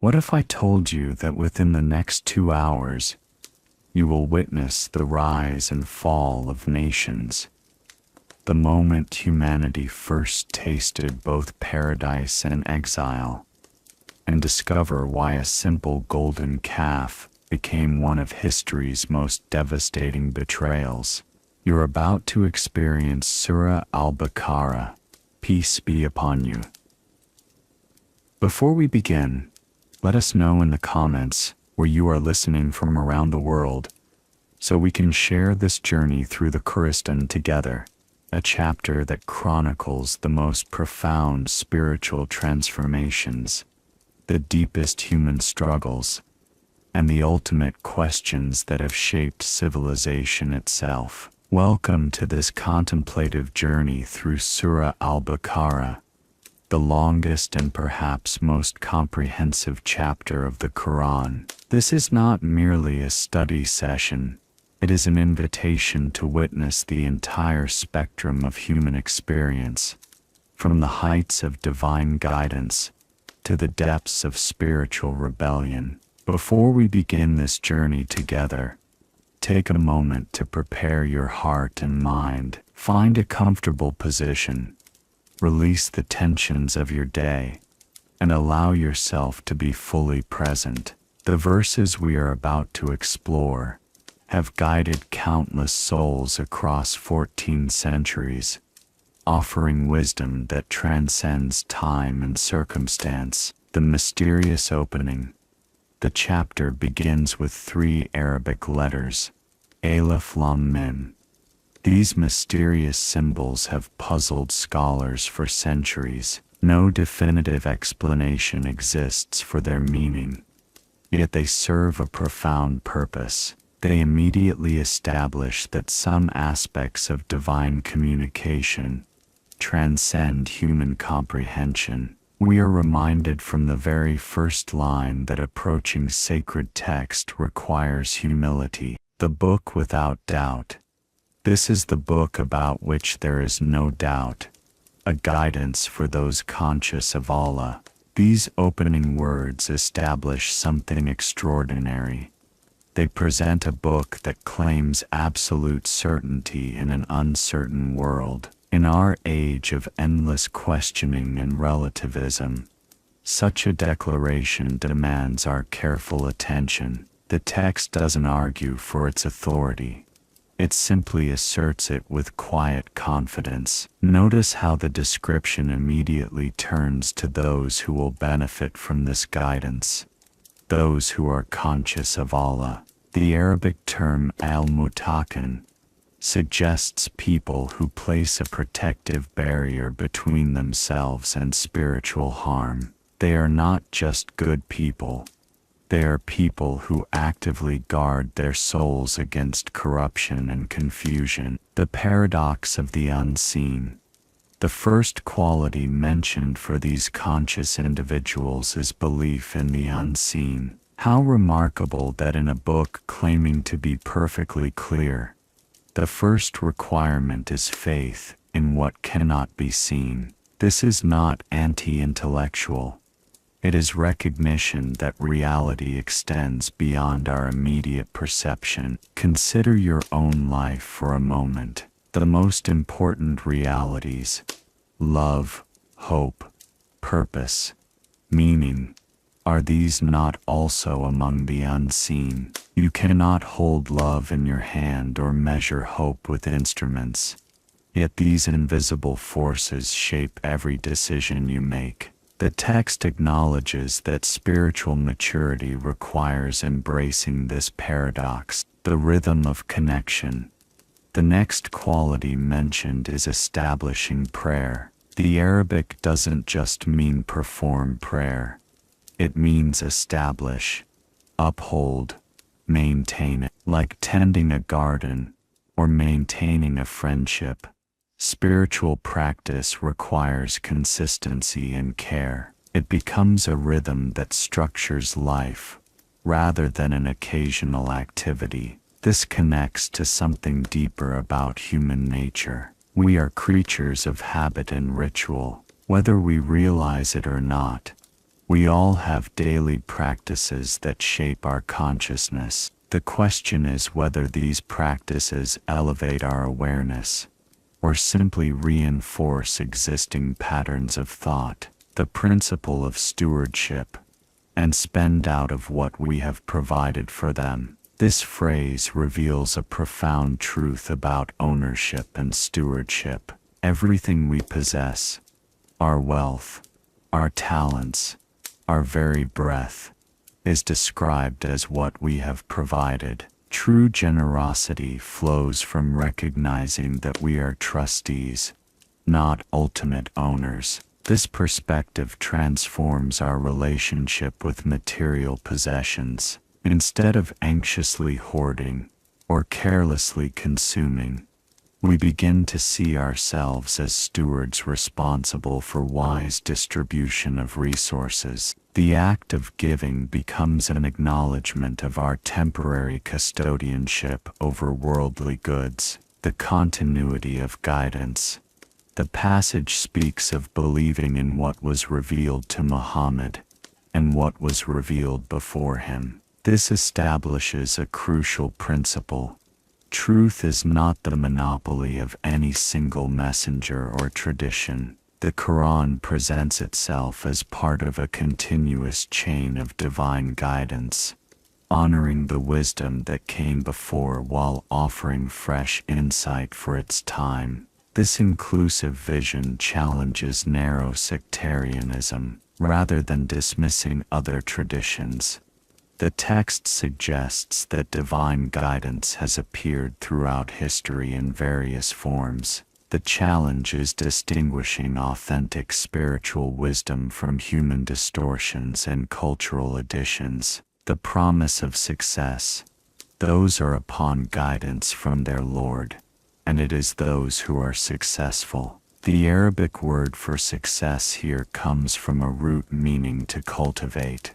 What if I told you that within the next 2 hours, you will witness the rise and fall of nations? The moment humanity first tasted both paradise and exile, and discover why a simple golden calf became one of history's most devastating betrayals. You're about to experience Surah Al-Baqarah, peace be upon you. Before we begin, let us know in the comments where you are listening from around the world, so we can share this journey through the Qur'an together, a chapter that chronicles the most profound spiritual transformations, the deepest human struggles, and the ultimate questions that have shaped civilization itself. Welcome to this contemplative journey through Surah Al-Baqarah, the longest and perhaps most comprehensive chapter of the Quran. This is not merely a study session, it is an invitation to witness the entire spectrum of human experience, from the heights of divine guidance to the depths of spiritual rebellion. Before we begin this journey together, take a moment to prepare your heart and mind. Find a comfortable position, release the tensions of your day, and allow yourself to be fully present. The verses we are about to explore have guided countless souls across 14 centuries, offering wisdom that transcends time and circumstance. The mysterious opening. The chapter begins with 3 Arabic letters, Alif Lam Mim. These mysterious symbols have puzzled scholars for centuries. No definitive explanation exists for their meaning, yet they serve a profound purpose. They immediately establish that some aspects of divine communication transcend human comprehension. We are reminded from the very first line that approaching sacred text requires humility. The book without doubt. This is the book about which there is no doubt, a guidance for those conscious of Allah. These opening words establish something extraordinary. They present a book that claims absolute certainty in an uncertain world. In our age of endless questioning and relativism, such a declaration demands our careful attention. The text doesn't argue for its authority. It simply asserts it with quiet confidence. Notice how the description immediately turns to those who will benefit from this guidance, those who are conscious of Allah. The Arabic term al-mutaqin suggests people who place a protective barrier between themselves and spiritual harm. They are not just good people. They are people who actively guard their souls against corruption and confusion. The paradox of the unseen. The first quality mentioned for these conscious individuals is belief in the unseen. How remarkable that in a book claiming to be perfectly clear, the first requirement is faith in what cannot be seen. This is not anti-intellectual. It is recognition that reality extends beyond our immediate perception. Consider your own life for a moment. The most important realities, love, hope, purpose, meaning, are these not also among the unseen? You cannot hold love in your hand or measure hope with instruments. Yet these invisible forces shape every decision you make. The text acknowledges that spiritual maturity requires embracing this paradox, the rhythm of connection. The next quality mentioned is establishing prayer. The Arabic doesn't just mean perform prayer. It means establish, uphold, maintain it. Like tending a garden or maintaining a friendship, spiritual practice requires consistency and care. It becomes a rhythm that structures life, rather than an occasional activity. This connects to something deeper about human nature. We are creatures of habit and ritual. Whether we realize it or not, We all have daily practices that shape our consciousness. The question is whether these practices elevate our awareness or simply reinforce existing patterns of thought. The principle of stewardship, and spend out of what we have provided for them. This phrase reveals a profound truth about ownership and stewardship. Everything we possess, our wealth, our talents, our very breath, is described as what we have provided. True generosity flows from recognizing that we are trustees, not ultimate owners. This perspective transforms our relationship with material possessions. Instead of anxiously hoarding or carelessly consuming, we begin to see ourselves as stewards responsible for wise distribution of resources. The act of giving becomes an acknowledgement of our temporary custodianship over worldly goods, the continuity of guidance. The passage speaks of believing in what was revealed to Muhammad and what was revealed before him. This establishes a crucial principle. Truth is not the monopoly of any single messenger or tradition. The Quran presents itself as part of a continuous chain of divine guidance, honoring the wisdom that came before while offering fresh insight for its time. This inclusive vision challenges narrow sectarianism rather than dismissing other traditions. The text suggests that divine guidance has appeared throughout history in various forms. The challenge is distinguishing authentic spiritual wisdom from human distortions and cultural additions. The promise of success. Those are upon guidance from their Lord, and it is those who are successful. The Arabic word for success here comes from a root meaning to cultivate,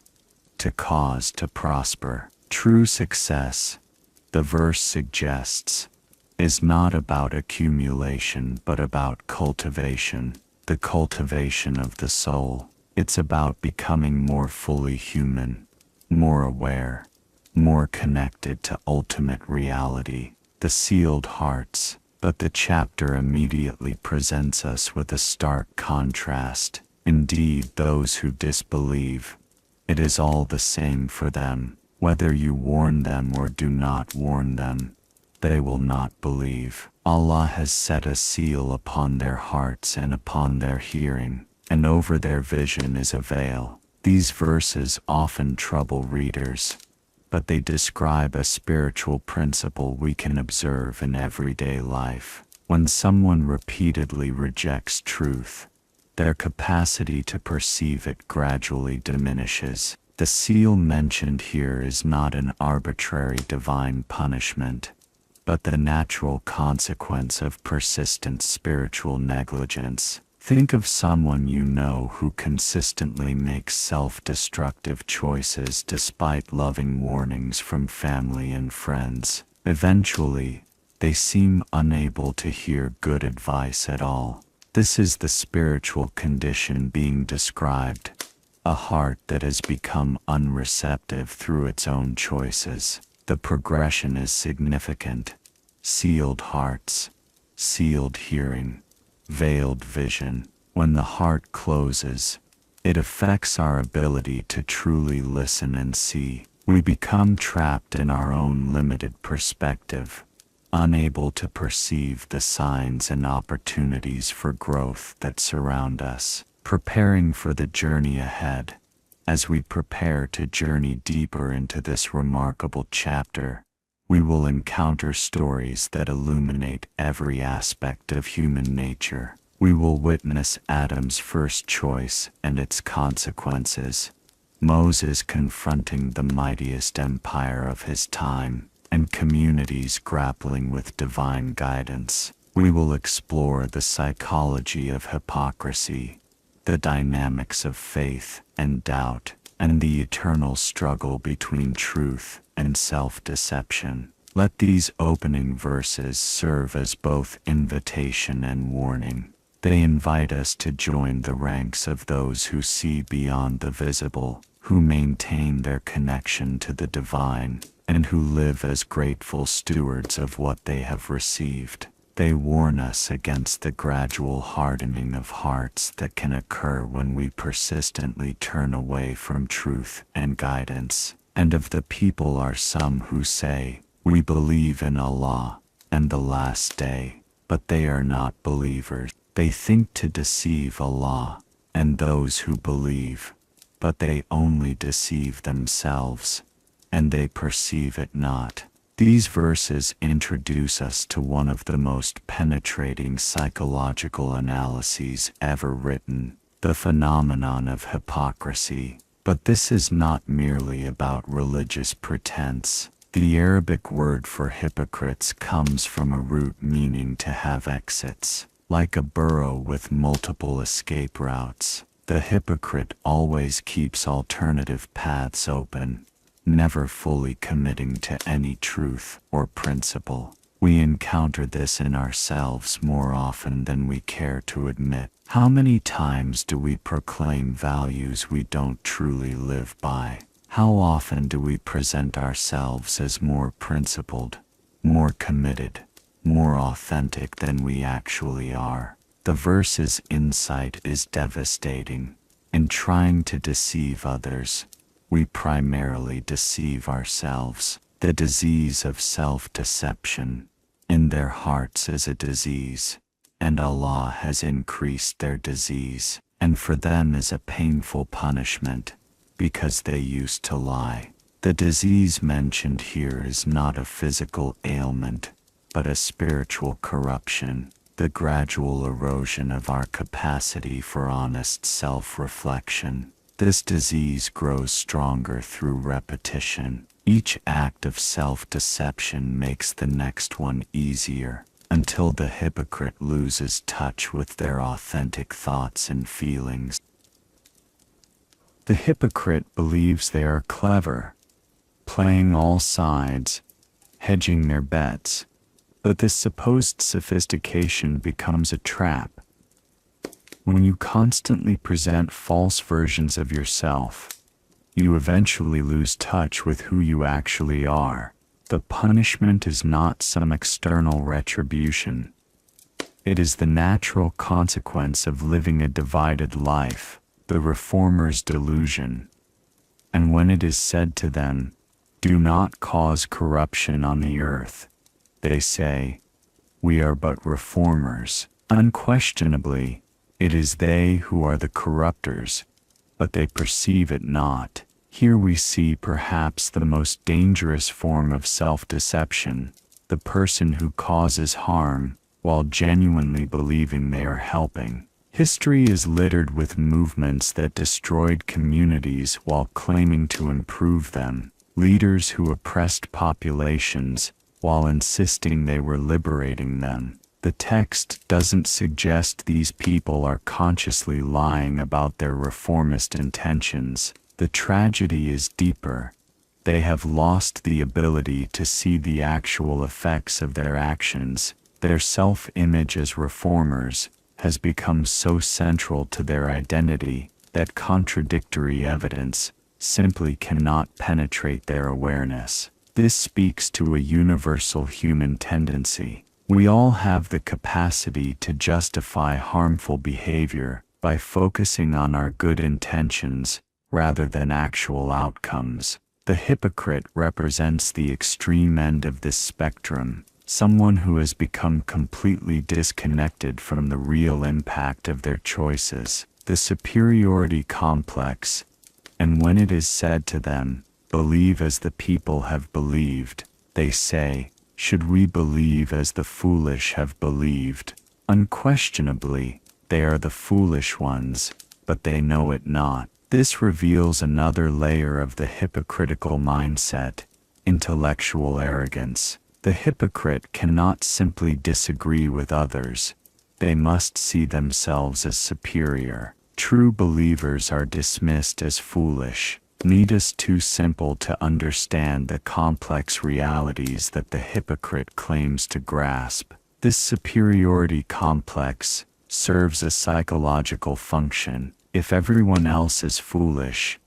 to cause to prosper. True success, the verse suggests, is not about accumulation but about cultivation, the cultivation of the soul. It's about becoming more fully human, more aware, more connected to ultimate reality. The sealed hearts. But the chapter immediately presents us with a stark contrast. Indeed, those who disbelieve, it is all the same for them, whether you warn them or do not warn them, they will not believe. Allah has set a seal upon their hearts and upon their hearing, and over their vision is a veil. These verses often trouble readers, but they describe a spiritual principle we can observe in everyday life. When someone repeatedly rejects truth, their capacity to perceive it gradually diminishes. The seal mentioned here is not an arbitrary divine punishment, but the natural consequence of persistent spiritual negligence. Think of someone you know who consistently makes self-destructive choices despite loving warnings from family and friends. Eventually, they seem unable to hear good advice at all. This is the spiritual condition being described, a heart that has become unreceptive through its own choices. The progression is significant. Sealed hearts, sealed hearing, veiled vision. When the heart closes, it affects our ability to truly listen and see. We become trapped in our own limited perspective, unable to perceive the signs and opportunities for growth that surround us. Preparing for the journey ahead. As we prepare to journey deeper into this remarkable chapter, we will encounter stories that illuminate every aspect of human nature. We will witness Adam's first choice and its consequences, Moses confronting the mightiest empire of his time, and communities grappling with divine guidance. We will explore the psychology of hypocrisy, the dynamics of faith and doubt, and the eternal struggle between truth and self-deception. Let these opening verses serve as both invitation and warning. They invite us to join the ranks of those who see beyond the visible, who maintain their connection to the divine, and who live as grateful stewards of what they have received. They warn us against the gradual hardening of hearts that can occur when we persistently turn away from truth and guidance. And of the people are some who say, "We believe in Allah and the last day," but they are not believers. They think to deceive Allah and those who believe, but they only deceive themselves, and they perceive it not. These verses introduce us to one of the most penetrating psychological analyses ever written, the phenomenon of hypocrisy. But this is not merely about religious pretense. The Arabic word for hypocrites comes from a root meaning to have exits. Like a burrow with multiple escape routes, the hypocrite always keeps alternative paths open, never fully committing to any truth or principle. We encounter this in ourselves more often than we care to admit. How many times do we proclaim values we don't truly live by? How often do we present ourselves as more principled, more committed, more authentic than we actually are? The verse's insight is devastating. In trying to deceive others, we primarily deceive ourselves. The disease of self-deception in their hearts is a disease, and Allah has increased their disease, and for them is a painful punishment, because they used to lie. The disease mentioned here is not a physical ailment, but a spiritual corruption, the gradual erosion of our capacity for honest self-reflection. This disease grows stronger through repetition. Each act of self-deception makes the next one easier, until the hypocrite loses touch with their authentic thoughts and feelings. The hypocrite believes they are clever, playing all sides, hedging their bets. But this supposed sophistication becomes a trap. When you constantly present false versions of yourself, you eventually lose touch with who you actually are. The punishment is not some external retribution. It is the natural consequence of living a divided life, the reformer's delusion. And when it is said to them, "Do not cause corruption on the earth," they say, "We are but reformers." Unquestionably, it is they who are the corrupters, but they perceive it not. Here we see perhaps the most dangerous form of self-deception, the person who causes harm while genuinely believing they are helping. History is littered with movements that destroyed communities while claiming to improve them, leaders who oppressed populations while insisting they were liberating them. The text doesn't suggest these people are consciously lying about their reformist intentions. The tragedy is deeper. They have lost the ability to see the actual effects of their actions. Their self-image as reformers has become so central to their identity that contradictory evidence simply cannot penetrate their awareness. This speaks to a universal human tendency. We all have the capacity to justify harmful behavior by focusing on our good intentions rather than actual outcomes. The hypocrite represents the extreme end of this spectrum, someone who has become completely disconnected from the real impact of their choices. The superiority complex, and when it is said to them, "Believe as the people have believed," they say, "Should we believe as the foolish have believed?" Unquestionably, they are the foolish ones, but they know it not. This reveals another layer of the hypocritical mindset, intellectual arrogance. The hypocrite cannot simply disagree with others. They must see themselves as superior. True believers are dismissed as foolish. Need is too simple to understand the complex realities that the hypocrite claims to grasp. This superiority complex, serves a psychological function. If everyone else is foolish,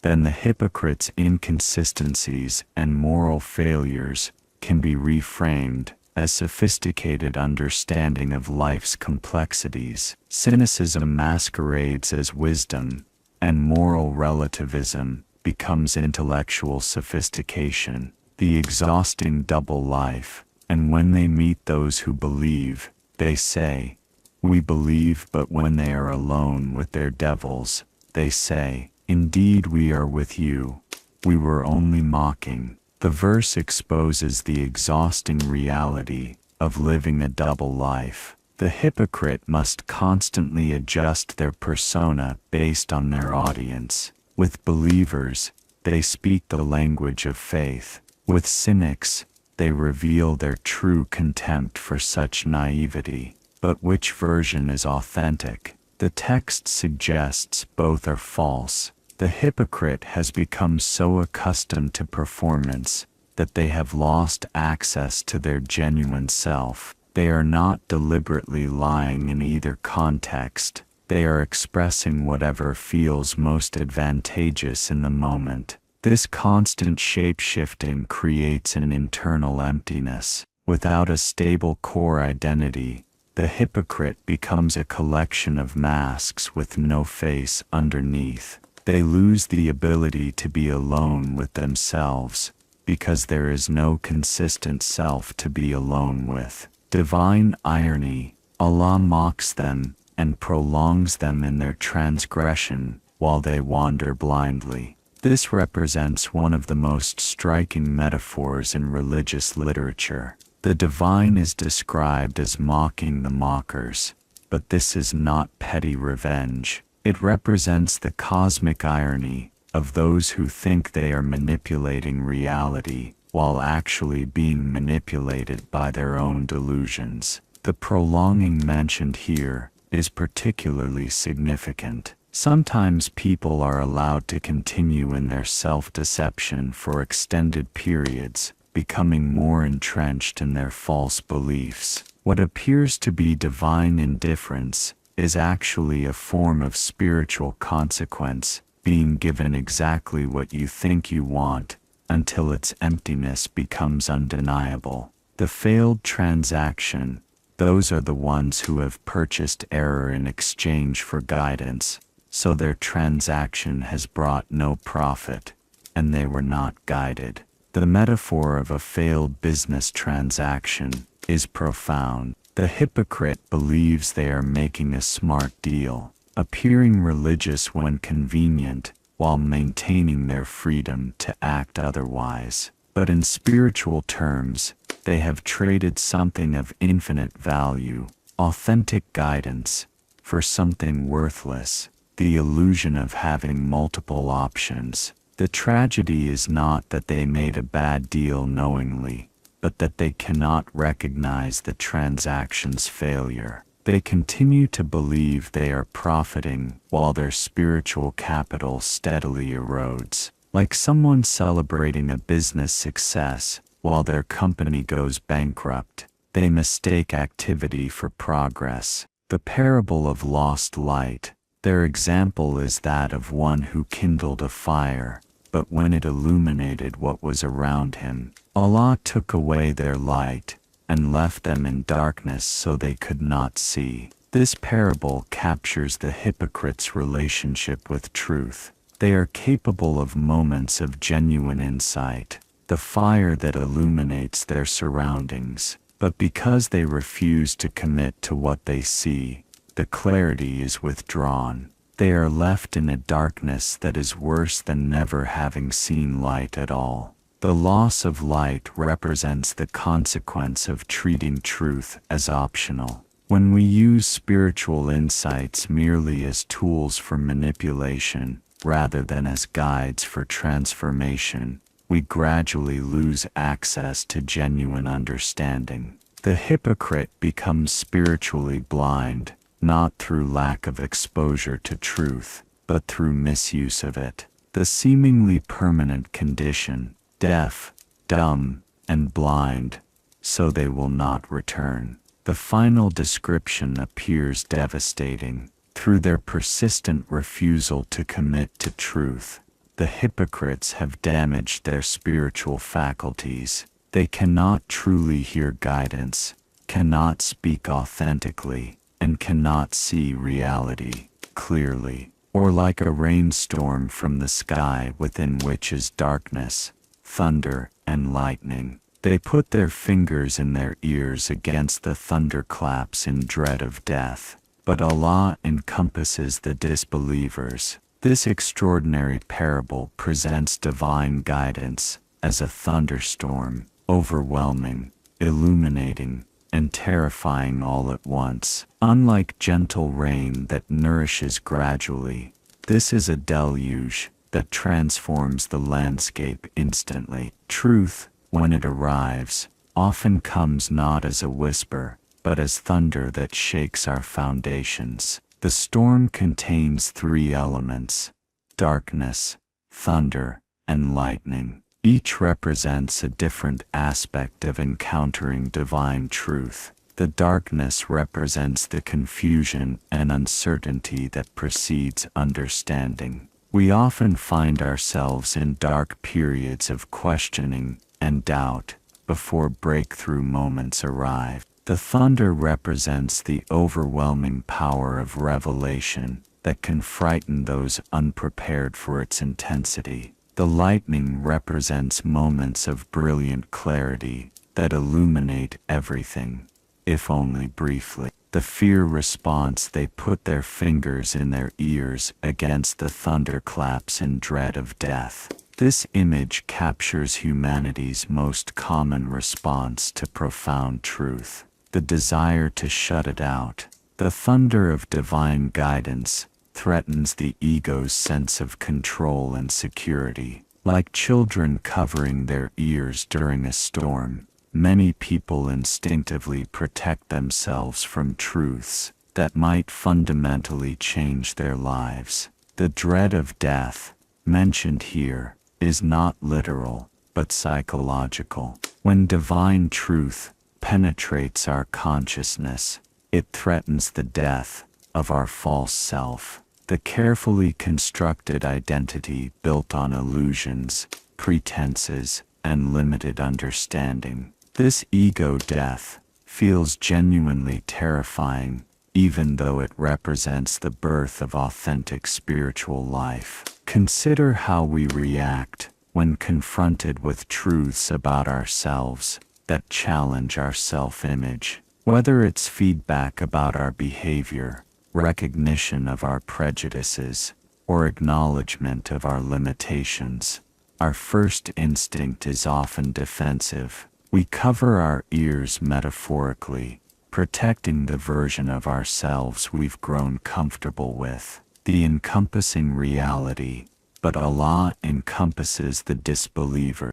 then the hypocrite's inconsistencies and moral failures can be reframed as sophisticated understanding of life's complexities. Cynicism masquerades as wisdom, and moral relativism becomes intellectual sophistication. The exhausting double life. And when they meet those who believe, they say, "We believe," but when they are alone with their devils, they say, "Indeed we are with you. We were only mocking." The verse exposes the exhausting reality of living a double life. The hypocrite must constantly adjust their persona based on their audience. With believers, they speak the language of faith. With cynics, they reveal their true contempt for such naivety. But which version is authentic? The text suggests both are false. The hypocrite has become so accustomed to performance that they have lost access to their genuine self. They are not deliberately lying in either context. They are expressing whatever feels most advantageous in the moment. This constant shape-shifting creates an internal emptiness. Without a stable core identity, the hypocrite becomes a collection of masks with no face underneath. They lose the ability to be alone with themselves, because there is no consistent self to be alone with. Divine irony, Allah mocks them and prolongs them in their transgression while they wander blindly. This represents one of the most striking metaphors in religious literature. The divine is described as mocking the mockers, but this is not petty revenge. It represents the cosmic irony of those who think they are manipulating reality while actually being manipulated by their own delusions. The prolonging mentioned here is particularly significant. Sometimes people are allowed to continue in their self-deception for extended periods, becoming more entrenched in their false beliefs. What appears to be divine indifference is actually a form of spiritual consequence, being given exactly what you think you want, until its emptiness becomes undeniable. The failed transaction, those are the ones who have purchased error in exchange for guidance, so their transaction has brought no profit, and they were not guided. The metaphor of a failed business transaction is profound. The hypocrite believes they are making a smart deal, appearing religious when convenient, while maintaining their freedom to act otherwise. But in spiritual terms, they have traded something of infinite value, authentic guidance, for something worthless, the illusion of having multiple options. The tragedy is not that they made a bad deal knowingly, but that they cannot recognize the transaction's failure. They continue to believe they are profiting while their spiritual capital steadily erodes. Like someone celebrating a business success while their company goes bankrupt, they mistake activity for progress. The parable of lost light. Their example is that of one who kindled a fire, but when it illuminated what was around him, Allah took away their light and left them in darkness so they could not see. This parable captures the hypocrite's relationship with truth. They are capable of moments of genuine insight, the fire that illuminates their surroundings, but because they refuse to commit to what they see, the clarity is withdrawn. They are left in a darkness that is worse than never having seen light at all. The loss of light represents the consequence of treating truth as optional. When we use spiritual insights merely as tools for manipulation, rather than as guides for transformation, we gradually lose access to genuine understanding. The hypocrite becomes spiritually blind, not through lack of exposure to truth, but through misuse of it. The seemingly permanent condition, deaf, dumb, and blind, so they will not return. The final description appears devastating. Through their persistent refusal to commit to truth, the hypocrites have damaged their spiritual faculties. They cannot truly hear guidance, cannot speak authentically, and cannot see reality clearly, or like a rainstorm from the sky within which is darkness, thunder, and lightning. They put their fingers in their ears against the thunderclaps in dread of death. But Allah encompasses the disbelievers. This extraordinary parable presents divine guidance as a thunderstorm, overwhelming, illuminating, and terrifying all at once. Unlike gentle rain that nourishes gradually, this is a deluge that transforms the landscape instantly. Truth, when it arrives, often comes not as a whisper, but as thunder that shakes our foundations. The storm contains three elements: darkness, thunder, and lightning. Each represents a different aspect of encountering divine truth. The darkness represents the confusion and uncertainty that precedes understanding. We often find ourselves in dark periods of questioning and doubt before breakthrough moments arrive. The thunder represents the overwhelming power of revelation that can frighten those unprepared for its intensity. The lightning represents moments of brilliant clarity that illuminate everything, if only briefly. The fear response: they put their fingers in their ears against the thunderclaps in dread of death. This image captures humanity's most common response to profound truth: the desire to shut it out. The thunder of divine guidance threatens the ego's sense of control and security. Like children covering their ears during a storm, many people instinctively protect themselves from truths that might fundamentally change their lives. The dread of death, mentioned here, is not literal, but psychological. When divine truth penetrates our consciousness, it threatens the death of our false self, the carefully constructed identity built on illusions, pretenses, and limited understanding. This ego death feels genuinely terrifying, even though it represents the birth of authentic spiritual life. Consider how we react when confronted with truths about ourselves that challenge our self-image. Whether it's feedback about our behavior, recognition of our prejudices, or acknowledgement of our limitations, our first instinct is often defensive. We cover our ears metaphorically, protecting the version of ourselves we've grown comfortable with. The encompassing reality, but Allah encompasses the disbeliever.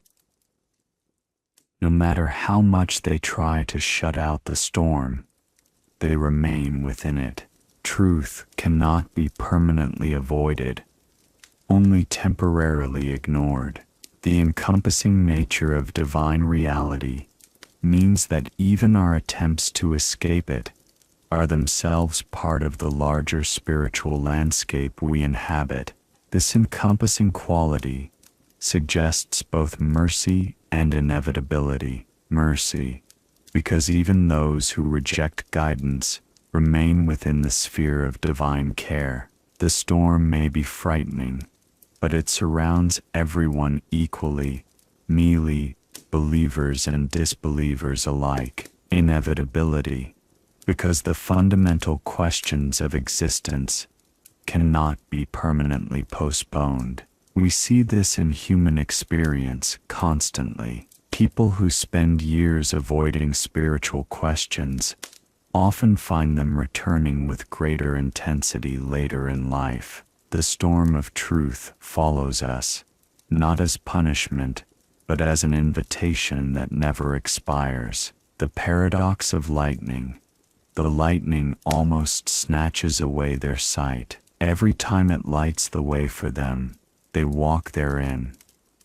No matter how much they try to shut out the storm, they remain within it. Truth cannot be permanently avoided, only temporarily ignored. The encompassing nature of divine reality means that even our attempts to escape it are themselves part of the larger spiritual landscape we inhabit. This encompassing quality suggests both mercy and inevitability. Mercy, because even those who reject guidance remain within the sphere of divine care. The storm may be frightening, but it surrounds everyone equally, merely believers and disbelievers alike. Inevitability, because the fundamental questions of existence cannot be permanently postponed. We see this in human experience constantly. People who spend years avoiding spiritual questions often find them returning with greater intensity later in life. The storm of truth follows us, not as punishment, but as an invitation that never expires. The paradox of lightning. The lightning almost snatches away their sight. Every time it lights the way for them, they walk therein.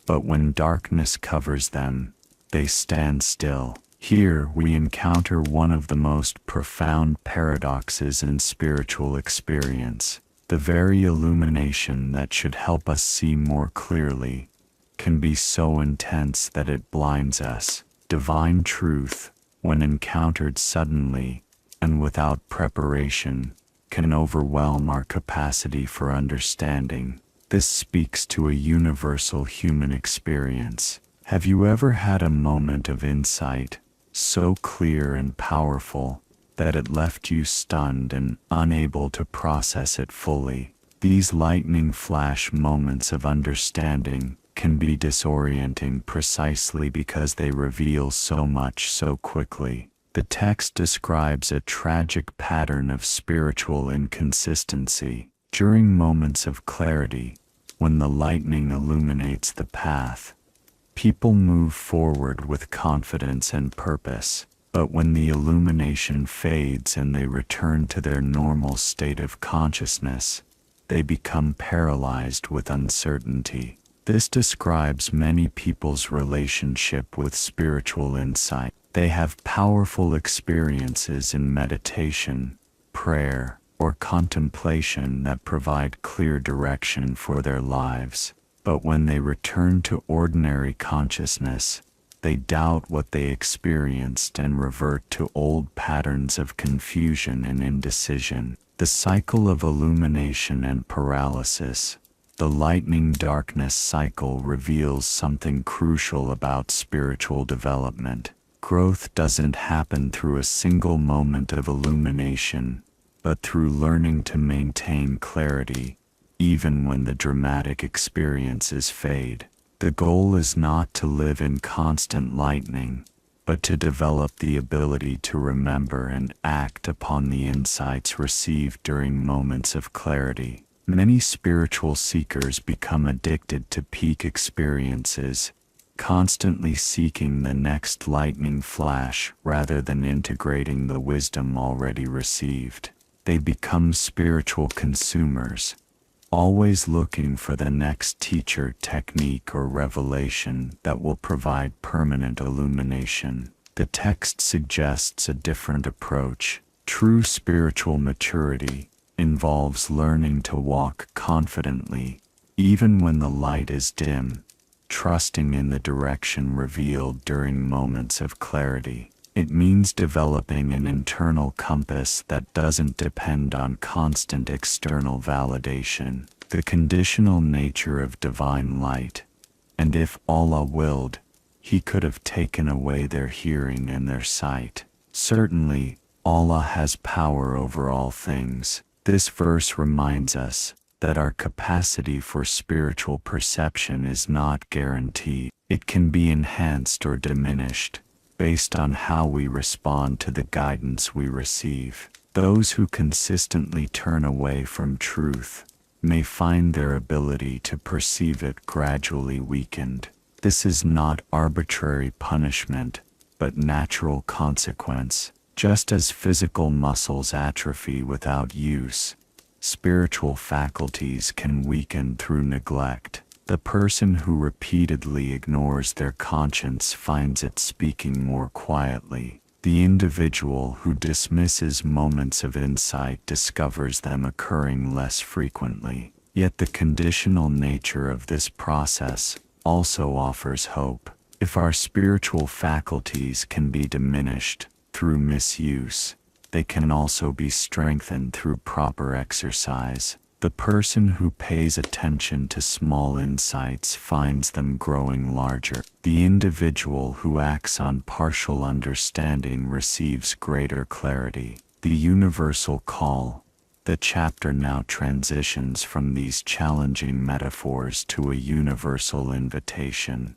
But when darkness covers them, they stand still. Here we encounter one of the most profound paradoxes in spiritual experience. The very illumination that should help us see more clearly can be so intense that it blinds us. Divine truth, when encountered suddenly and without preparation, can overwhelm our capacity for understanding. This speaks to a universal human experience. Have you ever had a moment of insight, so clear and powerful, that it left you stunned and unable to process it fully? These lightning flash moments of understanding can be disorienting precisely because they reveal so much so quickly. The text describes a tragic pattern of spiritual inconsistency. During moments of clarity, when the lightning illuminates the path, people move forward with confidence and purpose. But when the illumination fades and they return to their normal state of consciousness, they become paralyzed with uncertainty. This describes many people's relationship with spiritual insight. They have powerful experiences in meditation, prayer, or contemplation that provide clear direction for their lives. But when they return to ordinary consciousness, they doubt what they experienced and revert to old patterns of confusion and indecision. The cycle of illumination and paralysis. The lightning darkness cycle reveals something crucial about spiritual development. Growth doesn't happen through a single moment of illumination, but through learning to maintain clarity, even when the dramatic experiences fade. The goal is not to live in constant lightning, but to develop the ability to remember and act upon the insights received during moments of clarity. Many spiritual seekers become addicted to peak experiences, constantly seeking the next lightning flash rather than integrating the wisdom already received. They become spiritual consumers, always looking for the next teacher, technique, or revelation that will provide permanent illumination. The text suggests a different approach. True spiritual maturity involves learning to walk confidently, even when the light is dim, trusting in the direction revealed during moments of clarity. It means developing an internal compass that doesn't depend on constant external validation. The conditional nature of divine light, and if Allah willed, He could have taken away their hearing and their sight. Certainly, Allah has power over all things. This verse reminds us that our capacity for spiritual perception is not guaranteed. It can be enhanced or diminished based on how we respond to the guidance we receive. Those who consistently turn away from truth may find their ability to perceive it gradually weakened. This is not arbitrary punishment, but natural consequence. Just as physical muscles atrophy without use, spiritual faculties can weaken through neglect. The person who repeatedly ignores their conscience finds it speaking more quietly. The individual who dismisses moments of insight discovers them occurring less frequently. Yet the conditional nature of this process also offers hope. If our spiritual faculties can be diminished through misuse, they can also be strengthened through proper exercise. The person who pays attention to small insights finds them growing larger. The individual who acts on partial understanding receives greater clarity. The universal call. The chapter now transitions from these challenging metaphors to a universal invitation.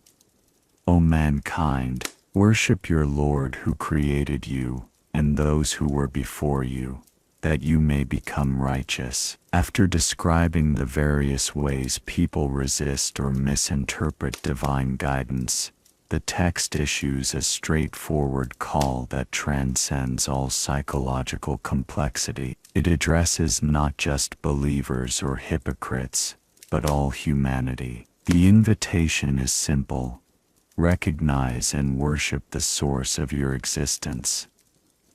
O mankind, worship your Lord who created you, and those who were before you, that you may become righteous. After describing the various ways people resist or misinterpret divine guidance, the text issues a straightforward call that transcends all psychological complexity. It addresses not just believers or hypocrites, but all humanity. The invitation is simple. Recognize and worship the source of your existence.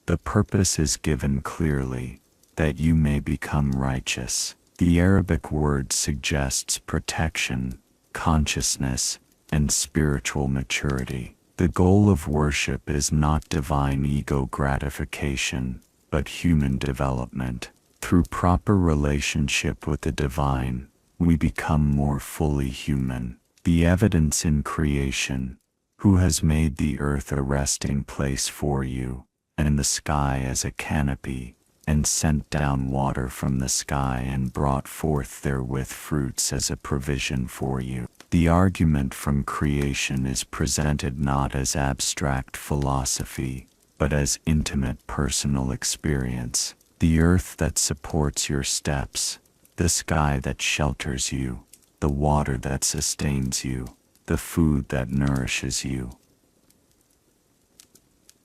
The purpose is given clearly, that you may become righteous. The Arabic word suggests protection, consciousness, and spiritual maturity. The goal of worship is not divine ego gratification, but human development. Through proper relationship with the divine, we become more fully human. The evidence in creation, who has made the earth a resting place for you, and the sky as a canopy, and sent down water from the sky and brought forth therewith fruits as a provision for you. The argument from creation is presented not as abstract philosophy, but as intimate personal experience. The earth that supports your steps, the sky that shelters you, the water that sustains you, the food that nourishes you.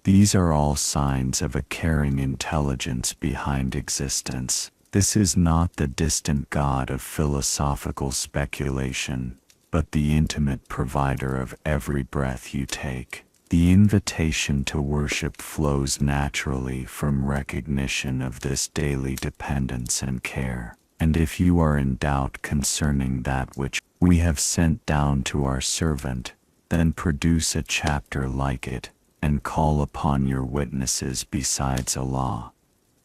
These are all signs of a caring intelligence behind existence. This is not the distant God of philosophical speculation, but the intimate provider of every breath you take. The invitation to worship flows naturally from recognition of this daily dependence and care. And if you are in doubt concerning that which we have sent down to our servant, then produce a chapter like it, and call upon your witnesses besides Allah,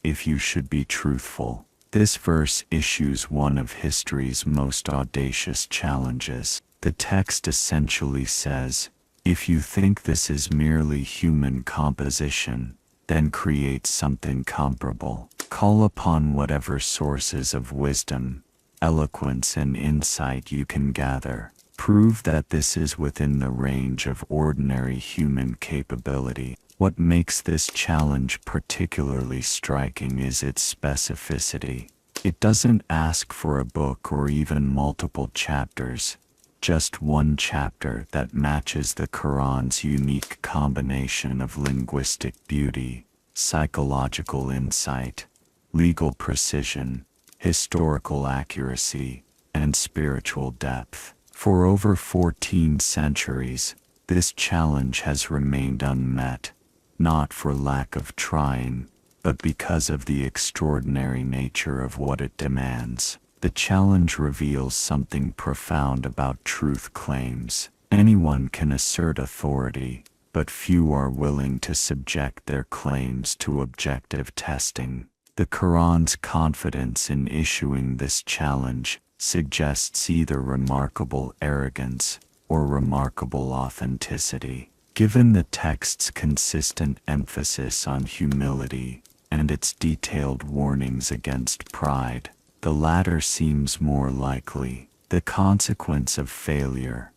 if you should be truthful. This verse issues one of history's most audacious challenges. The text essentially says, if you think this is merely human composition, then create something comparable. Call upon whatever sources of wisdom, eloquence, and insight you can gather. Prove that this is within the range of ordinary human capability. What makes this challenge particularly striking is its specificity. It doesn't ask for a book or even multiple chapters, just one chapter that matches the Quran's unique combination of linguistic beauty, psychological insight, legal precision, historical accuracy, and spiritual depth. For over 14 centuries, this challenge has remained unmet, not for lack of trying, but because of the extraordinary nature of what it demands. The challenge reveals something profound about truth claims. Anyone can assert authority, but few are willing to subject their claims to objective testing. The Quran's confidence in issuing this challenge suggests either remarkable arrogance or remarkable authenticity. Given the text's consistent emphasis on humility and its detailed warnings against pride, the latter seems more likely. The consequence of failure.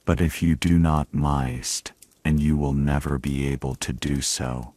But if you do not mist, and you will never be able to do so,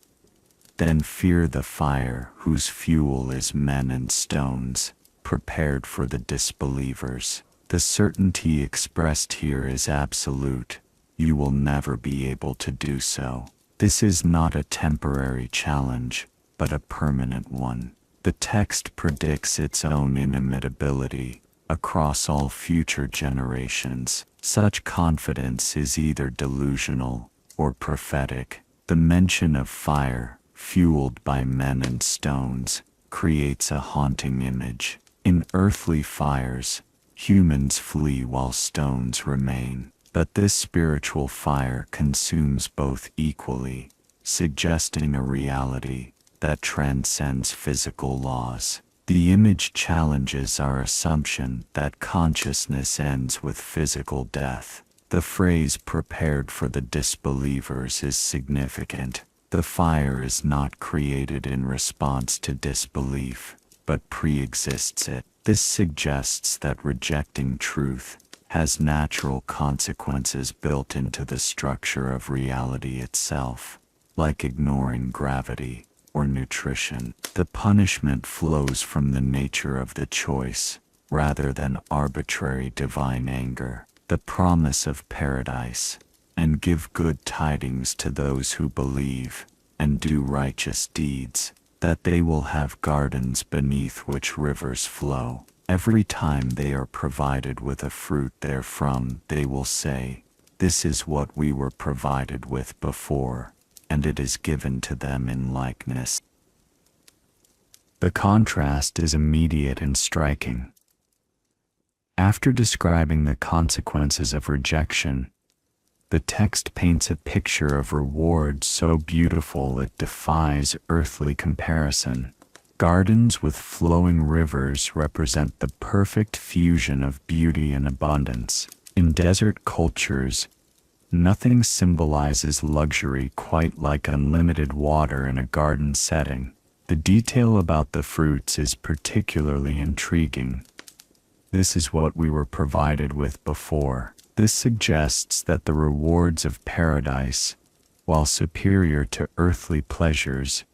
then fear the fire whose fuel is men and stones, prepared for the disbelievers. The certainty expressed here is absolute. You will never be able to do so. This is not a temporary challenge, but a permanent one. The text predicts its own inimitability across all future generations. Such confidence is either delusional or prophetic. The mention of fire, fueled by men and stones, creates a haunting image. In earthly fires, humans flee while stones remain. But this spiritual fire consumes both equally, suggesting a reality that transcends physical laws. The image challenges our assumption that consciousness ends with physical death. The phrase "prepared for the disbelievers" is significant. The fire is not created in response to disbelief, but pre-exists it. This suggests that rejecting truth has natural consequences built into the structure of reality itself, like ignoring gravity or nutrition. The punishment flows from the nature of the choice, rather than arbitrary divine anger. The promise of paradise, "And give good tidings to those who believe, and do righteous deeds, that they will have gardens beneath which rivers flow. Every time they are provided with a fruit therefrom, they will say, This is what we were provided with before, and it is given to them in likeness. The contrast is immediate and striking. After describing the consequences of rejection, the text paints a picture of reward so beautiful it defies earthly comparison. Gardens with flowing rivers represent the perfect fusion of beauty and abundance. In desert cultures, nothing symbolizes luxury quite like unlimited water in a garden setting. The detail about the fruits is particularly intriguing. This is what we were provided with before. This suggests that the rewards of paradise, while superior to earthly pleasures,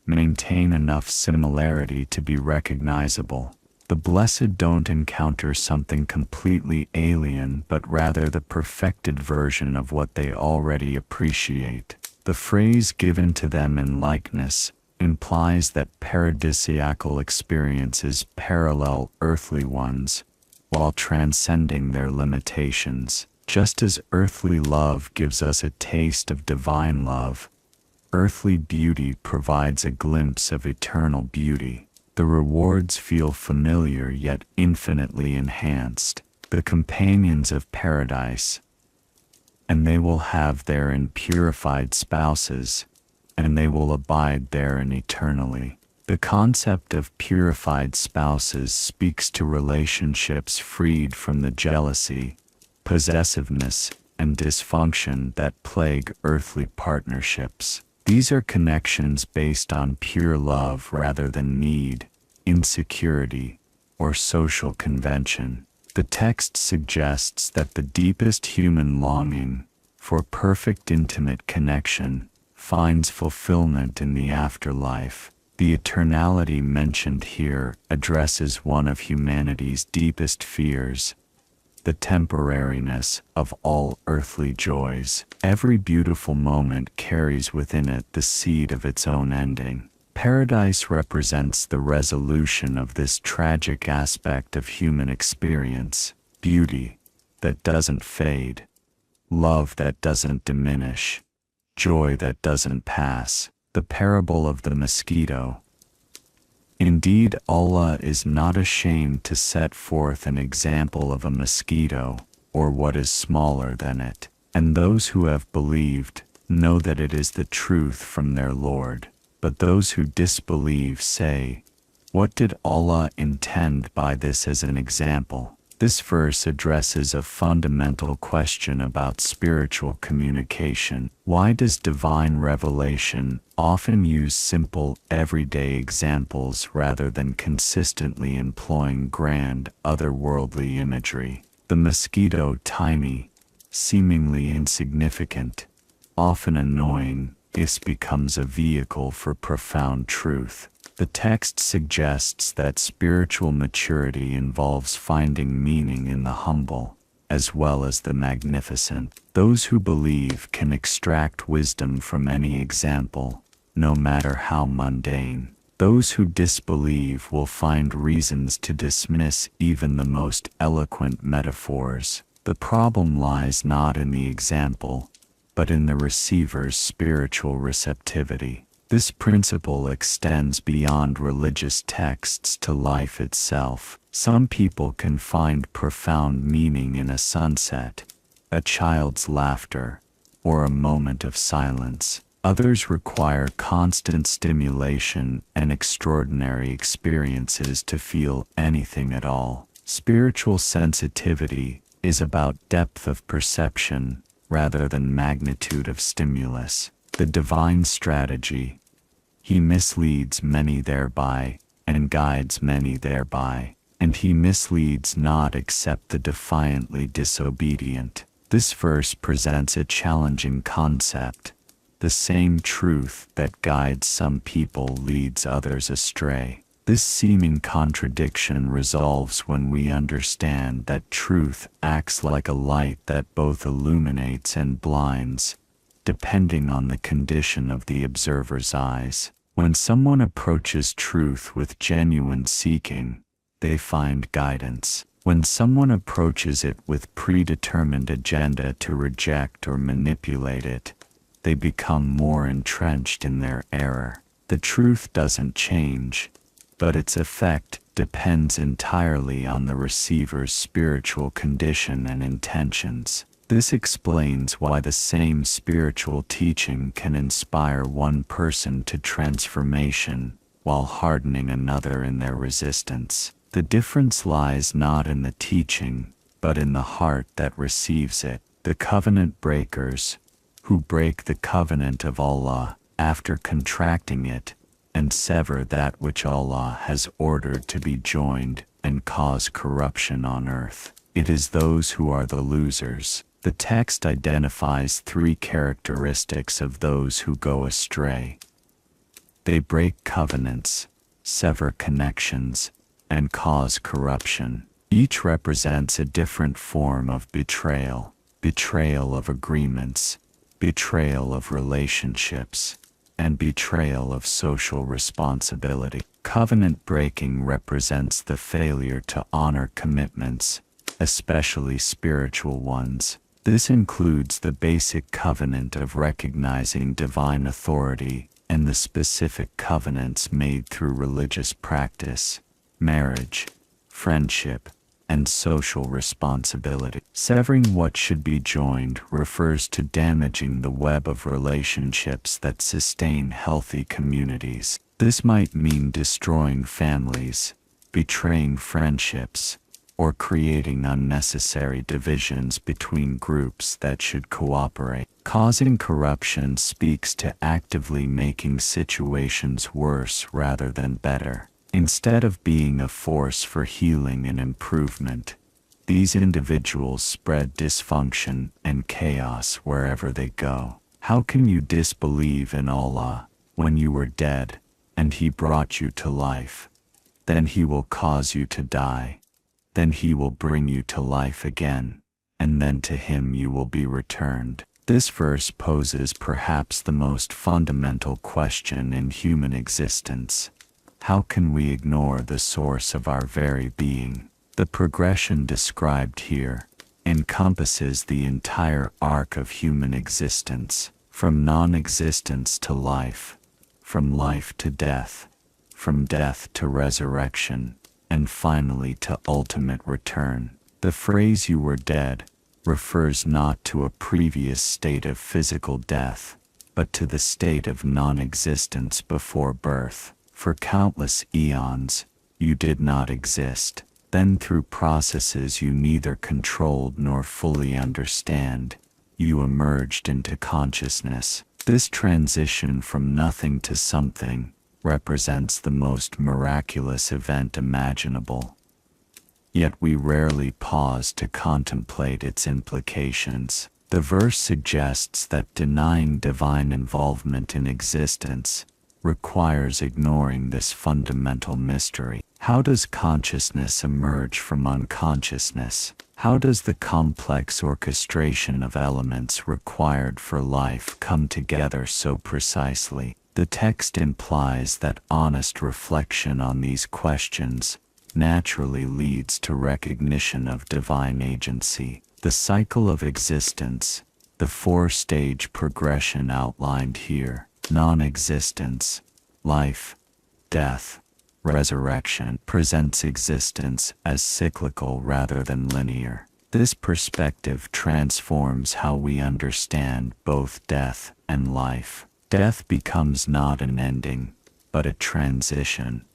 maintain enough similarity to be recognizable. The blessed don't encounter something completely alien, but rather the perfected version of what they already appreciate. The phrase given to them in likeness implies that paradisiacal experiences parallel earthly ones, while transcending their limitations. Just as earthly love gives us a taste of divine love, earthly beauty provides a glimpse of eternal beauty. The rewards feel familiar yet infinitely enhanced. The companions of paradise, and they will have therein purified spouses, and they will abide therein eternally. The concept of purified spouses speaks to relationships freed from the jealousy, possessiveness, and dysfunction that plague earthly partnerships. These are connections based on pure love rather than need, insecurity, or social convention. The text suggests that the deepest human longing for perfect intimate connection finds fulfillment in the afterlife. The eternality mentioned here addresses one of humanity's deepest fears: the temporariness of all earthly joys. Every beautiful moment carries within it the seed of its own ending. Paradise represents the resolution of this tragic aspect of human experience: beauty that doesn't fade, love that doesn't diminish, joy that doesn't pass. The parable of the mosquito. Indeed, Allah is not ashamed to set forth an example of a mosquito, or what is smaller than it. And those who have believed know that it is the truth from their Lord. But those who disbelieve say, "What did Allah intend by this as an example?" This verse addresses a fundamental question about spiritual communication. Why does divine revelation often use simple, everyday examples rather than consistently employing grand, otherworldly imagery? The mosquito, tiny, seemingly insignificant, often annoying, becomes a vehicle for profound truth. The text suggests that spiritual maturity involves finding meaning in the humble, as well as the magnificent. Those who believe can extract wisdom from any example, no matter how mundane. Those who disbelieve will find reasons to dismiss even the most eloquent metaphors. The problem lies not in the example, but in the receiver's spiritual receptivity. This principle extends beyond religious texts to life itself. Some people can find profound meaning in a sunset, a child's laughter, or a moment of silence. Others require constant stimulation and extraordinary experiences to feel anything at all. Spiritual sensitivity is about depth of perception rather than magnitude of stimulus. The divine strategy: He misleads many thereby, and guides many thereby, and He misleads not except the defiantly disobedient. This verse presents a challenging concept. The same truth that guides some people leads others astray. This seeming contradiction resolves when we understand that truth acts like a light that both illuminates and blinds, depending on the condition of the observer's eyes. When someone approaches truth with genuine seeking, they find guidance. When someone approaches it with predetermined agenda to reject or manipulate it, they become more entrenched in their error. The truth doesn't change, but its effect depends entirely on the receiver's spiritual condition and intentions. This explains why the same spiritual teaching can inspire one person to transformation, while hardening another in their resistance. The difference lies not in the teaching, but in the heart that receives it. The covenant breakers, who break the covenant of Allah after contracting it, and sever that which Allah has ordered to be joined, and cause corruption on earth. It is those who are the losers. The text identifies 3 characteristics of those who go astray. They break covenants, sever connections, and cause corruption. Each represents a different form of betrayal: betrayal of agreements, betrayal of relationships, and betrayal of social responsibility. Covenant breaking represents the failure to honor commitments, especially spiritual ones. This includes the basic covenant of recognizing divine authority and the specific covenants made through religious practice, marriage, friendship, and social responsibility. Severing what should be joined refers to damaging the web of relationships that sustain healthy communities. This might mean destroying families, betraying friendships, or creating unnecessary divisions between groups that should cooperate. Causing corruption speaks to actively making situations worse rather than better. Instead of being a force for healing and improvement, these individuals spread dysfunction and chaos wherever they go. How can you disbelieve in Allah when you were dead, and He brought you to life? Then He will cause you to die. Then He will bring you to life again, and then to Him you will be returned. This verse poses perhaps the most fundamental question in human existence. How can we ignore the source of our very being? The progression described here encompasses the entire arc of human existence, from non-existence to life, from life to death, from death to resurrection, and finally to ultimate return. The phrase "you were dead" refers not to a previous state of physical death, but to the state of non-existence before birth. For countless eons, you did not exist. Then through processes you neither controlled nor fully understand, you emerged into consciousness. This transition from nothing to something represents the most miraculous event imaginable. Yet we rarely pause to contemplate its implications. The verse suggests that denying divine involvement in existence requires ignoring this fundamental mystery. How does consciousness emerge from unconsciousness? How does the complex orchestration of elements required for life come together so precisely? The text implies that honest reflection on these questions naturally leads to recognition of divine agency. The cycle of existence, the 4-stage progression outlined here: non-existence, life, death, resurrection, presents existence as cyclical rather than linear. This perspective transforms how we understand both death and life. Death becomes not an ending, but a transition,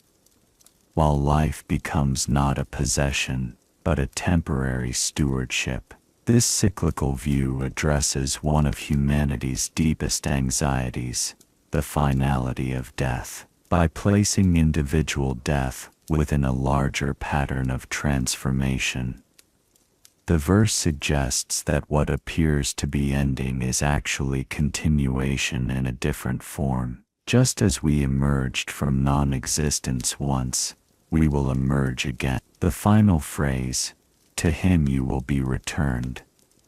while life becomes not a possession, but a temporary stewardship. This cyclical view addresses one of humanity's deepest anxieties: the finality of death. By placing individual death within a larger pattern of transformation, the verse suggests that what appears to be ending is actually continuation in a different form. Just as we emerged from non-existence once, we will emerge again. The final phrase, "To Him you will be returned,"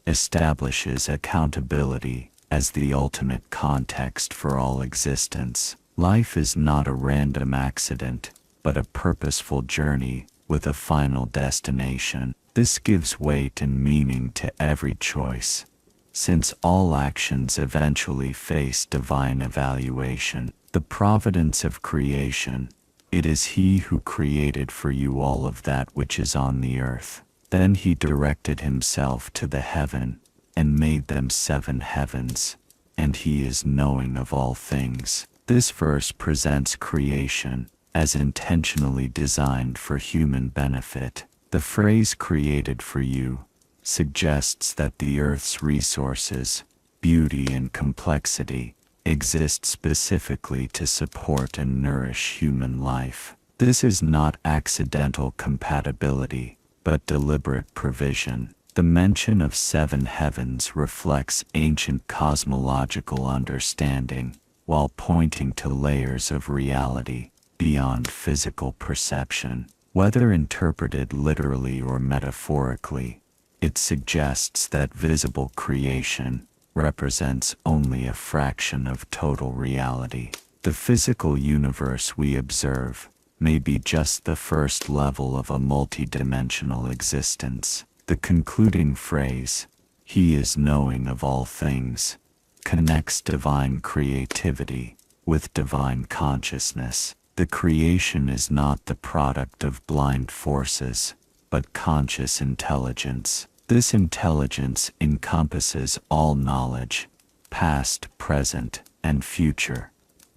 establishes accountability as the ultimate context for all existence. Life is not a random accident, but a purposeful journey with a final destination. This gives weight and meaning to every choice, since all actions eventually face divine evaluation. The providence of creation. It is He who created for you all of that which is on the earth. Then He directed Himself to the heaven, and made them 7 heavens, and He is knowing of all things. This verse presents creation as intentionally designed for human benefit. The phrase created for you suggests that the earth's resources, beauty and complexity exist specifically to support and nourish human life. This is not accidental compatibility, but deliberate provision. The mention of 7 heavens reflects ancient cosmological understanding, while pointing to layers of reality beyond physical perception. Whether interpreted literally or metaphorically, it suggests that visible creation represents only a fraction of total reality. The physical universe we observe may be just the first level of a multidimensional existence. The concluding phrase, He is knowing of all things, connects divine creativity with divine consciousness. The creation is not the product of blind forces, but conscious intelligence. This intelligence encompasses all knowledge, past, present, and future,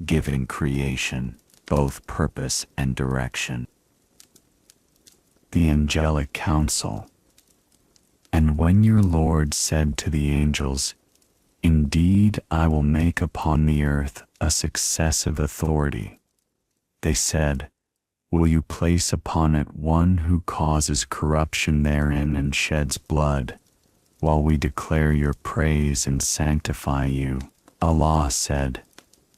giving creation both purpose and direction. The Angelic Council. And when your Lord said to the angels, Indeed, I will make upon the earth a successive authority, they said, Will you place upon it one who causes corruption therein and sheds blood, while we declare your praise and sanctify you? Allah said,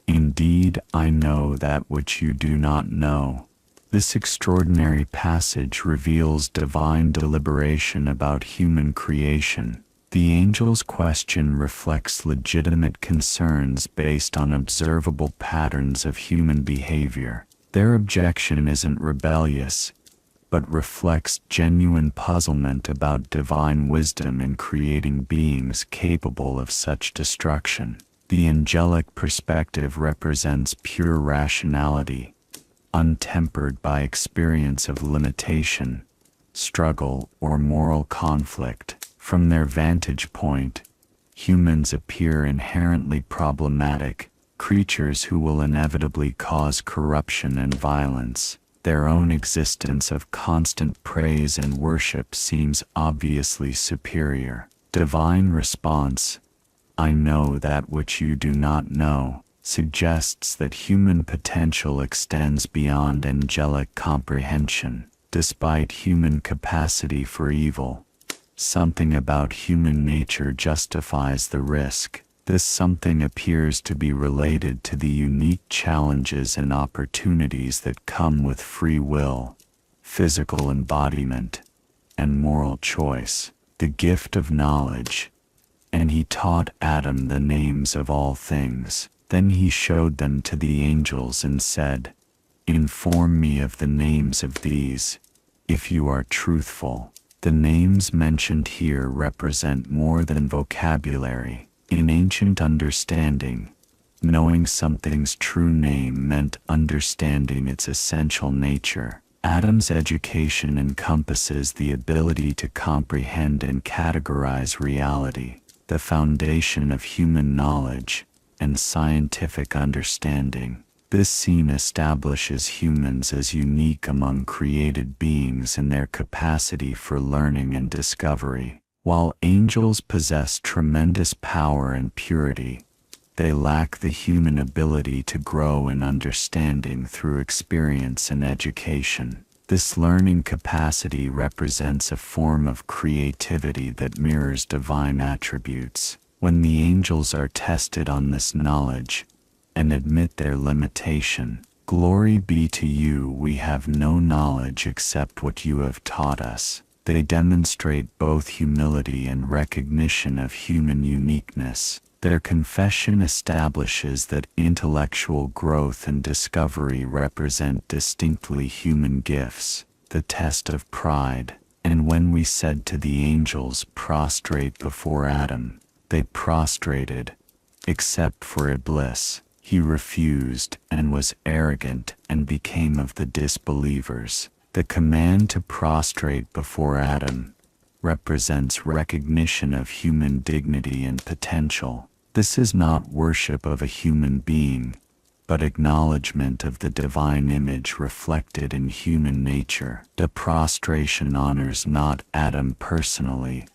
Indeed, I know that which you do not know. This extraordinary passage reveals divine deliberation about human creation. The angels' question reflects legitimate concerns based on observable patterns of human behavior. Their objection isn't rebellious, but reflects genuine puzzlement about divine wisdom in creating beings capable of such destruction. The angelic perspective represents pure rationality, untempered by experience of limitation, struggle, or moral conflict. From their vantage point, humans appear inherently problematic, creatures who will inevitably cause corruption and violence. Their own existence of constant praise and worship seems obviously superior. Divine response, I know that which you do not know, suggests that human potential extends beyond angelic comprehension. Despite human capacity for evil, something about human nature justifies the risk. This something appears to be related to the unique challenges and opportunities that come with free will, physical embodiment, and moral choice. The gift of knowledge. And He taught Adam the names of all things. Then He showed them to the angels and said, Inform me of the names of these, if you are truthful. The names mentioned here represent more than vocabulary. In ancient understanding, knowing something's true name meant understanding its essential nature. Adam's education encompasses the ability to comprehend and categorize reality, the foundation of human knowledge and scientific understanding. This scene establishes humans as unique among created beings in their capacity for learning and discovery. While angels possess tremendous power and purity, they lack the human ability to grow in understanding through experience and education. This learning capacity represents a form of creativity that mirrors divine attributes. When the angels are tested on this knowledge and admit their limitation, Glory be to you, we have no knowledge except what you have taught us. They demonstrate both humility and recognition of human uniqueness. Their confession establishes that intellectual growth and discovery represent distinctly human gifts. the test of pride. And when we said to the angels, prostrate before Adam, they prostrated, except for Iblis. He refused and was arrogant and became of the disbelievers. The command to prostrate before Adam represents recognition of human dignity and potential. This is not worship of a human being, but acknowledgement of the divine image reflected in human nature. The prostration honors not Adam personally,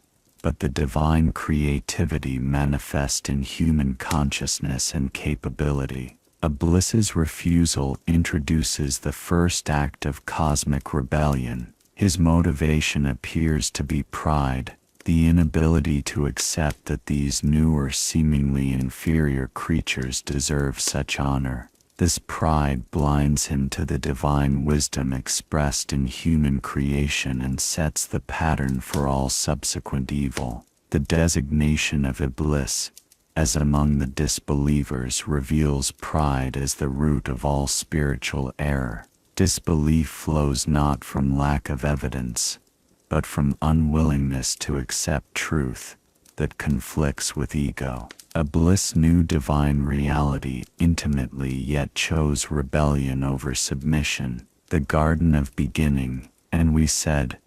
but the divine creativity manifest in human consciousness and capability. Iblis's refusal introduces the first act of cosmic rebellion. His motivation appears to be pride, the inability to accept that these new or seemingly inferior creatures deserve such honor. This pride blinds him to the divine wisdom expressed in human creation and sets the pattern for all subsequent evil. The designation of Iblis, as among the disbelievers, reveals pride as the root of all spiritual error. Disbelief flows not from lack of evidence, but from unwillingness to accept truth that conflicts with ego. Iblis knew divine reality intimately, yet chose rebellion over submission. The Garden of Beginning. And we said,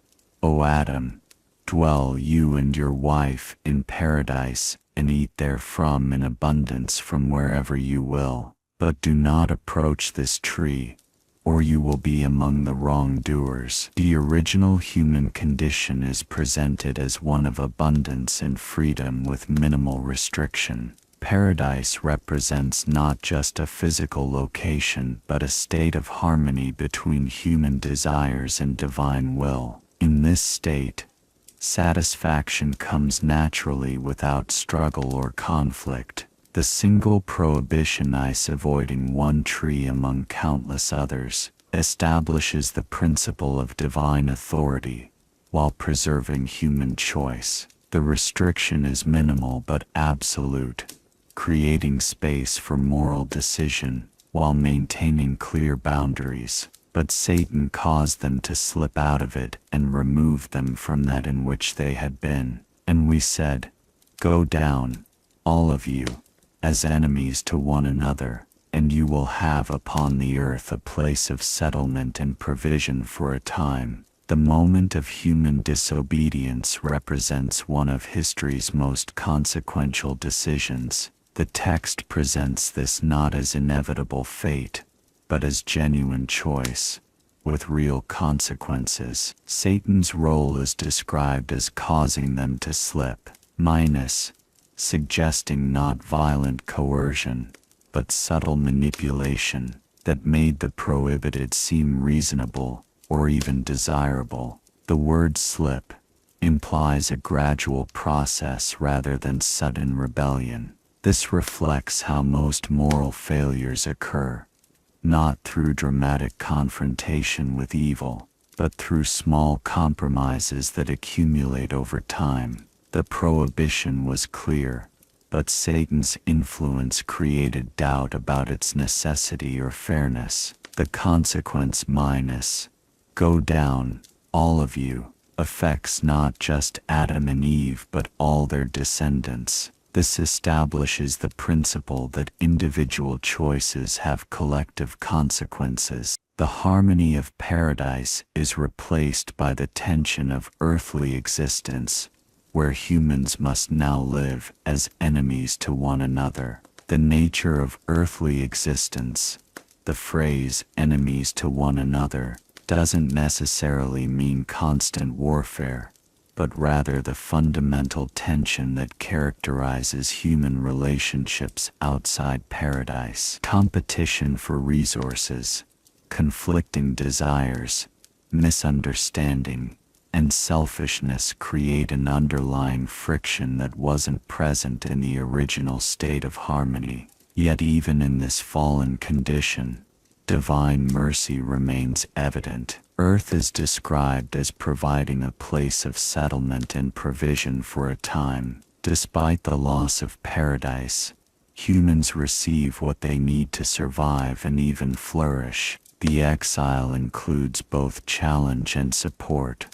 O Adam, dwell you and your wife in paradise, and eat therefrom in abundance from wherever you will. But do not approach this tree, or you will be among the wrongdoers. The original human condition is presented as one of abundance and freedom with minimal restriction. Paradise represents not just a physical location but a state of harmony between human desires and divine will. In this state, satisfaction comes naturally without struggle or conflict. The single prohibition is avoiding one tree among countless others establishes the principle of divine authority while preserving human choice. The restriction is minimal but absolute, creating space for moral decision while maintaining clear boundaries. But Satan caused them to slip out of it and remove them from that in which they had been. And we said, Go down, all of you, as enemies to one another, and you will have upon the earth a place of settlement and provision for a time. The moment of human disobedience represents one of history's most consequential decisions. The text presents this not as inevitable fate, but as genuine choice, with real consequences. Satan's role is described as causing them to slip, suggesting not violent coercion, but subtle manipulation that made the prohibited seem reasonable or even desirable. The word slip implies a gradual process rather than sudden rebellion. This reflects how most moral failures occur, not through dramatic confrontation with evil, but through small compromises that accumulate over time. The prohibition was clear, but Satan's influence created doubt about its necessity or fairness. The consequence go down, all of you, affects not just Adam and Eve but all their descendants. This establishes the principle that individual choices have collective consequences. The harmony of paradise is replaced by the tension of earthly existence, where humans must now live as enemies to one another. The nature of earthly existence, the phrase enemies to one another, doesn't necessarily mean constant warfare, but rather the fundamental tension that characterizes human relationships outside paradise. Competition for resources, conflicting desires, misunderstanding, and selfishness create an underlying friction that wasn't present in the original state of harmony. Yet even in this fallen condition, divine mercy remains evident. Earth is described as providing a place of settlement and provision for a time. Despite the loss of paradise, humans receive what they need to survive and even flourish. The exile includes both challenge and support,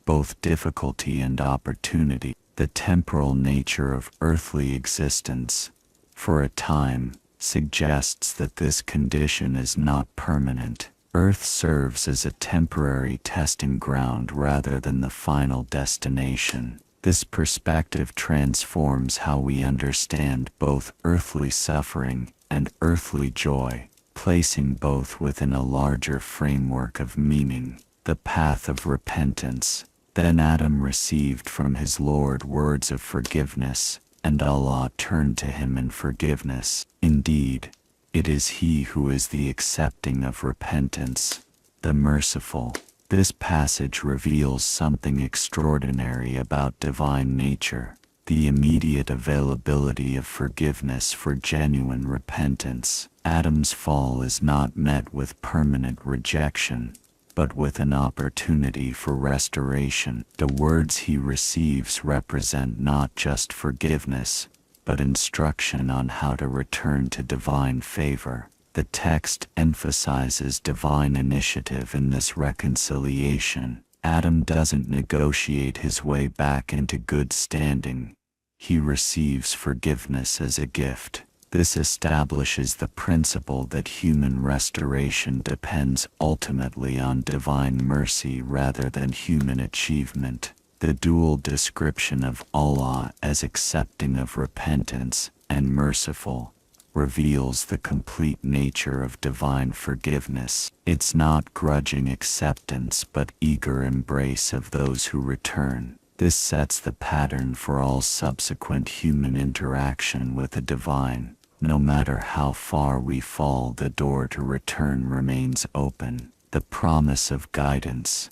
both difficulty and opportunity. The temporal nature of earthly existence, for a time, suggests that this condition is not permanent. Earth serves as a temporary testing ground rather than the final destination. This perspective transforms how we understand both earthly suffering and earthly joy, placing both within a larger framework of meaning. The path of repentance. Then Adam received from his Lord words of forgiveness, and Allah turned to him in forgiveness. Indeed, it is He who is the accepting of repentance, the merciful. This passage reveals something extraordinary about divine nature, the immediate availability of forgiveness for genuine repentance. Adam's fall is not met with permanent rejection, but with an opportunity for restoration. The words he receives represent not just forgiveness, but instruction on how to return to divine favor. The text emphasizes divine initiative in this reconciliation. Adam doesn't negotiate his way back into good standing. He receives forgiveness as a gift. This establishes the principle that human restoration depends ultimately on divine mercy rather than human achievement. The dual description of Allah as accepting of repentance and merciful reveals the complete nature of divine forgiveness. It's not grudging acceptance but eager embrace of those who return. This sets the pattern for all subsequent human interaction with the divine. No matter how far we fall, the door to return remains open. The promise of guidance.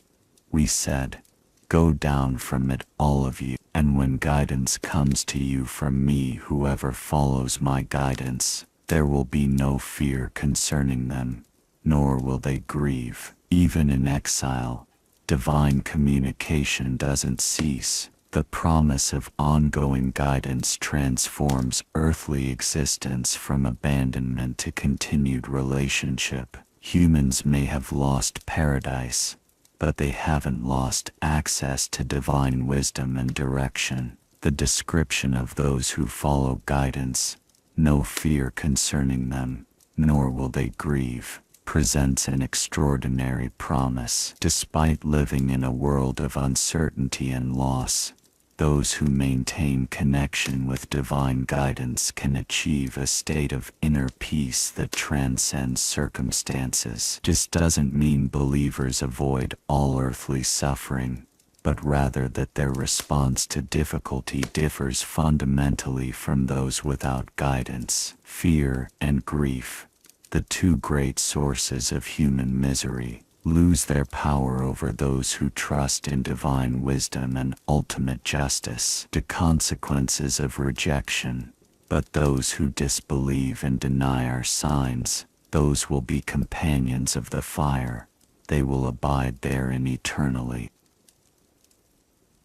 We said, "Go down from it, all of you, and when guidance comes to you from me, whoever follows my guidance, there will be no fear concerning them, nor will they grieve." Even in exile, divine communication doesn't cease. The promise of ongoing guidance transforms earthly existence from abandonment to continued relationship. Humans may have lost paradise, but they haven't lost access to divine wisdom and direction. The description of those who follow guidance, no fear concerning them, nor will they grieve, presents an extraordinary promise. Despite living in a world of uncertainty and loss, those who maintain connection with divine guidance can achieve a state of inner peace that transcends circumstances. This doesn't mean believers avoid all earthly suffering, but rather that their response to difficulty differs fundamentally from those without guidance. Fear and grief, the two great sources of human misery, lose their power over those who trust in divine wisdom and ultimate justice. The consequences of rejection, but those who disbelieve and deny our signs, those will be companions of the fire. They will abide therein eternally.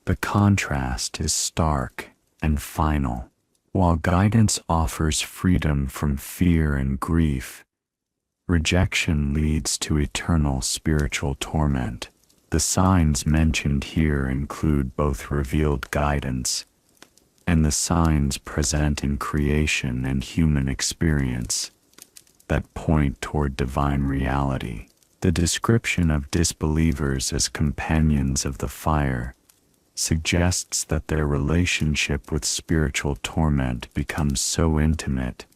The contrast is stark and final. While guidance offers freedom from fear and grief, rejection leads to eternal spiritual torment. The signs mentioned here include both revealed guidance and the signs present in creation and human experience that point toward divine reality. The description of disbelievers as companions of the fire suggests that their relationship with spiritual torment becomes so intimate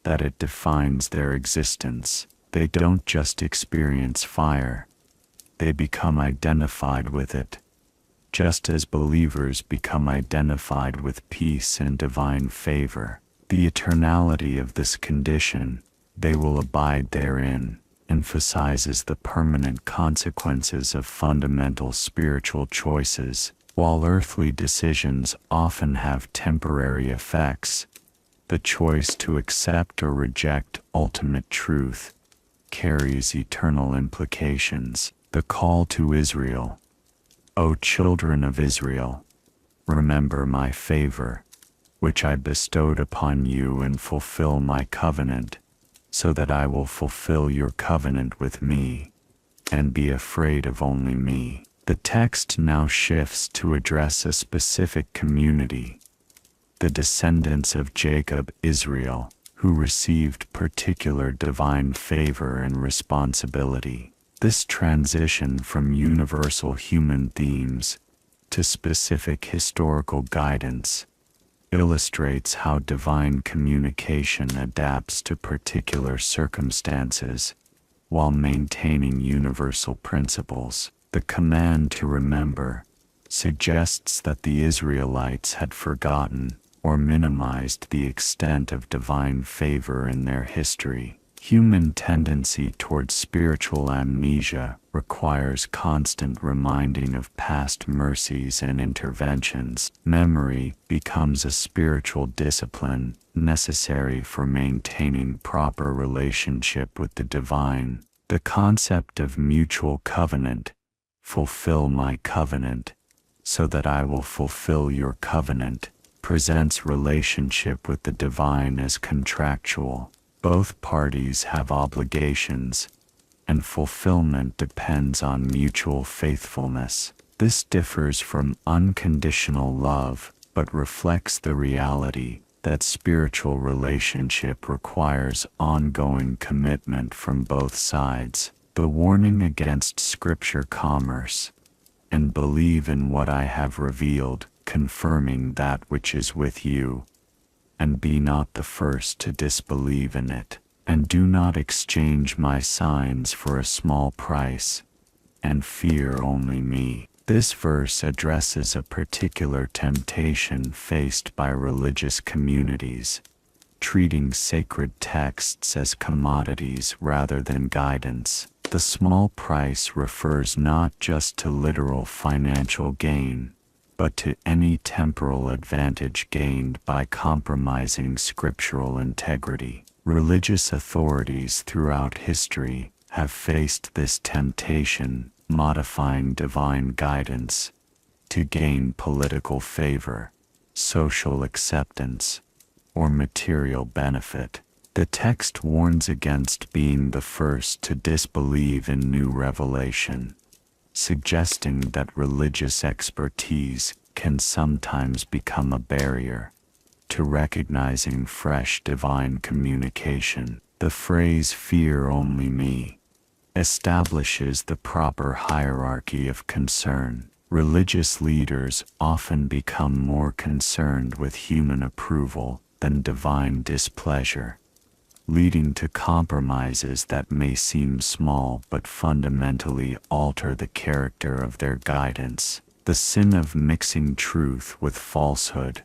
that it defines their existence. They don't just experience fire, they become identified with it, just as believers become identified with peace and divine favor. The eternality of this condition, "they will abide therein," emphasizes the permanent consequences of fundamental spiritual choices. While earthly decisions often have temporary effects, the choice to accept or reject ultimate truth carries eternal implications. The call to Israel. O children of Israel, remember my favor, which I bestowed upon you, and fulfill my covenant, so that I will fulfill your covenant with me, and be afraid of only me. The text now shifts to address a specific community, the descendants of Jacob, Israel, who received particular divine favor and responsibility. This transition from universal human themes to specific historical guidance illustrates how divine communication adapts to particular circumstances while maintaining universal principles. The command to remember suggests that the Israelites had forgotten or minimized the extent of divine favor in their history. Human tendency towards spiritual amnesia requires constant reminding of past mercies and interventions. Memory becomes a spiritual discipline necessary for maintaining proper relationship with the divine. The concept of mutual covenant, fulfill my covenant, so that I will fulfill your covenant, presents relationship with the divine as contractual. Both parties have obligations, and fulfillment depends on mutual faithfulness. This differs from unconditional love, but reflects the reality that spiritual relationship requires ongoing commitment from both sides. The warning against scripture commerce, and believe in what I have revealed, confirming that which is with you, and be not the first to disbelieve in it, and do not exchange my signs for a small price, and fear only me. This verse addresses a particular temptation faced by religious communities, treating sacred texts as commodities rather than guidance. The small price refers not just to literal financial gain, but to any temporal advantage gained by compromising scriptural integrity. Religious authorities throughout history have faced this temptation, modifying divine guidance to gain political favor, social acceptance, or material benefit. The text warns against being the first to disbelieve in new revelation, suggesting that religious expertise can sometimes become a barrier to recognizing fresh divine communication. The phrase "fear only me" establishes the proper hierarchy of concern. Religious leaders often become more concerned with human approval than divine displeasure, leading to compromises that may seem small but fundamentally alter the character of their guidance. The sin of mixing truth with falsehood.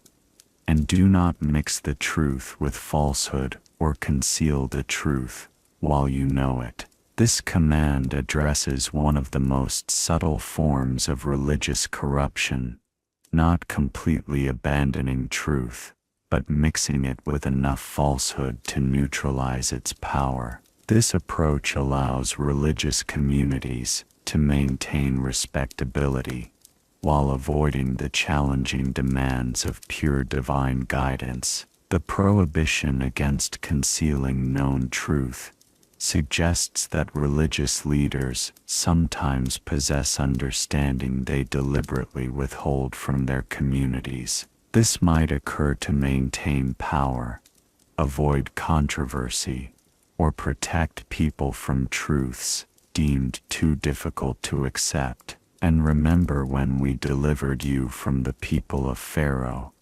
And do not mix the truth with falsehood or conceal the truth while you know it. This command addresses one of the most subtle forms of religious corruption, not completely abandoning truth, but mixing it with enough falsehood to neutralize its power. This approach allows religious communities to maintain respectability while avoiding the challenging demands of pure divine guidance. The prohibition against concealing known truth suggests that religious leaders sometimes possess understanding they deliberately withhold from their communities. This might occur to maintain power, avoid controversy, or protect people from truths deemed too difficult to accept. And remember when we delivered you from the people of Pharaoh,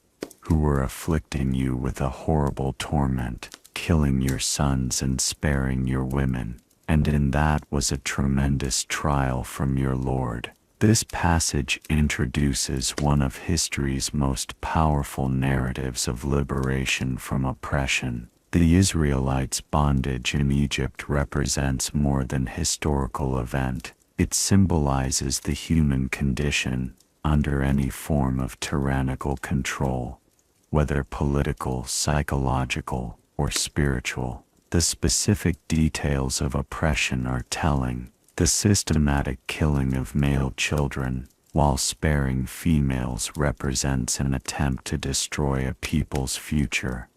who were afflicting you with a horrible torment, killing your sons and sparing your women, and in that was a tremendous trial from your Lord. This passage introduces one of history's most powerful narratives of liberation from oppression. The Israelites' bondage in Egypt represents more than historical event. It symbolizes the human condition under any form of tyrannical control, whether political, psychological, or spiritual. The specific details of oppression are telling. The systematic killing of male children, while sparing females, represents an attempt to destroy a people's future.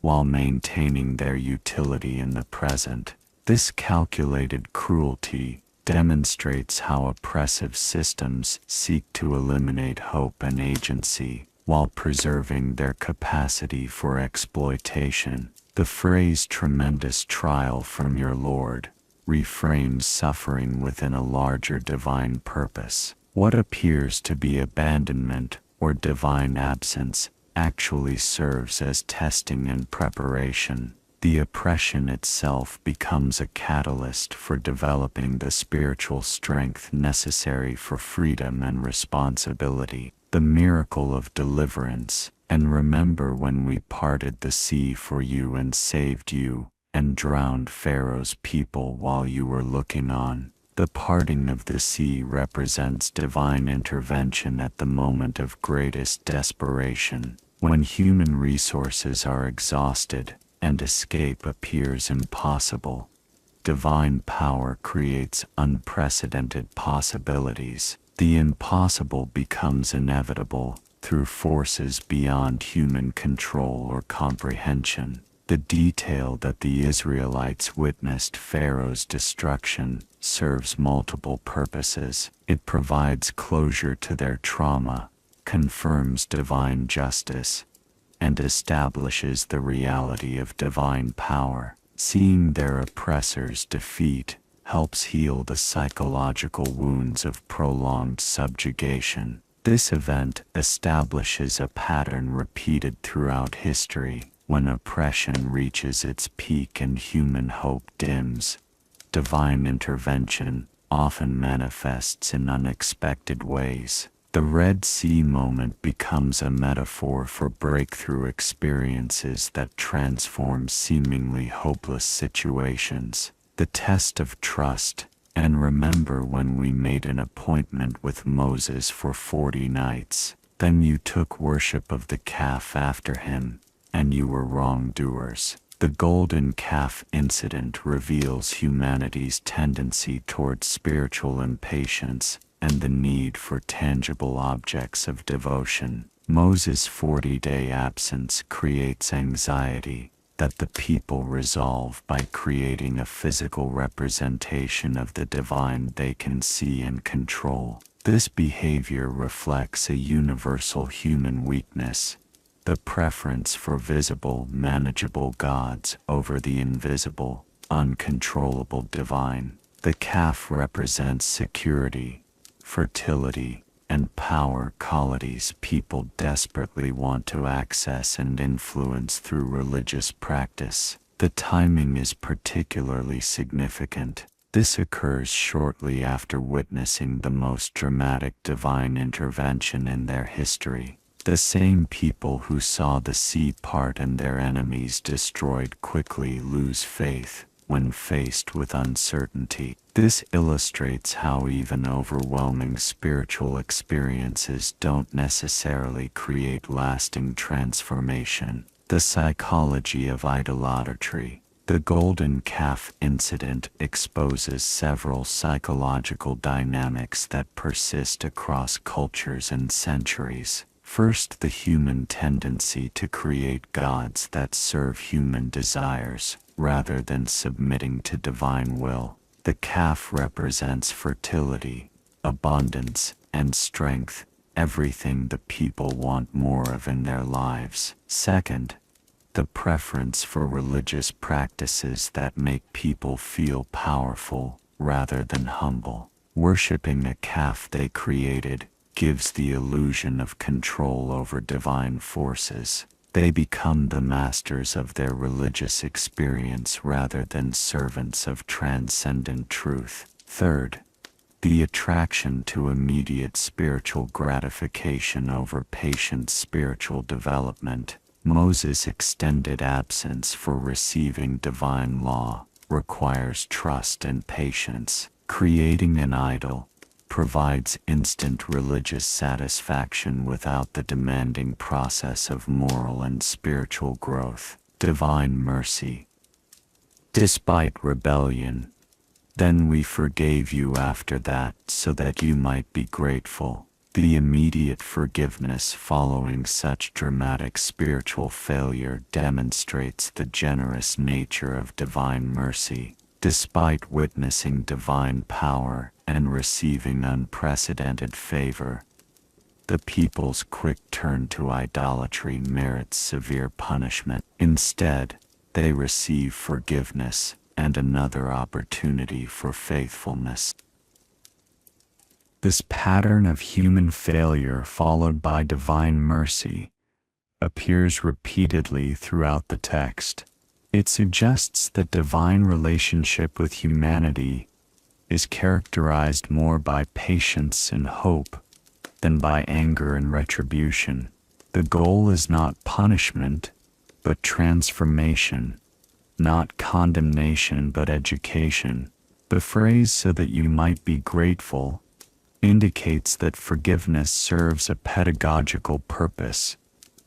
while maintaining their utility in the present. This calculated cruelty demonstrates how oppressive systems seek to eliminate hope and agency while preserving their capacity for exploitation. The phrase "tremendous trial from your Lord" reframes suffering within a larger divine purpose. What appears to be abandonment or divine absence actually serves as testing and preparation. The oppression itself becomes a catalyst for developing the spiritual strength necessary for freedom and responsibility. The miracle of deliverance. And remember when we parted the sea for you and saved you, and drowned Pharaoh's people while you were looking on. The parting of the sea represents divine intervention at the moment of greatest desperation, when human resources are exhausted and escape appears impossible. Divine power creates unprecedented possibilities. The impossible becomes inevitable through forces beyond human control or comprehension. The detail that the Israelites witnessed Pharaoh's destruction serves multiple purposes. It provides closure to their trauma, confirms divine justice, and establishes the reality of divine power. Seeing their oppressors' defeat helps heal the psychological wounds of prolonged subjugation. This event establishes a pattern repeated throughout history. When oppression reaches its peak and human hope dims, divine intervention often manifests in unexpected ways. The Red Sea moment becomes a metaphor for breakthrough experiences that transform seemingly hopeless situations. The test of trust. And remember when we made an appointment with Moses for 40 nights, then you took worship of the calf after him, and you were wrongdoers. The golden calf incident reveals humanity's tendency towards spiritual impatience and the need for tangible objects of devotion. Moses' 40-day absence creates anxiety that the people resolve by creating a physical representation of the divine they can see and control. This behavior reflects a universal human weakness, the preference for visible, manageable gods over the invisible, uncontrollable divine. The calf represents security, fertility, and power, qualities people desperately want to access and influence through religious practice. The timing is particularly significant. This occurs shortly after witnessing the most dramatic divine intervention in their history. The same people who saw the sea part and their enemies destroyed quickly lose faith when faced with uncertainty. This illustrates how even overwhelming spiritual experiences don't necessarily create lasting transformation. The psychology of idolatry. The golden calf incident exposes several psychological dynamics that persist across cultures and centuries. First, the human tendency to create gods that serve human desires, rather than submitting to divine will. The calf represents fertility, abundance, and strength, everything the people want more of in their lives. Second, the preference for religious practices that make people feel powerful rather than humble. Worshipping a calf they created gives the illusion of control over divine forces. They become the masters of their religious experience rather than servants of transcendent truth. Third, the attraction to immediate spiritual gratification over patient spiritual development. Moses' extended absence for receiving divine law requires trust and patience. Creating an idol provides instant religious satisfaction without the demanding process of moral and spiritual growth. Divine mercy. Despite rebellion, then we forgave you after that so that you might be grateful. The immediate forgiveness following such dramatic spiritual failure demonstrates the generous nature of divine mercy. Despite witnessing divine power and receiving unprecedented favor, the people's quick turn to idolatry merits severe punishment. Instead, they receive forgiveness and another opportunity for faithfulness. This pattern of human failure followed by divine mercy appears repeatedly throughout the text. It suggests that divine relationship with humanity is characterized more by patience and hope than by anger and retribution. The goal is not punishment, but transformation, not condemnation but education. The phrase "so that you might be grateful" indicates that forgiveness serves a pedagogical purpose.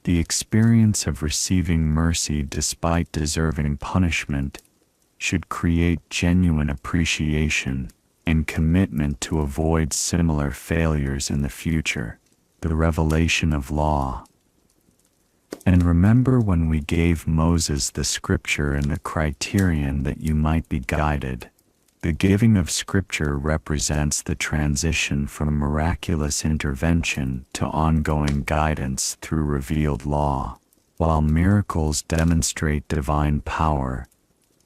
The experience of receiving mercy despite deserving punishment should create genuine appreciation and commitment to avoid similar failures in the future. The revelation of law. And remember when we gave Moses the scripture and the criterion that you might be guided. The giving of scripture represents the transition from miraculous intervention to ongoing guidance through revealed law. While miracles demonstrate divine power,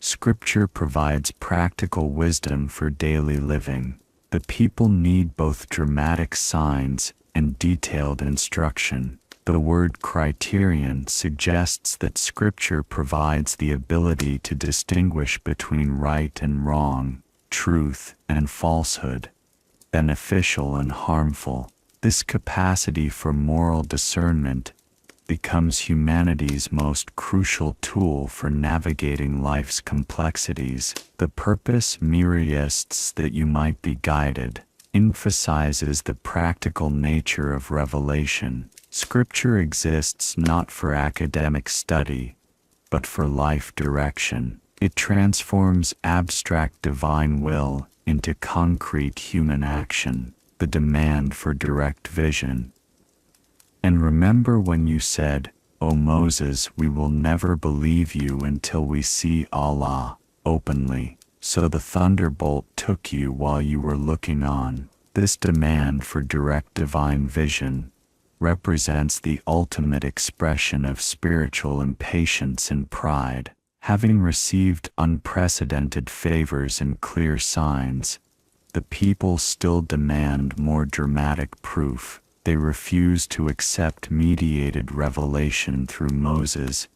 scripture provides practical wisdom for daily living. The people need both dramatic signs and detailed instruction. The word criterion suggests that scripture provides the ability to distinguish between right and wrong, truth and falsehood, beneficial and harmful. This capacity for moral discernment becomes humanity's most crucial tool for navigating life's complexities. The purpose myriasts that you might be guided emphasizes the practical nature of revelation. Scripture exists not for academic study, but for life direction. It transforms abstract divine will into concrete human action. The demand for direct vision. And remember when you said, "O Moses, we will never believe you until we see Allah openly." So the thunderbolt took you while you were looking on. This demand for direct divine vision represents the ultimate expression of spiritual impatience and pride. Having received unprecedented favors and clear signs, the people still demand more dramatic proof. They refuse to accept mediated revelation through Moses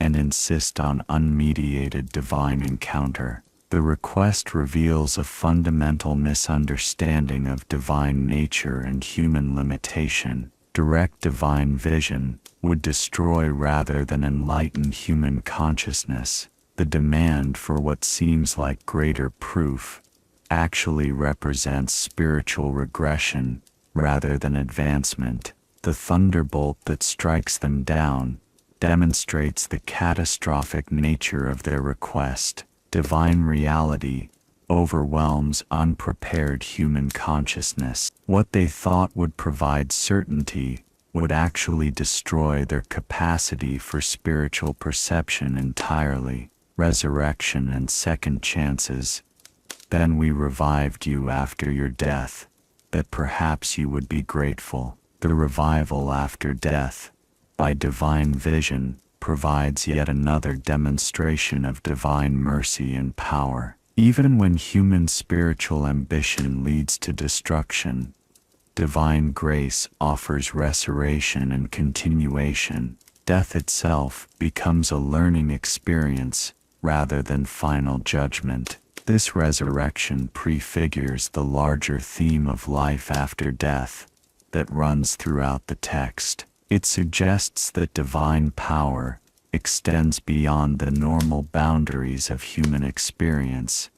and insist on unmediated divine encounter. The request reveals a fundamental misunderstanding of divine nature and human limitation. Direct divine vision would destroy rather than enlighten human consciousness. The demand for what seems like greater proof actually represents spiritual regression rather than advancement. The thunderbolt that strikes them down demonstrates the catastrophic nature of their request. Divine reality overwhelms unprepared human consciousness. What they thought would provide certainty would actually destroy their capacity for spiritual perception entirely. Resurrection and second chances. Then we revived you after your death, that perhaps you would be grateful. The revival after death, by divine vision, provides yet another demonstration of divine mercy and power. Even when human spiritual ambition leads to destruction, divine grace offers restoration and continuation. Death itself becomes a learning experience rather than final judgment. This resurrection prefigures the larger theme of life after death that runs throughout the text. It suggests that divine power extends beyond the normal boundaries of human experience,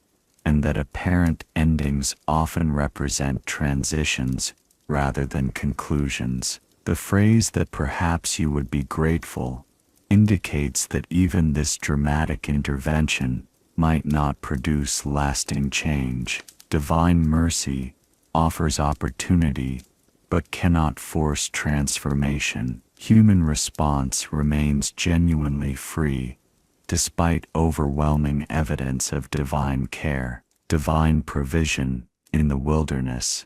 and that apparent endings often represent transitions rather than conclusions. The phrase "that perhaps you would be grateful" indicates that even this dramatic intervention might not produce lasting change. Divine mercy offers opportunity, but cannot force transformation. Human response remains genuinely free, despite overwhelming evidence of divine care, divine provision in the wilderness.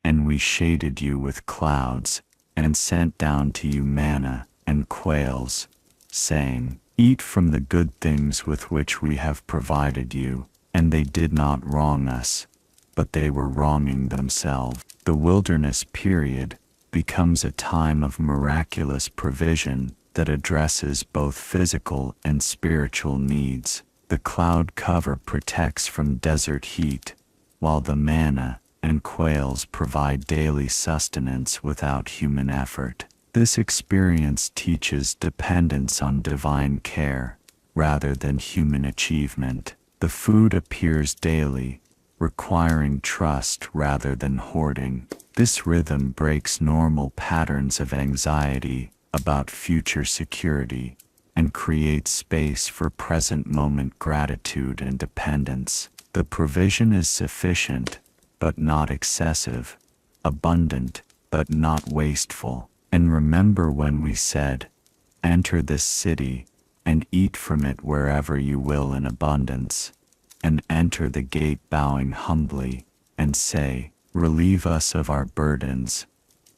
And we shaded you with clouds, and sent down to you manna and quails, saying, Eat from the good things with which we have provided you. And they did not wrong us, but they were wronging themselves. The wilderness period becomes a time of miraculous provision that addresses both physical and spiritual needs. The cloud cover protects from desert heat, while the manna and quails provide daily sustenance without human effort. This experience teaches dependence on divine care, rather than human achievement. The food appears daily, requiring trust rather than hoarding. This rhythm breaks normal patterns of anxiety about future security and creates space for present moment gratitude and dependence. The provision is sufficient, but not excessive, abundant, but not wasteful. And remember when we said, Enter this city, and eat from it wherever you will in abundance, and enter the gate bowing humbly, and say, Relieve us of our burdens,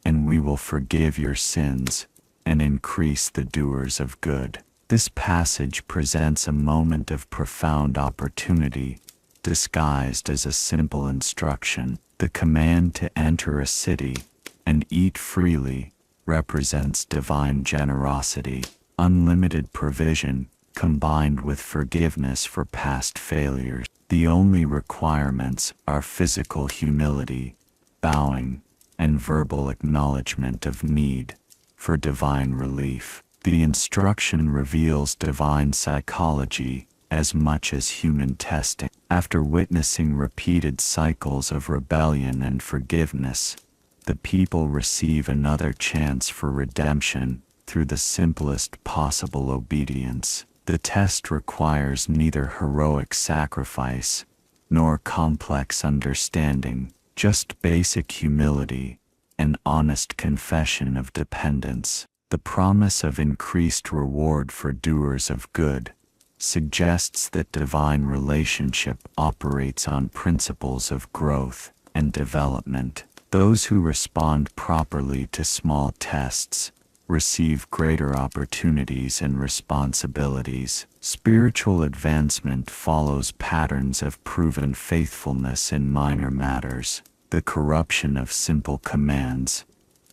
and we will forgive your sins, and increase the doers of good. This passage presents a moment of profound opportunity, disguised as a simple instruction. The command to enter a city and eat freely represents divine generosity, unlimited provision, combined with forgiveness for past failures. The only requirements are physical humility, bowing, and verbal acknowledgement of need for divine relief. The instruction reveals divine psychology as much as human testing. After witnessing repeated cycles of rebellion and forgiveness, the people receive another chance for redemption through the simplest possible obedience. The test requires neither heroic sacrifice nor complex understanding, just basic humility and honest confession of dependence. The promise of increased reward for doers of good suggests that divine relationship operates on principles of growth and development. Those who respond properly to small tests receive greater opportunities and responsibilities. Spiritual advancement follows patterns of proven faithfulness in minor matters, the corruption of simple commands.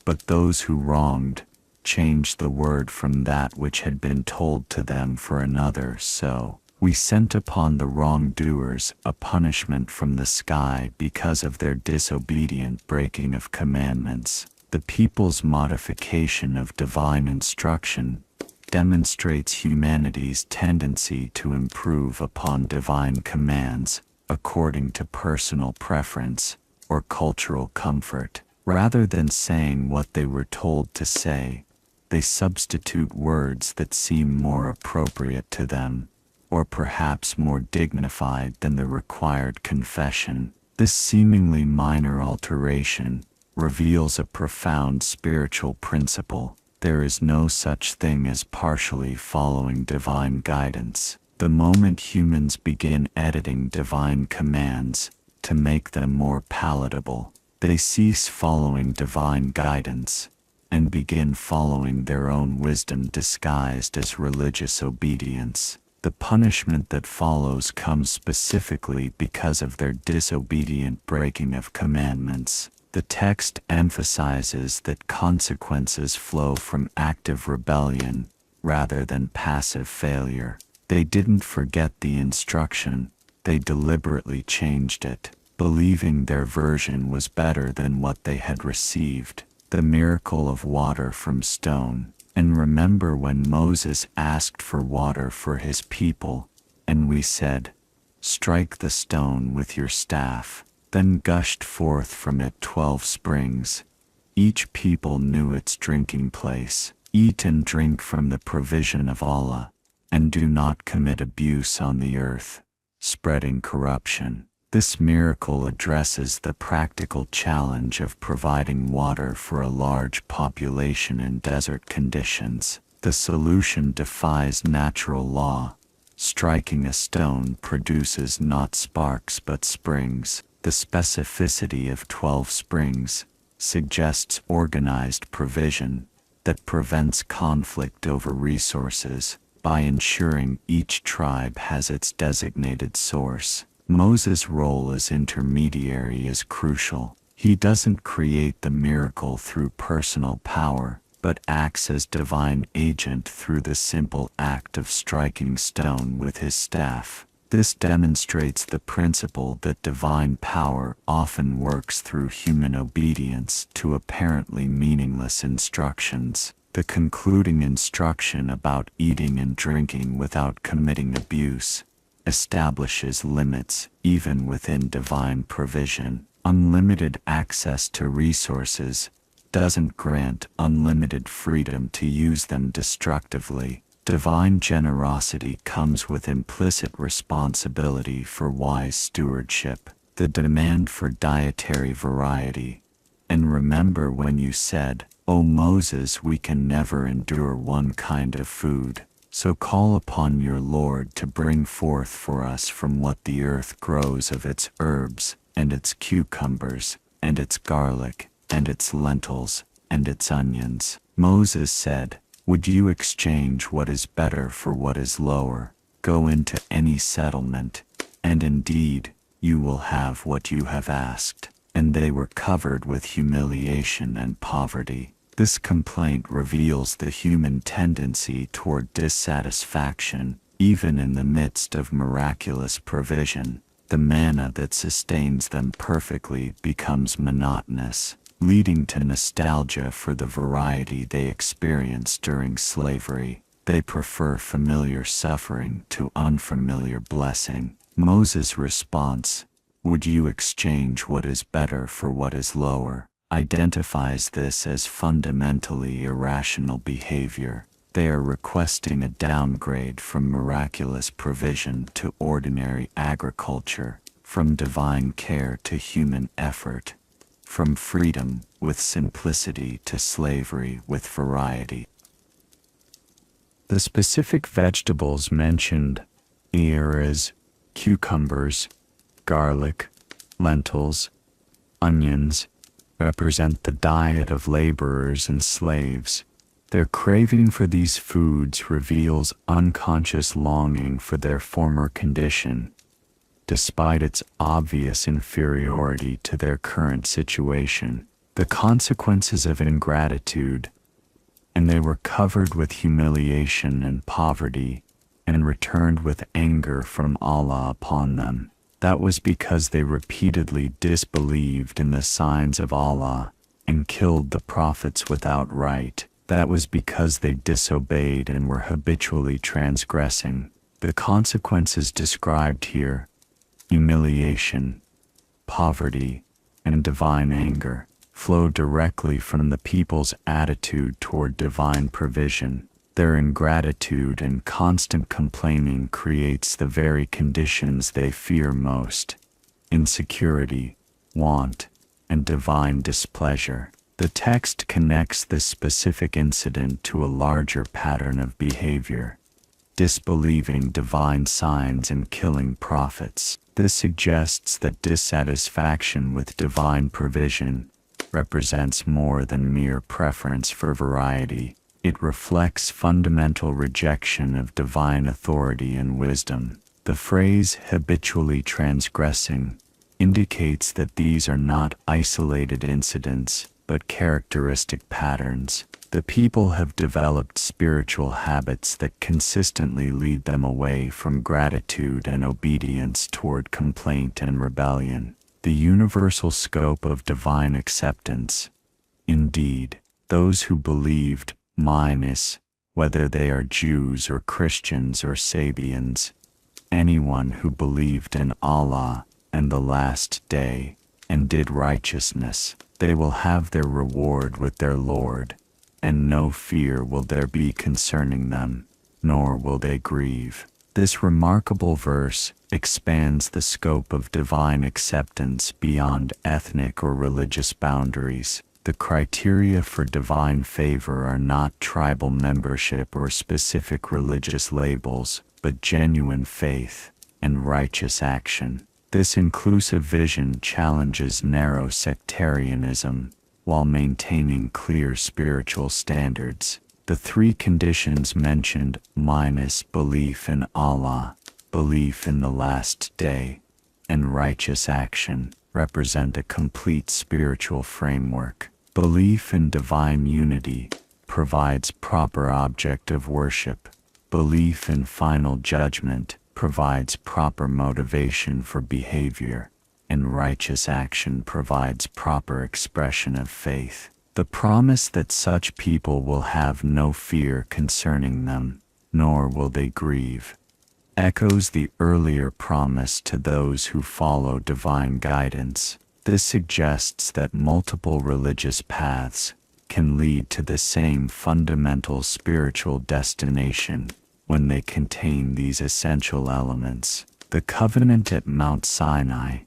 But those who wronged changed the word from that which had been told to them for another. So we sent upon the wrongdoers a punishment from the sky because of their disobedient breaking of commandments. The people's modification of divine instruction demonstrates humanity's tendency to improve upon divine commands according to personal preference or cultural comfort. Rather than saying what they were told to say, they substitute words that seem more appropriate to them, or perhaps more dignified than the required confession. This seemingly minor alteration reveals a profound spiritual principle. There is no such thing as partially following divine guidance. The moment humans begin editing divine commands to make them more palatable, they cease following divine guidance and begin following their own wisdom disguised as religious obedience. The punishment that follows comes specifically because of their disobedient breaking of commandments. The text emphasizes that consequences flow from active rebellion rather than passive failure. They didn't forget the instruction, they deliberately changed it, believing their version was better than what they had received. The miracle of water from stone. And remember when Moses asked for water for his people, and we said, Strike the stone with your staff. Then gushed forth from it 12 springs. Each people knew its drinking place. Eat and drink from the provision of Allah, and do not commit abuse on the earth, spreading corruption. This miracle addresses the practical challenge of providing water for a large population in desert conditions. The solution defies natural law. Striking a stone produces not sparks but springs. The specificity of 12 springs suggests organized provision that prevents conflict over resources by ensuring each tribe has its designated source. Moses' role as intermediary is crucial. He doesn't create the miracle through personal power, but acts as divine agent through the simple act of striking stone with his staff. This demonstrates the principle that divine power often works through human obedience to apparently meaningless instructions. The concluding instruction about eating and drinking without committing abuse establishes limits even within divine provision. Unlimited access to resources doesn't grant unlimited freedom to use them destructively. Divine generosity comes with implicit responsibility for wise stewardship. The demand for dietary variety. And remember when you said, "O Moses, we can never endure one kind of food. So call upon your Lord to bring forth for us from what the earth grows of its herbs, and its cucumbers, and its garlic, and its lentils, and its onions." Moses said, "Would you exchange what is better for what is lower? Go into any settlement, and indeed, you will have what you have asked." And they were covered with humiliation and poverty. This complaint reveals the human tendency toward dissatisfaction, even in the midst of miraculous provision. The manna that sustains them perfectly becomes monotonous, leading to nostalgia for the variety they experienced during slavery. They prefer familiar suffering to unfamiliar blessing. Moses' response, "Would you exchange what is better for what is lower?" identifies this as fundamentally irrational behavior. They are requesting a downgrade from miraculous provision to ordinary agriculture, from divine care to human effort, from freedom with simplicity to slavery with variety. The specific vegetables mentioned here is cucumbers, garlic, lentils, onions, represent the diet of laborers and slaves. Their craving for these foods reveals unconscious longing for their former condition, despite its obvious inferiority to their current situation. The consequences of ingratitude, and they were covered with humiliation and poverty, and returned with anger from Allah upon them. That was because they repeatedly disbelieved in the signs of Allah and killed the prophets without right. That was because they disobeyed and were habitually transgressing. The consequences described here, humiliation, poverty, and divine anger, flow directly from the people's attitude toward divine provision. Their ingratitude and constant complaining creates the very conditions they fear most: insecurity, want, and divine displeasure. The text connects this specific incident to a larger pattern of behavior: disbelieving divine signs and killing prophets. This suggests that dissatisfaction with divine provision represents more than mere preference for variety. It reflects fundamental rejection of divine authority and wisdom. The phrase "habitually transgressing" indicates that these are not isolated incidents, but characteristic patterns. The people have developed spiritual habits that consistently lead them away from gratitude and obedience toward complaint and rebellion. The universal scope of divine acceptance. Indeed, those who believed, minus whether they are Jews or Christians or Sabians, anyone who believed in Allah and the last day and did righteousness, they will have their reward with their Lord, and no fear will there be concerning them, nor will they grieve. This remarkable verse expands the scope of divine acceptance beyond ethnic or religious boundaries. The criteria for divine favor are not tribal membership or specific religious labels, but genuine faith and righteous action. This inclusive vision challenges narrow sectarianism while maintaining clear spiritual standards. The three conditions mentioned, minus belief in Allah, belief in the last day, and righteous action, represent a complete spiritual framework. Belief in divine unity provides proper object of worship. Belief in final judgment provides proper motivation for behavior, and righteous action provides proper expression of faith. The promise that such people will have no fear concerning them, nor will they grieve, echoes the earlier promise to those who follow divine guidance. This suggests that multiple religious paths can lead to the same fundamental spiritual destination when they contain these essential elements. The covenant at Mount Sinai.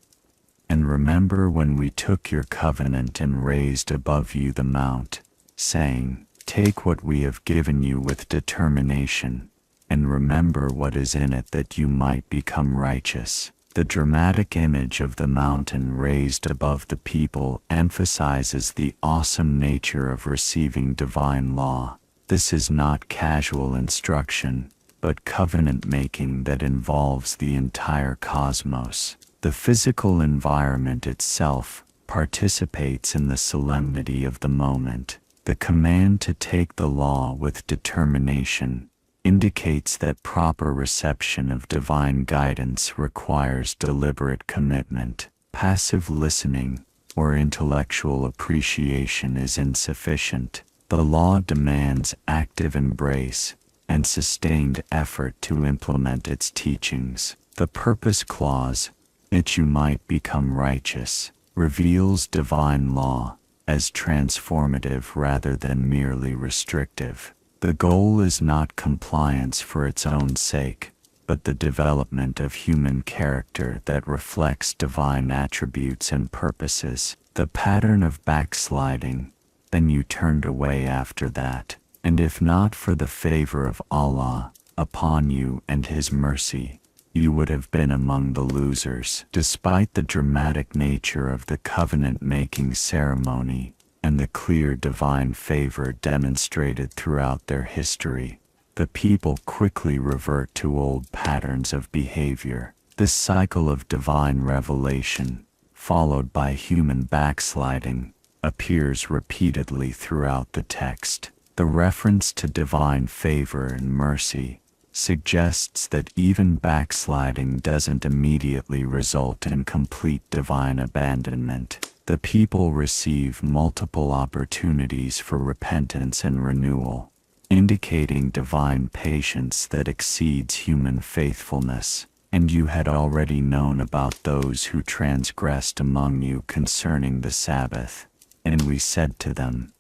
And remember when we took your covenant and raised above you the mount, saying, take what we have given you with determination, and remember what is in it that you might become righteous. The dramatic image of the mountain raised above the people emphasizes the awesome nature of receiving divine law. This is not casual instruction, but covenant making that involves the entire cosmos. The physical environment itself participates in the solemnity of the moment. The command to take the law with determination indicates that proper reception of divine guidance requires deliberate commitment. Passive listening or intellectual appreciation is insufficient. The law demands active embrace and sustained effort to implement its teachings. The purpose clause, that you might become righteous, reveals divine law as transformative rather than merely restrictive. The goal is not compliance for its own sake, but the development of human character that reflects divine attributes and purposes. The pattern of backsliding, then you turned away after that, and if not for the favor of Allah upon you and His mercy, you would have been among the losers. Despite the dramatic nature of the covenant-making ceremony and the clear divine favor demonstrated throughout their history, the people quickly revert to old patterns of behavior. This cycle of divine revelation, followed by human backsliding, appears repeatedly throughout the text. The reference to divine favor and mercy suggests that even backsliding doesn't immediately result in complete divine abandonment. The people receive multiple opportunities for repentance and renewal, indicating divine patience that exceeds human faithfulness. And you had already known about those who transgressed among you concerning the Sabbath. And we said to them,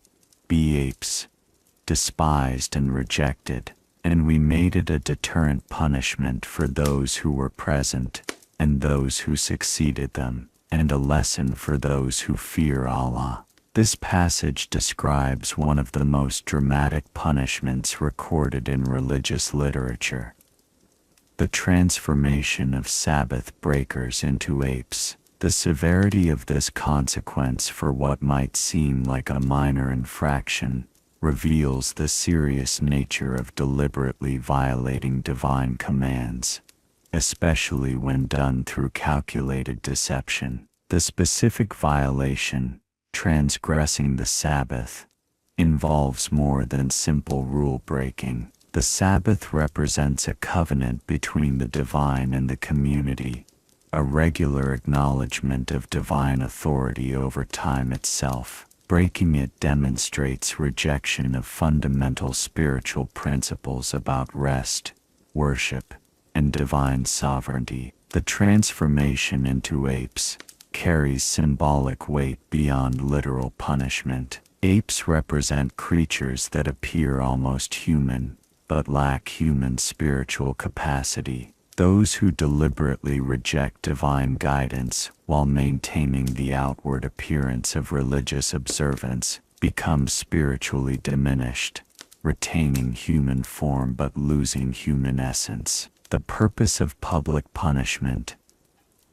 be apes, despised and rejected. And we made it a deterrent punishment for those who were present, and those who succeeded them, and a lesson for those who fear Allah. This passage describes one of the most dramatic punishments recorded in religious literature: the transformation of Sabbath breakers into apes. The severity of this consequence for what might seem like a minor infraction reveals the serious nature of deliberately violating divine commands, especially when done through calculated deception. The specific violation, transgressing the Sabbath, involves more than simple rule breaking. The Sabbath represents a covenant between the divine and the community, a regular acknowledgement of divine authority over time itself. Breaking it demonstrates rejection of fundamental spiritual principles about rest, worship, and divine sovereignty. The transformation into apes carries symbolic weight beyond literal punishment. Apes represent creatures that appear almost human, but lack human spiritual capacity. Those who deliberately reject divine guidance while maintaining the outward appearance of religious observance become spiritually diminished, retaining human form but losing human essence. The purpose of public punishment.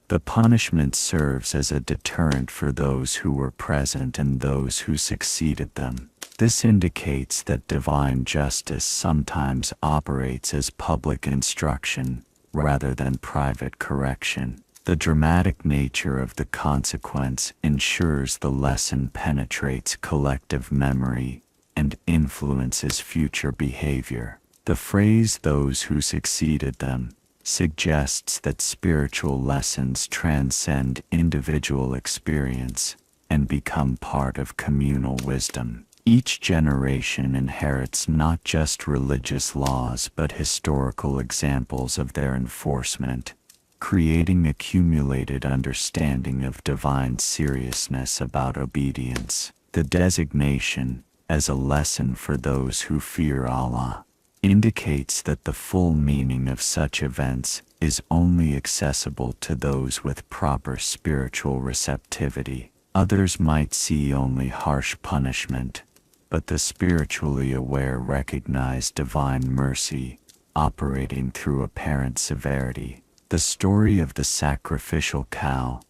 The punishment serves as a deterrent for those who were present and those who succeeded them. This indicates that divine justice sometimes operates as public instruction rather than private correction. The dramatic nature of the consequence ensures the lesson penetrates collective memory and influences future behavior. The phrase "those who succeeded them" suggests that spiritual lessons transcend individual experience and become part of communal wisdom. Each generation inherits not just religious laws but historical examples of their enforcement, creating accumulated understanding of divine seriousness about obedience. The designation, as a lesson for those who fear Allah, indicates that the full meaning of such events is only accessible to those with proper spiritual receptivity. Others might see only harsh punishment, but the spiritually aware recognize divine mercy operating through apparent severity. The story of the sacrificial cow.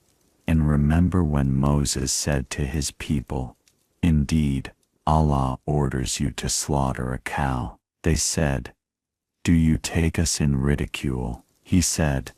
And remember when Moses said to his people, "Indeed, Allah orders you to slaughter a cow." They said, "Do you take us in ridicule?" He said,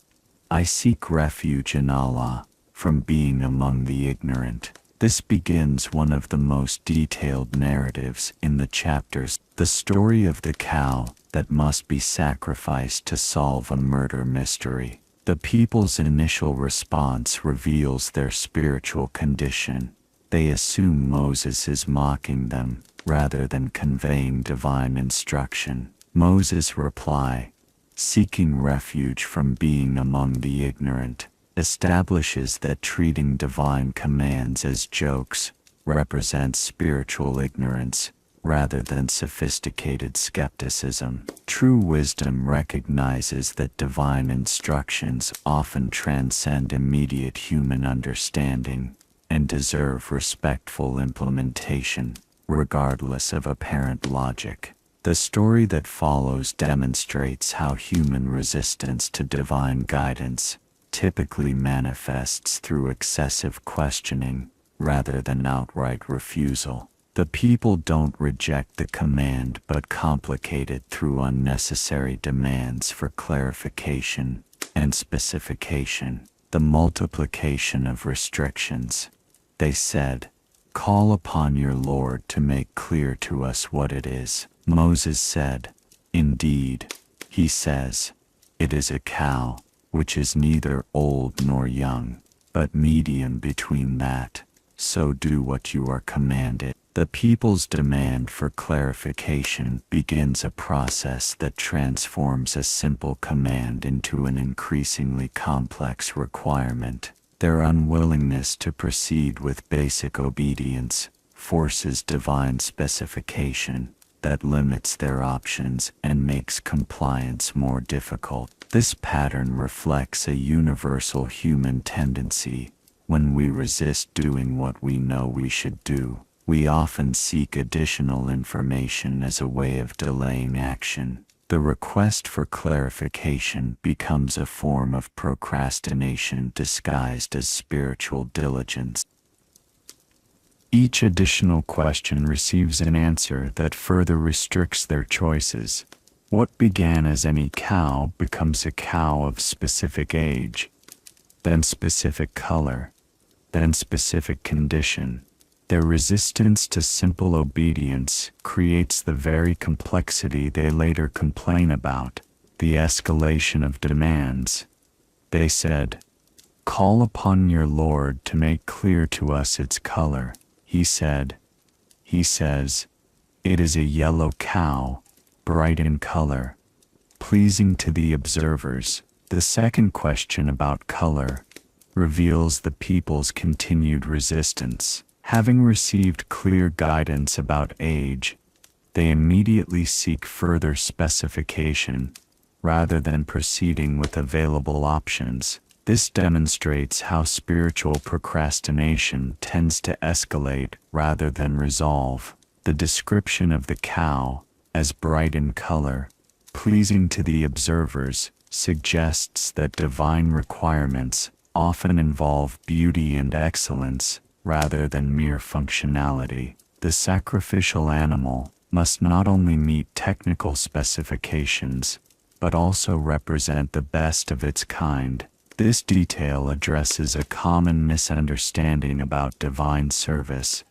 "I seek refuge in Allah from being among the ignorant." This begins one of the most detailed narratives in the chapters, the story of the cow that must be sacrificed to solve a murder mystery. The people's initial response reveals their spiritual condition. They assume Moses is mocking them, rather than conveying divine instruction. Moses' reply, seeking refuge from being among the ignorant, establishes that treating divine commands as jokes represents spiritual ignorance rather than sophisticated skepticism. True wisdom recognizes that divine instructions often transcend immediate human understanding and deserve respectful implementation, regardless of apparent logic. The story that follows demonstrates how human resistance to divine guidance typically manifests through excessive questioning rather than outright refusal. The people don't reject the command but complicate it through unnecessary demands for clarification and specification. The multiplication of restrictions. They said, "Call upon your Lord to make clear to us what it is." Moses said, "Indeed," he says, "it is a cow, which is neither old nor young, but medium between that, so do what you are commanded." The people's demand for clarification begins a process that transforms a simple command into an increasingly complex requirement. Their unwillingness to proceed with basic obedience forces divine specification that limits their options and makes compliance more difficult. This pattern reflects a universal human tendency. When we resist doing what we know we should do, we often seek additional information as a way of delaying action. The request for clarification becomes a form of procrastination disguised as spiritual diligence. Each additional question receives an answer that further restricts their choices. What began as any cow becomes a cow of specific age, then specific color, then specific condition. Their resistance to simple obedience creates the very complexity they later complain about, the escalation of demands. They said, "Call upon your Lord to make clear to us its color." He says, "It is a yellow cow, bright in color, pleasing to the observers." The second question about color reveals the people's continued resistance. Having received clear guidance about age, they immediately seek further specification, rather than proceeding with available options. This demonstrates how spiritual procrastination tends to escalate rather than resolve. The description of the cow, as bright in color, pleasing to the observers, suggests that divine requirements often involve beauty and excellence rather than mere functionality. The sacrificial animal must not only meet technical specifications, but also represent the best of its kind. This detail addresses a common misunderstanding about divine service,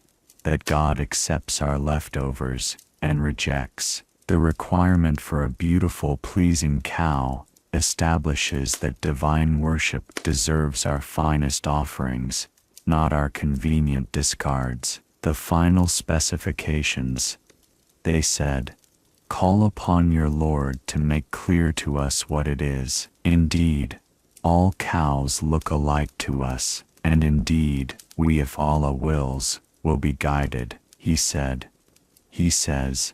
that God accepts our leftovers and rejects. The requirement for a beautiful, pleasing cow establishes that divine worship deserves our finest offerings, not our convenient discards. The final specifications, they said, call upon your Lord to make clear to us what it is. Indeed, all cows look alike to us, and indeed, we, if Allah wills, will be guided, he said. He says,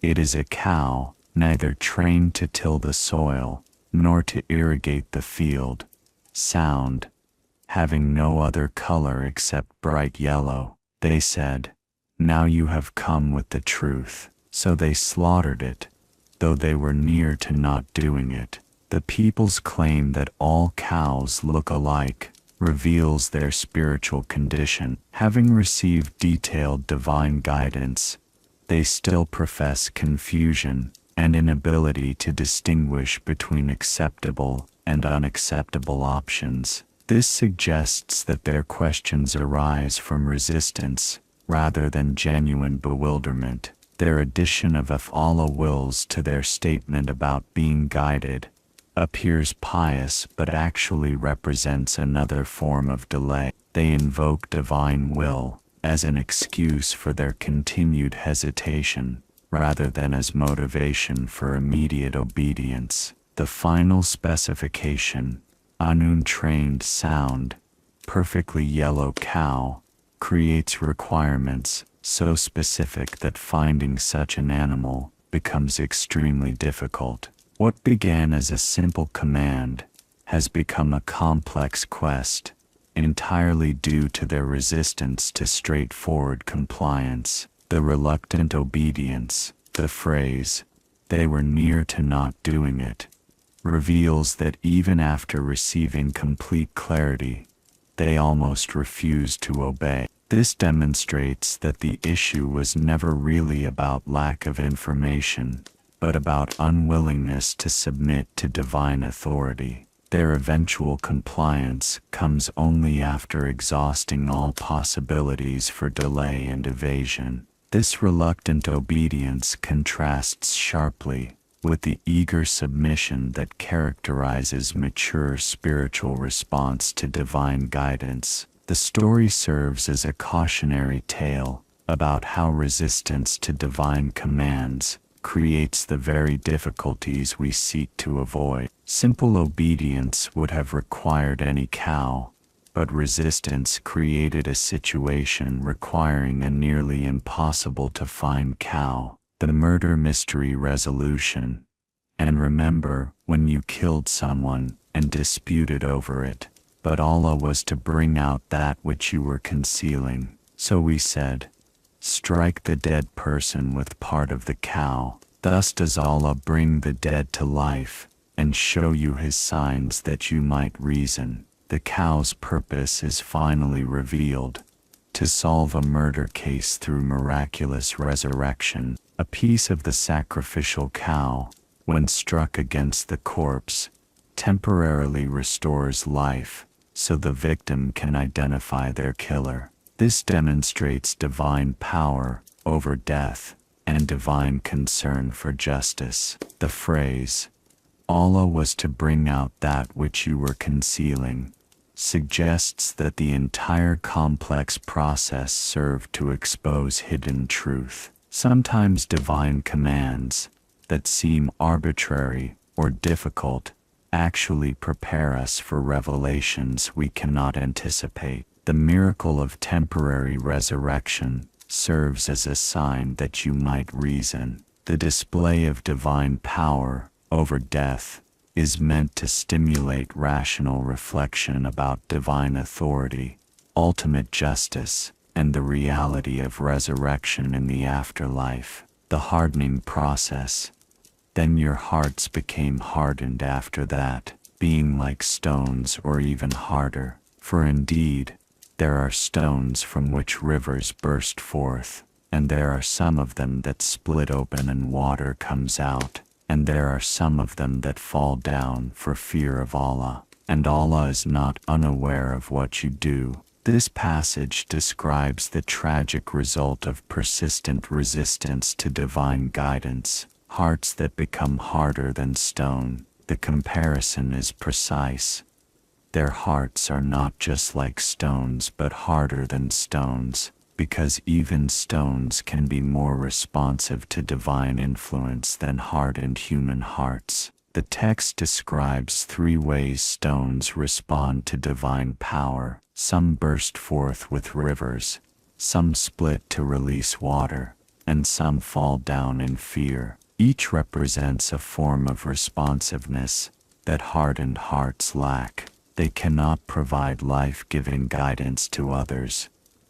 it is a cow, neither trained to till the soil, nor to irrigate the field, sound, having no other color except bright yellow. They said, now you have come with the truth. So they slaughtered it, though they were near to not doing it. The people's claim that all cows look alike reveals their spiritual condition. Having received detailed divine guidance, they still profess confusion and inability to distinguish between acceptable and unacceptable options. This suggests that their questions arise from resistance rather than genuine bewilderment. Their addition of "if Allah wills" to their statement about being guided appears pious but actually represents another form of delay. They invoke divine will as an excuse for their continued hesitation, rather than as motivation for immediate obedience. The final specification, an untrained, sound, perfectly yellow cow, creates requirements so specific that finding such an animal becomes extremely difficult. What began as a simple command has become a complex quest, entirely due to their resistance to straightforward compliance. The reluctant obedience, the phrase, they were near to not doing it, reveals that even after receiving complete clarity, they almost refused to obey. This demonstrates that the issue was never really about lack of information, but about unwillingness to submit to divine authority. Their eventual compliance comes only after exhausting all possibilities for delay and evasion. This reluctant obedience contrasts sharply with the eager submission that characterizes mature spiritual response to divine guidance. The story serves as a cautionary tale about how resistance to divine commands creates the very difficulties we seek to avoid. Simple obedience would have required any cow, but resistance created a situation requiring a nearly impossible to find cow. The murder mystery resolution. And remember when you killed someone and disputed over it, but Allah was to bring out that which you were concealing. So we said, strike the dead person with part of the cow. Thus does Allah bring the dead to life, and show you his signs that you might reason. The cow's purpose is finally revealed, to solve a murder case through miraculous resurrection. A piece of the sacrificial cow, when struck against the corpse, temporarily restores life, so the victim can identify their killer. This demonstrates divine power over death and divine concern for justice. The phrase, Allah was to bring out that which you were concealing, suggests that the entire complex process served to expose hidden truth. Sometimes divine commands that seem arbitrary or difficult actually prepare us for revelations we cannot anticipate. The miracle of temporary resurrection serves as a sign that you might reason. The display of divine power over death is meant to stimulate rational reflection about divine authority, ultimate justice, and the reality of resurrection in the afterlife. The hardening process. Then your hearts became hardened after that, being like stones or even harder. For indeed, there are stones from which rivers burst forth, and there are some of them that split open and water comes out, and there are some of them that fall down for fear of Allah, and Allah is not unaware of what you do. This passage describes the tragic result of persistent resistance to divine guidance, hearts that become harder than stone. The comparison is precise. Their hearts are not just like stones but harder than stones, because even stones can be more responsive to divine influence than hardened human hearts. The text describes 3 ways stones respond to divine power. Some burst forth with rivers, some split to release water, and some fall down in fear. Each represents a form of responsiveness that hardened hearts lack. They cannot provide life-giving guidance to others,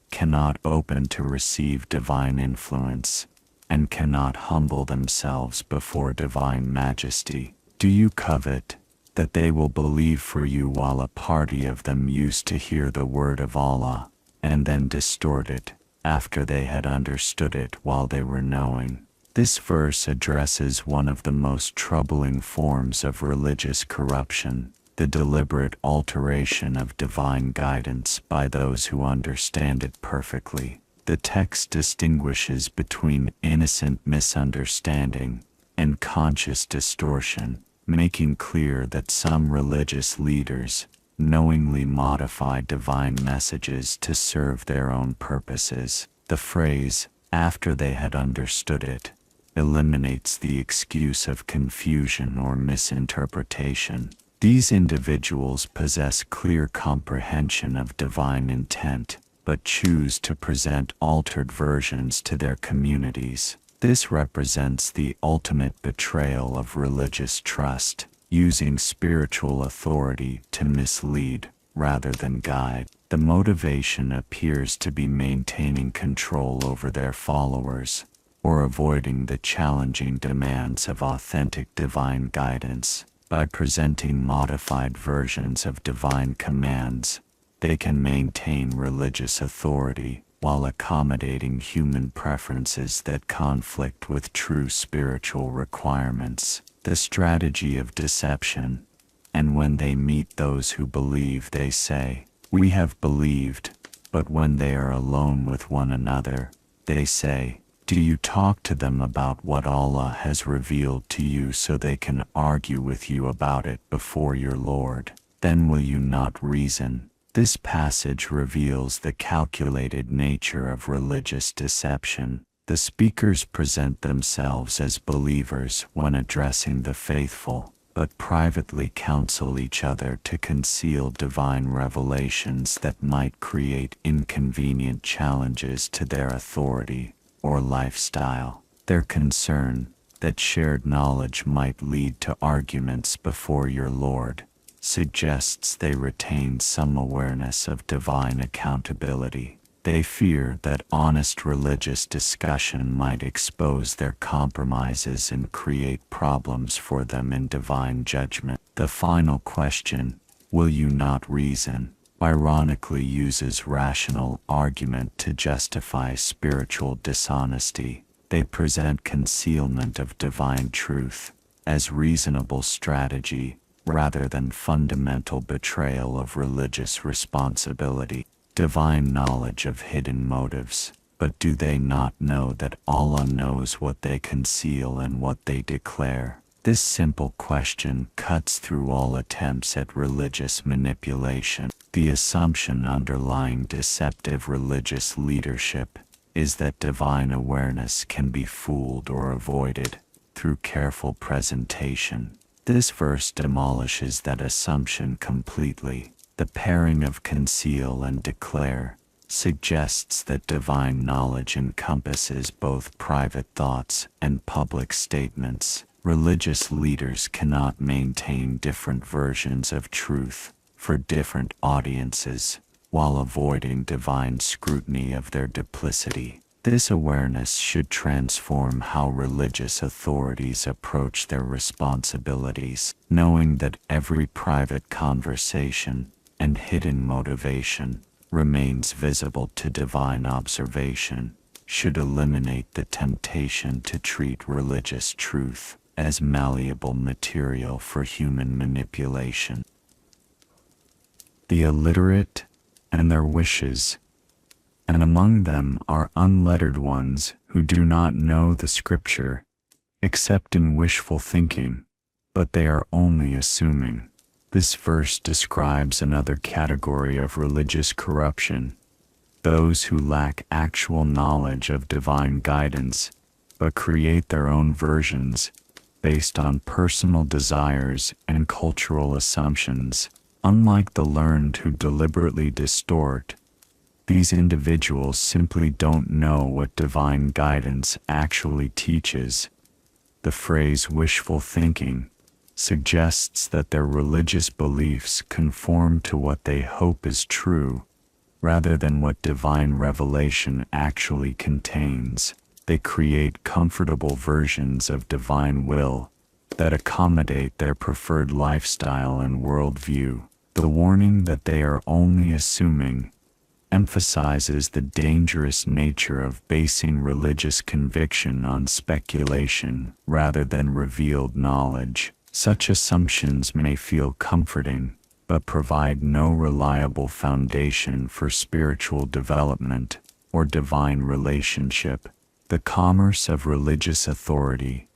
cannot open to receive divine influence, and cannot humble themselves before divine majesty. Do you covet that they will believe for you while a party of them used to hear the word of Allah, and then distort it, after they had understood it while they were knowing? This verse addresses one of the most troubling forms of religious corruption, the deliberate alteration of divine guidance by those who understand it perfectly. The text distinguishes between innocent misunderstanding and conscious distortion, making clear that some religious leaders knowingly modify divine messages to serve their own purposes. The phrase, "after they had understood it," eliminates the excuse of confusion or misinterpretation. These individuals possess clear comprehension of divine intent, but choose to present altered versions to their communities. This represents the ultimate betrayal of religious trust, using spiritual authority to mislead rather than guide. The motivation appears to be maintaining control over their followers, or avoiding the challenging demands of authentic divine guidance. By presenting modified versions of divine commands, they can maintain religious authority while accommodating human preferences that conflict with true spiritual requirements. The strategy of deception. And when they meet those who believe, they say, "We have believed," but when they are alone with one another, they say, "Do you talk to them about what Allah has revealed to you so they can argue with you about it before your Lord? Then will you not reason?" This passage reveals the calculated nature of religious deception. The speakers present themselves as believers when addressing the faithful, but privately counsel each other to conceal divine revelations that might create inconvenient challenges to their authority or lifestyle. Their concern that shared knowledge might lead to arguments before your Lord suggests they retain some awareness of divine accountability. They fear that honest religious discussion might expose their compromises and create problems for them in divine judgment. The final question, "Will you not reason?" ironically uses rational argument to justify spiritual dishonesty. They present concealment of divine truth as reasonable strategy rather than fundamental betrayal of religious responsibility. Divine knowledge of hidden motives. But do they not know that Allah knows what they conceal and what they declare? This simple question cuts through all attempts at religious manipulation. The assumption underlying deceptive religious leadership is that divine awareness can be fooled or avoided through careful presentation. This verse demolishes that assumption completely. The pairing of conceal and declare suggests that divine knowledge encompasses both private thoughts and public statements. Religious leaders cannot maintain different versions of truth for different audiences while avoiding divine scrutiny of their duplicity. This awareness should transform how religious authorities approach their responsibilities, knowing that every private conversation and hidden motivation remains visible to divine observation should eliminate the temptation to treat religious truth as malleable material for human manipulation. The illiterate and their wishes, and among them are unlettered ones who do not know the scripture, except in wishful thinking, but they are only assuming. This verse describes another category of religious corruption, those who lack actual knowledge of divine guidance, but create their own versions based on personal desires and cultural assumptions. Unlike the learned who deliberately distort, these individuals simply don't know what divine guidance actually teaches. The phrase wishful thinking suggests that their religious beliefs conform to what they hope is true, rather than what divine revelation actually contains. They create comfortable versions of divine will that accommodate their preferred lifestyle and worldview. The warning that they are only assuming emphasizes the dangerous nature of basing religious conviction on speculation rather than revealed knowledge. Such assumptions may feel comforting, but provide no reliable foundation for spiritual development or divine relationship. The commerce of religious authority.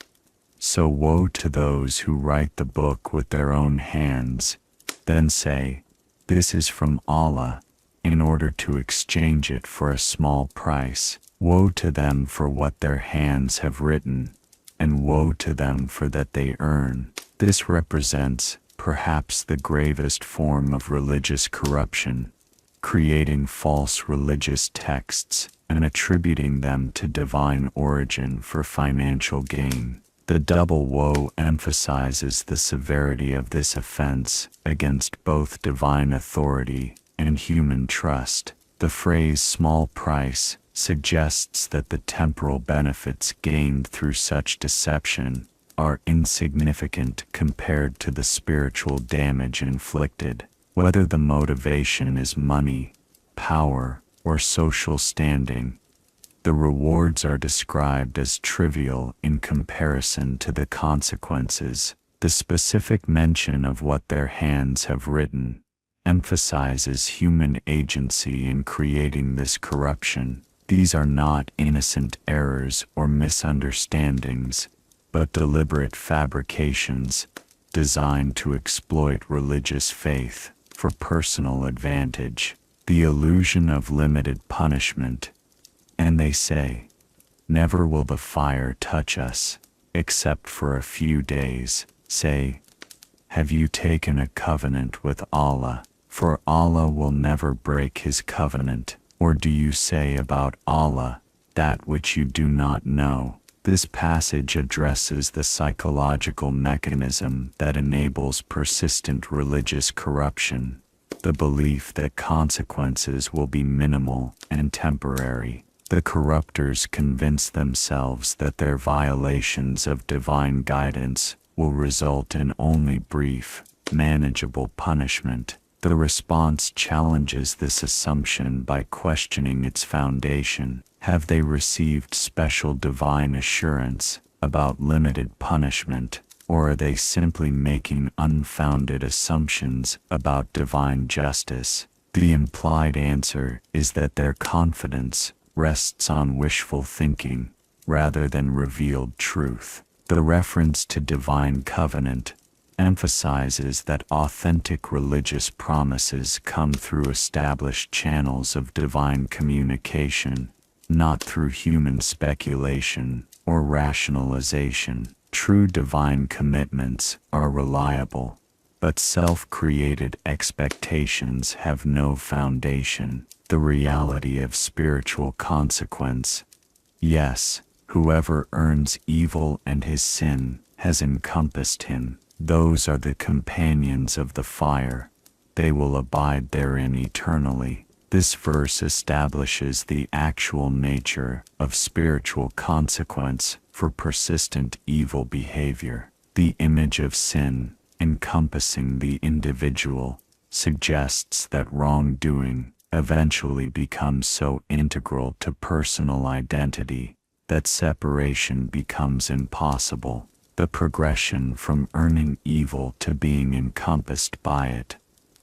So woe to those who write the book with their own hands, then say, "This is from Allah," in order to exchange it for a small price. Woe to them for what their hands have written, and woe to them for that they earn. This represents, perhaps, the gravest form of religious corruption, creating false religious texts and attributing them to divine origin for financial gain. The double woe emphasizes the severity of this offense against both divine authority and human trust. The phrase small price suggests that the temporal benefits gained through such deception are insignificant compared to the spiritual damage inflicted. Whether the motivation is money, power, or social standing, the rewards are described as trivial in comparison to the consequences. The specific mention of what their hands have written emphasizes human agency in creating this corruption. These are not innocent errors or misunderstandings, but deliberate fabrications designed to exploit religious faith for personal advantage. The illusion of limited punishment. And they say, "Never will the fire touch us, except for a few days." Say, "Have you taken a covenant with Allah? For Allah will never break his covenant." Or do you say about Allah that which you do not know? This passage addresses the psychological mechanism that enables persistent religious corruption, the belief that consequences will be minimal and temporary. The corruptors convince themselves that their violations of divine guidance will result in only brief, manageable punishment. The response challenges this assumption by questioning its foundation. Have they received special divine assurance about limited punishment, or are they simply making unfounded assumptions about divine justice? The implied answer is that their confidence rests on wishful thinking rather than revealed truth. The reference to divine covenant emphasizes that authentic religious promises come through established channels of divine communication, not through human speculation or rationalization. True divine commitments are reliable, but self-created expectations have no foundation. the reality of spiritual consequence. Yes, whoever earns evil and his sin has encompassed him. Those are the companions of the fire. They will abide therein eternally. This verse establishes the actual nature of spiritual consequence for persistent evil behavior. The image of sin, encompassing the individual, suggests that wrongdoing eventually becomes so integral to personal identity that separation becomes impossible. The progression from earning evil to being encompassed by it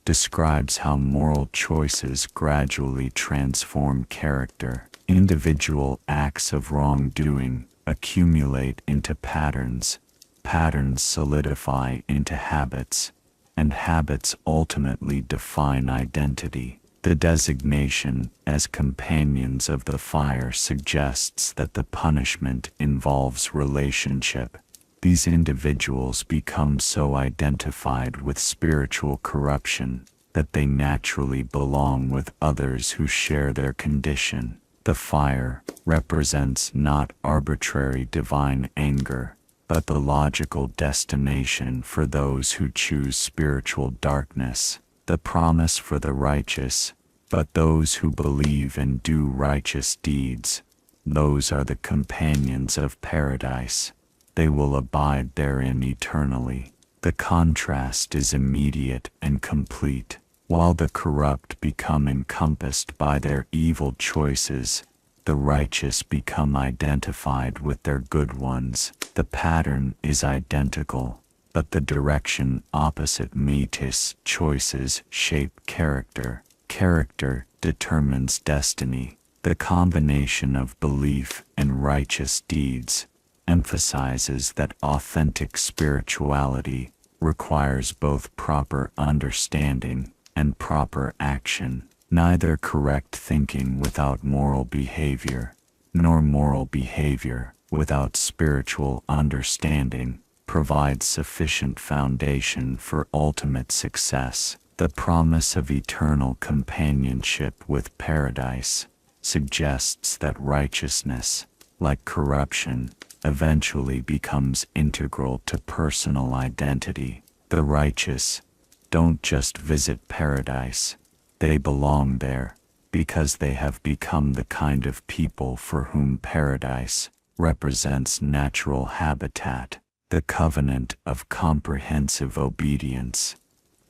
describes how moral choices gradually transform character. Individual acts of wrongdoing accumulate into patterns, patterns solidify into habits, and habits ultimately define identity. The designation as companions of the fire suggests that the punishment involves relationship. These individuals become so identified with spiritual corruption that they naturally belong with others who share their condition. The fire represents not arbitrary divine anger, but the logical destination for those who choose spiritual darkness. The promise for the righteous, but those who believe and do righteous deeds, those are the companions of paradise. They will abide therein eternally. The contrast is immediate and complete. While the corrupt become encompassed by their evil choices, the righteous become identified with their good ones. The pattern is identical, but the direction opposite. Metis choices shape character. Character determines destiny. The combination of belief and righteous deeds emphasizes that authentic spirituality requires both proper understanding and proper action. Neither correct thinking without moral behavior, nor moral behavior without spiritual understanding provides sufficient foundation for ultimate success. The promise of eternal companionship with paradise suggests that righteousness, like corruption, eventually becomes integral to personal identity. The righteous don't just visit paradise, they belong there, because they have become the kind of people for whom paradise represents natural habitat, the covenant of comprehensive obedience.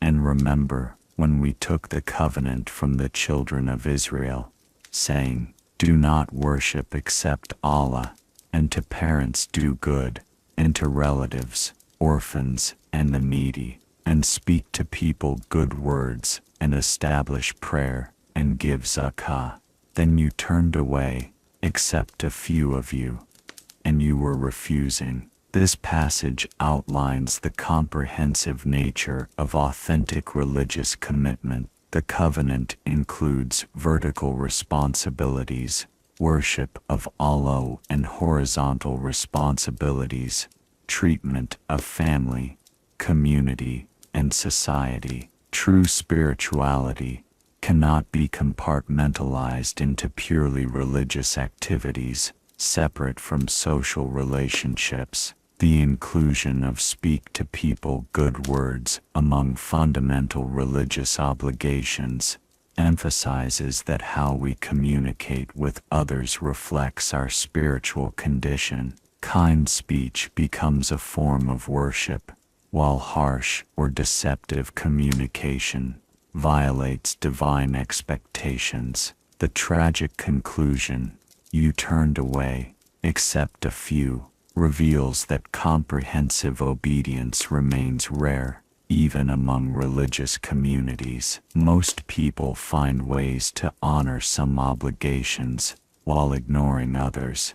And remember, when we took the covenant from the children of Israel, saying, "Do not worship except Allah, and to parents do good, and to relatives, orphans, and the needy, and speak to people good words, and establish prayer, and give zakah." Then you turned away, except a few of you, and you were refusing. This passage outlines the comprehensive nature of authentic religious commitment. The covenant includes vertical responsibilities, worship of Allah, and horizontal responsibilities, treatment of family, community, and society. True spirituality cannot be compartmentalized into purely religious activities, separate from social relationships. The inclusion of speak to people good words among fundamental religious obligations emphasizes that how we communicate with others reflects our spiritual condition. Kind speech becomes a form of worship, while harsh or deceptive communication violates divine expectations. The tragic conclusion, "You turned away, except a few," reveals that comprehensive obedience remains rare, even among religious communities. Most people find ways to honor some obligations while ignoring others,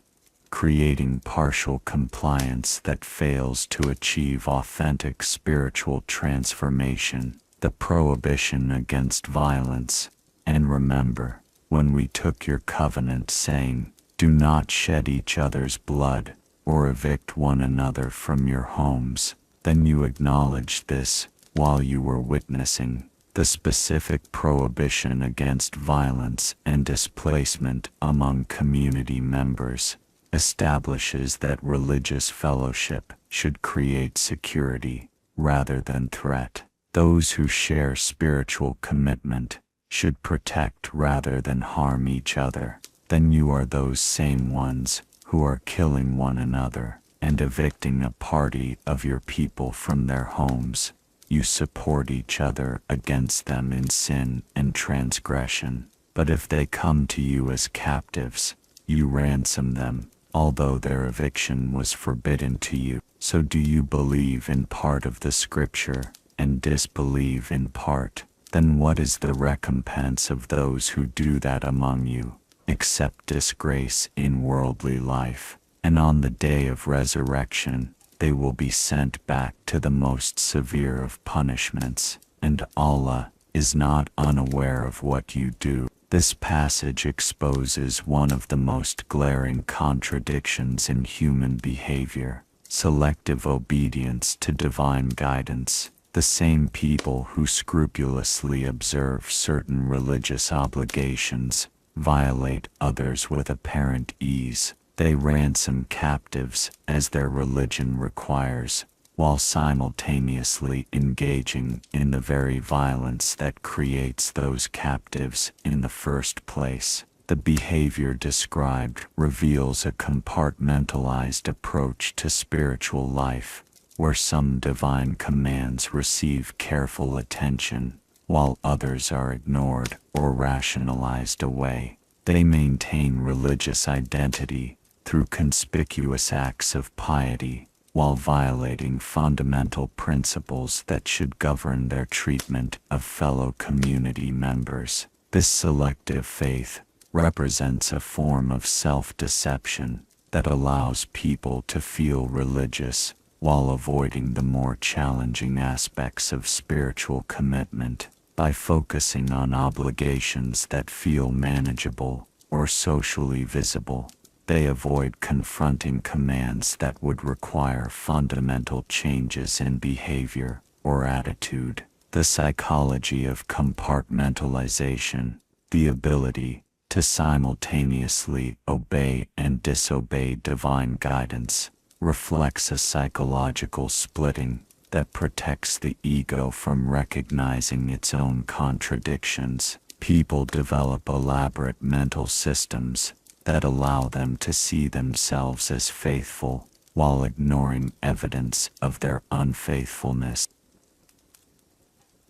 creating partial compliance that fails to achieve authentic spiritual transformation. The prohibition against violence. And remember, when we took your covenant saying, "Do not shed each other's blood, or evict one another from your homes," then you acknowledged this while you were witnessing. The specific prohibition against violence and displacement among community members establishes that religious fellowship should create security rather than threat. Those who share spiritual commitment should protect rather than harm each other. Then you are those same ones who are killing one another and evicting a party of your people from their homes. You support each other against them in sin and transgression. But if they come to you as captives, you ransom them, although their eviction was forbidden to you. So do you believe in part of the scripture and disbelieve in part? Then what is the recompense of those who do that among you, except disgrace in worldly life? And on the day of resurrection, they will be sent back to the most severe of punishments, and Allah is not unaware of what you do. This passage exposes one of the most glaring contradictions in human behavior: selective obedience to divine guidance. The same people who scrupulously observe certain religious obligations violate others with apparent ease. They ransom captives as their religion requires, while simultaneously engaging in the very violence that creates those captives in the first place. The behavior described reveals a compartmentalized approach to spiritual life, where some divine commands receive careful attention, while others are ignored or rationalized away. They maintain religious identity through conspicuous acts of piety, while violating fundamental principles that should govern their treatment of fellow community members. This selective faith represents a form of self-deception that allows people to feel religious while avoiding the more challenging aspects of spiritual commitment. By focusing on obligations that feel manageable or socially visible, they avoid confronting commands that would require fundamental changes in behavior or attitude. The psychology of compartmentalization, the ability to simultaneously obey and disobey divine guidance, reflects a psychological splitting that protects the ego from recognizing its own contradictions. People develop elaborate mental systems that allow them to see themselves as faithful while ignoring evidence of their unfaithfulness.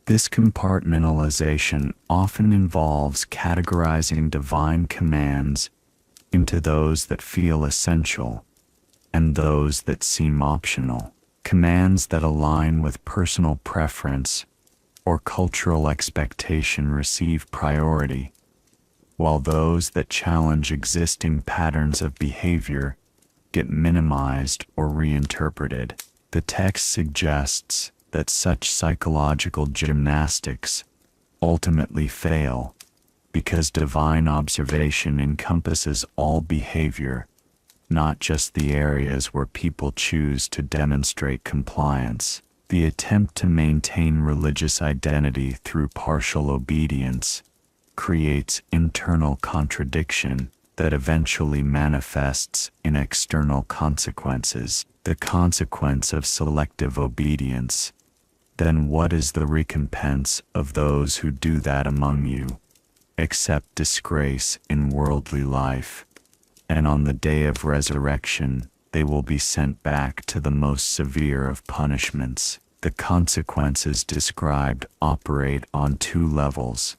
This compartmentalization often involves categorizing divine commands into those that feel essential and those that seem optional. Commands that align with personal preference or cultural expectation receive priority, while those that challenge existing patterns of behavior get minimized or reinterpreted. The text suggests that such psychological gymnastics ultimately fail because divine observation encompasses all behavior, not just the areas where people choose to demonstrate compliance. The attempt to maintain religious identity through partial obedience creates internal contradiction that eventually manifests in external consequences. The consequence of selective obedience. Then what is the recompense of those who do that among you? Except disgrace in worldly life. And on the day of resurrection, they will be sent back to the most severe of punishments. The consequences described operate on two levels: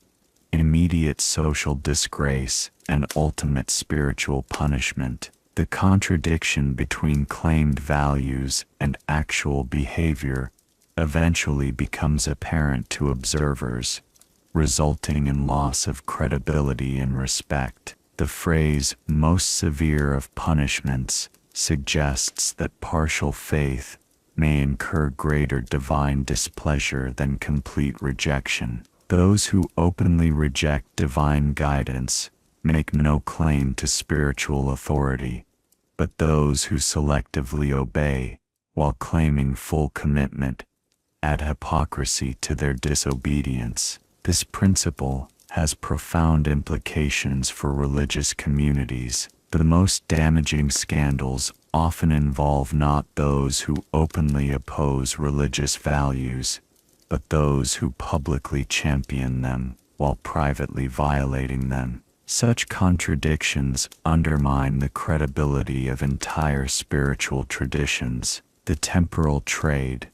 immediate social disgrace and ultimate spiritual punishment. The contradiction between claimed values and actual behavior eventually becomes apparent to observers, resulting in loss of credibility and respect. The phrase "most severe of punishments" suggests that partial faith may incur greater divine displeasure than complete rejection. Those who openly reject divine guidance make no claim to spiritual authority, but those who selectively obey, while claiming full commitment, add hypocrisy to their disobedience. This principle has profound implications for religious communities. The most damaging scandals often involve not those who openly oppose religious values, but those who publicly champion them while privately violating them. Such contradictions undermine the credibility of entire spiritual traditions. The temporal trade.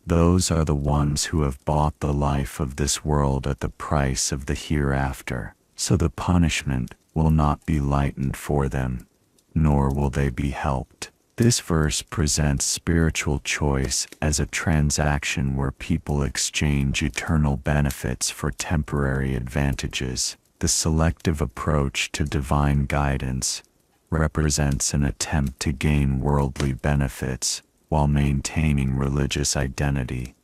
Those are the ones who have bought the life of this world at the price of the hereafter, so the punishment will not be lightened for them, nor will they be helped. This verse presents spiritual choice as a transaction where people exchange eternal benefits for temporary advantages. The selective approach to divine guidance represents an attempt to gain worldly benefits while maintaining religious identity.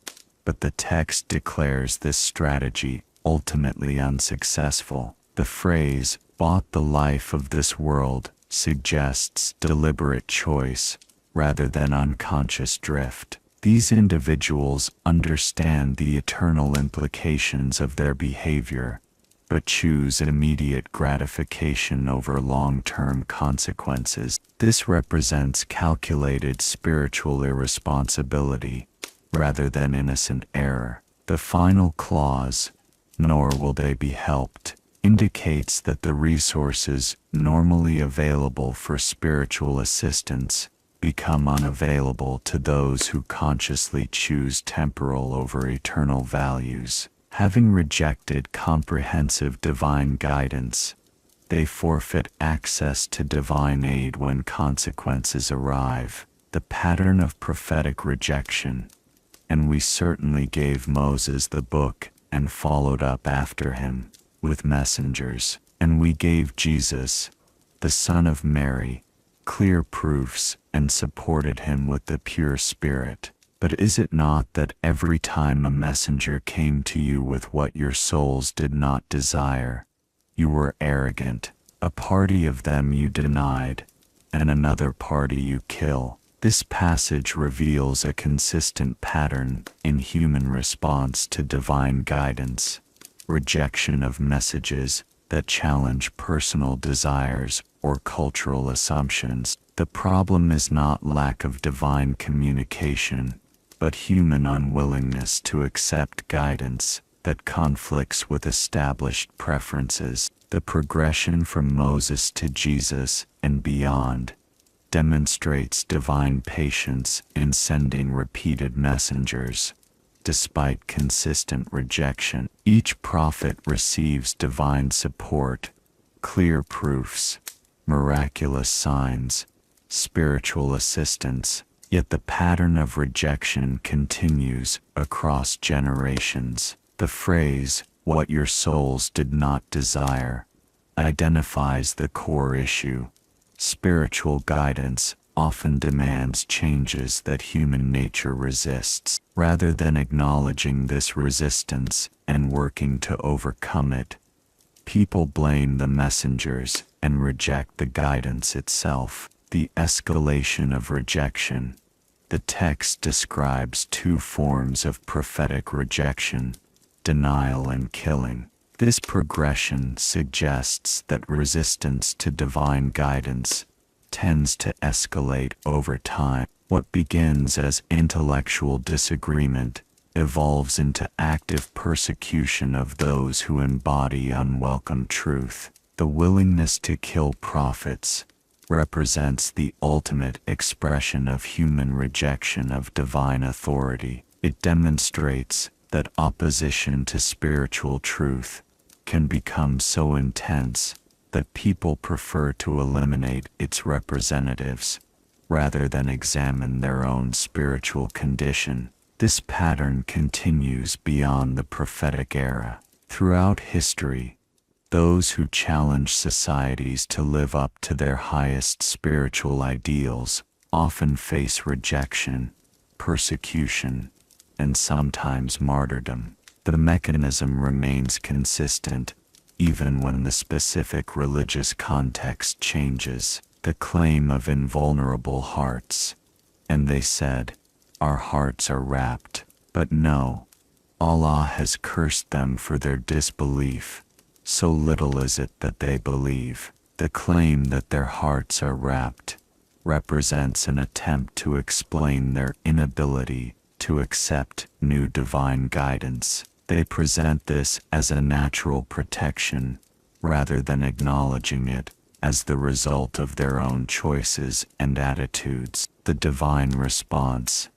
But the text declares this strategy ultimately unsuccessful. The phrase, "bought the life of this world," suggests deliberate choice rather than unconscious drift. These individuals understand the eternal implications of their behavior, but choose immediate gratification over long-term consequences. This represents calculated spiritual irresponsibility rather than innocent error. The final clause, "nor will they be helped," indicates that the resources normally available for spiritual assistance become unavailable to those who consciously choose temporal over eternal values. Having rejected comprehensive divine guidance, they forfeit access to divine aid when consequences arrive. The pattern of prophetic rejection. And we certainly gave Moses the book and followed up after him with messengers. And we gave Jesus, the Son of Mary, clear proofs and supported him with the pure Spirit. But is it not that every time a messenger came to you with what your souls did not desire, you were arrogant? A party of them you denied, and another party you kill. This passage reveals a consistent pattern in human response to divine guidance: rejection of messages that challenge personal desires or cultural assumptions. The problem is not lack of divine communication, but human unwillingness to accept guidance that conflicts with established preferences. The progression from Moses to Jesus and beyond demonstrates divine patience in sending repeated messengers. Despite consistent rejection, each prophet receives divine support, clear proofs, miraculous signs, spiritual assistance. Yet the pattern of rejection continues across generations. The phrase, "what your souls did not desire," identifies the core issue. Spiritual guidance often demands changes that human nature resists. Rather than acknowledging this resistance and working to overcome it, people blame the messengers and reject the guidance itself. The escalation of rejection. The text describes two forms of prophetic rejection: denial and killing. This progression suggests that resistance to divine guidance tends to escalate over time. What begins as intellectual disagreement evolves into active persecution of those who embody unwelcome truth. The willingness to kill prophets represents the ultimate expression of human rejection of divine authority. It demonstrates that opposition to spiritual truth can become so intense that people prefer to eliminate its representatives rather than examine their own spiritual condition. This pattern continues beyond the prophetic era. Throughout history, those who challenge societies to live up to their highest spiritual ideals often face rejection, persecution, and sometimes martyrdom. The mechanism remains consistent, even when the specific religious context changes. The claim of invulnerable hearts. And they said, "Our hearts are wrapped But no, Allah has cursed them for their disbelief. So little is it that they believe. The claim that their hearts are wrapped represents an attempt to explain their inability to accept new divine guidance. They present this as a natural protection, rather than acknowledging it as the result of their own choices and attitudes. The divine response,